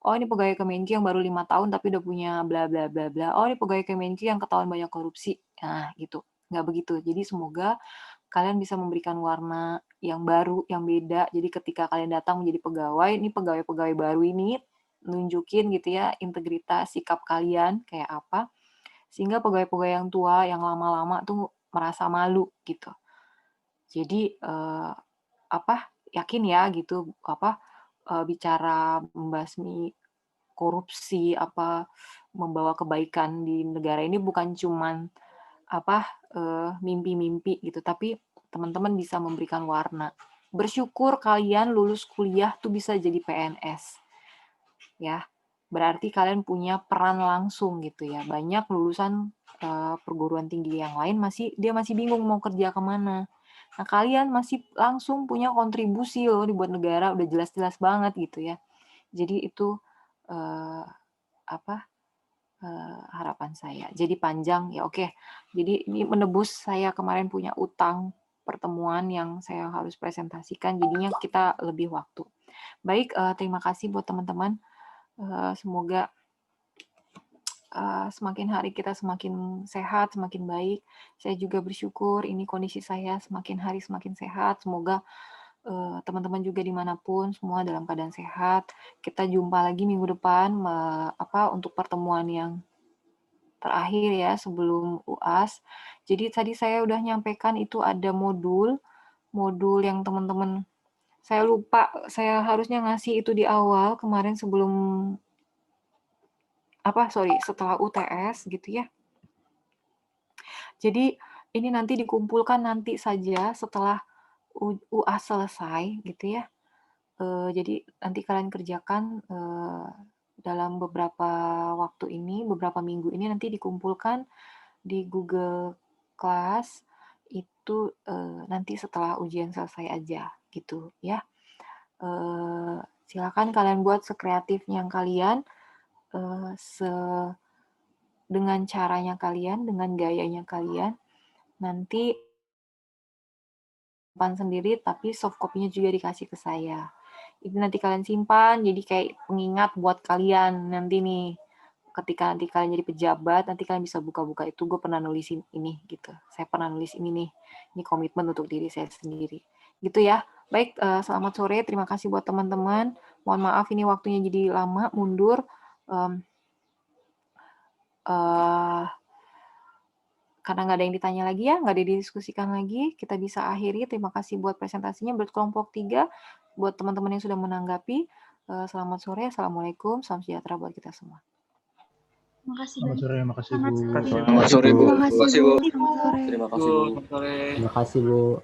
Oh ini pegawai Kemenq yang baru 5 tahun tapi udah punya bla bla bla bla. Oh ini pegawai Kemenq yang ketahuan banyak korupsi. Nah gitu, nggak begitu. Jadi semoga kalian bisa memberikan warna yang baru, yang beda. Jadi ketika kalian datang menjadi pegawai, ini pegawai-pegawai baru ini nunjukin gitu ya integritas sikap kalian kayak apa. Sehingga pegawai-pegawai yang tua, yang lama-lama tuh merasa malu gitu. Jadi yakin ya gitu bicara membasmi korupsi, membawa kebaikan di negara ini bukan cuman mimpi-mimpi gitu, tapi teman-teman bisa memberikan warna. Bersyukur kalian lulus kuliah tuh bisa jadi PNS. Ya. Berarti kalian punya peran langsung gitu ya. Banyak lulusan perguruan tinggi yang lain dia masih bingung mau kerja kemana. Nah kalian masih langsung punya kontribusi loh dibuat negara, udah jelas-jelas banget gitu ya. Jadi itu harapan saya. Jadi panjang ya oke. Jadi ini menebus saya kemarin punya utang pertemuan yang saya harus presentasikan. Jadinya kita lebih waktu. Baik, terima kasih buat teman-teman. Semoga semakin hari kita semakin sehat, semakin baik. Saya juga bersyukur ini kondisi saya semakin hari semakin sehat. Semoga teman-teman juga dimanapun semua dalam keadaan sehat. Kita jumpa lagi minggu depan untuk pertemuan yang terakhir ya sebelum UAS. Jadi tadi saya udah nyampaikan itu ada modul yang teman-teman saya lupa, saya harusnya ngasih itu di awal kemarin sebelum setelah UTS gitu ya. Jadi ini nanti dikumpulkan nanti saja setelah UAS selesai gitu ya. Jadi nanti kalian kerjakan dalam beberapa waktu ini, beberapa minggu ini nanti dikumpulkan di Google Class itu nanti setelah ujian selesai aja gitu ya. Silakan kalian buat sekreatifnya kalian. Dengan caranya kalian, dengan gayanya kalian, nanti simpan sendiri, tapi soft copy-nya juga dikasih ke saya. Itu nanti kalian simpan, jadi kayak pengingat buat kalian nanti nih, ketika nanti kalian jadi pejabat, nanti kalian bisa buka-buka itu, gue pernah nulisin ini, gitu. Saya pernah nulis ini nih, ini komitmen untuk diri saya sendiri. Gitu ya. Baik, selamat sore, terima kasih buat teman-teman. Mohon maaf ini waktunya jadi lama, mundur. Karena nggak ada yang ditanya lagi ya, nggak ada didiskusikan lagi, kita bisa akhiri. Terima kasih buat presentasinya, berkelompok 3, buat teman-teman yang sudah menanggapi. Selamat sore, Assalamualaikum, salam sejahtera buat kita semua. Terima kasih. Selamat sore, makasih Bu. Selamat sore Bu. Terima kasih Bu. Terima kasih Bu. Terima kasih Bu.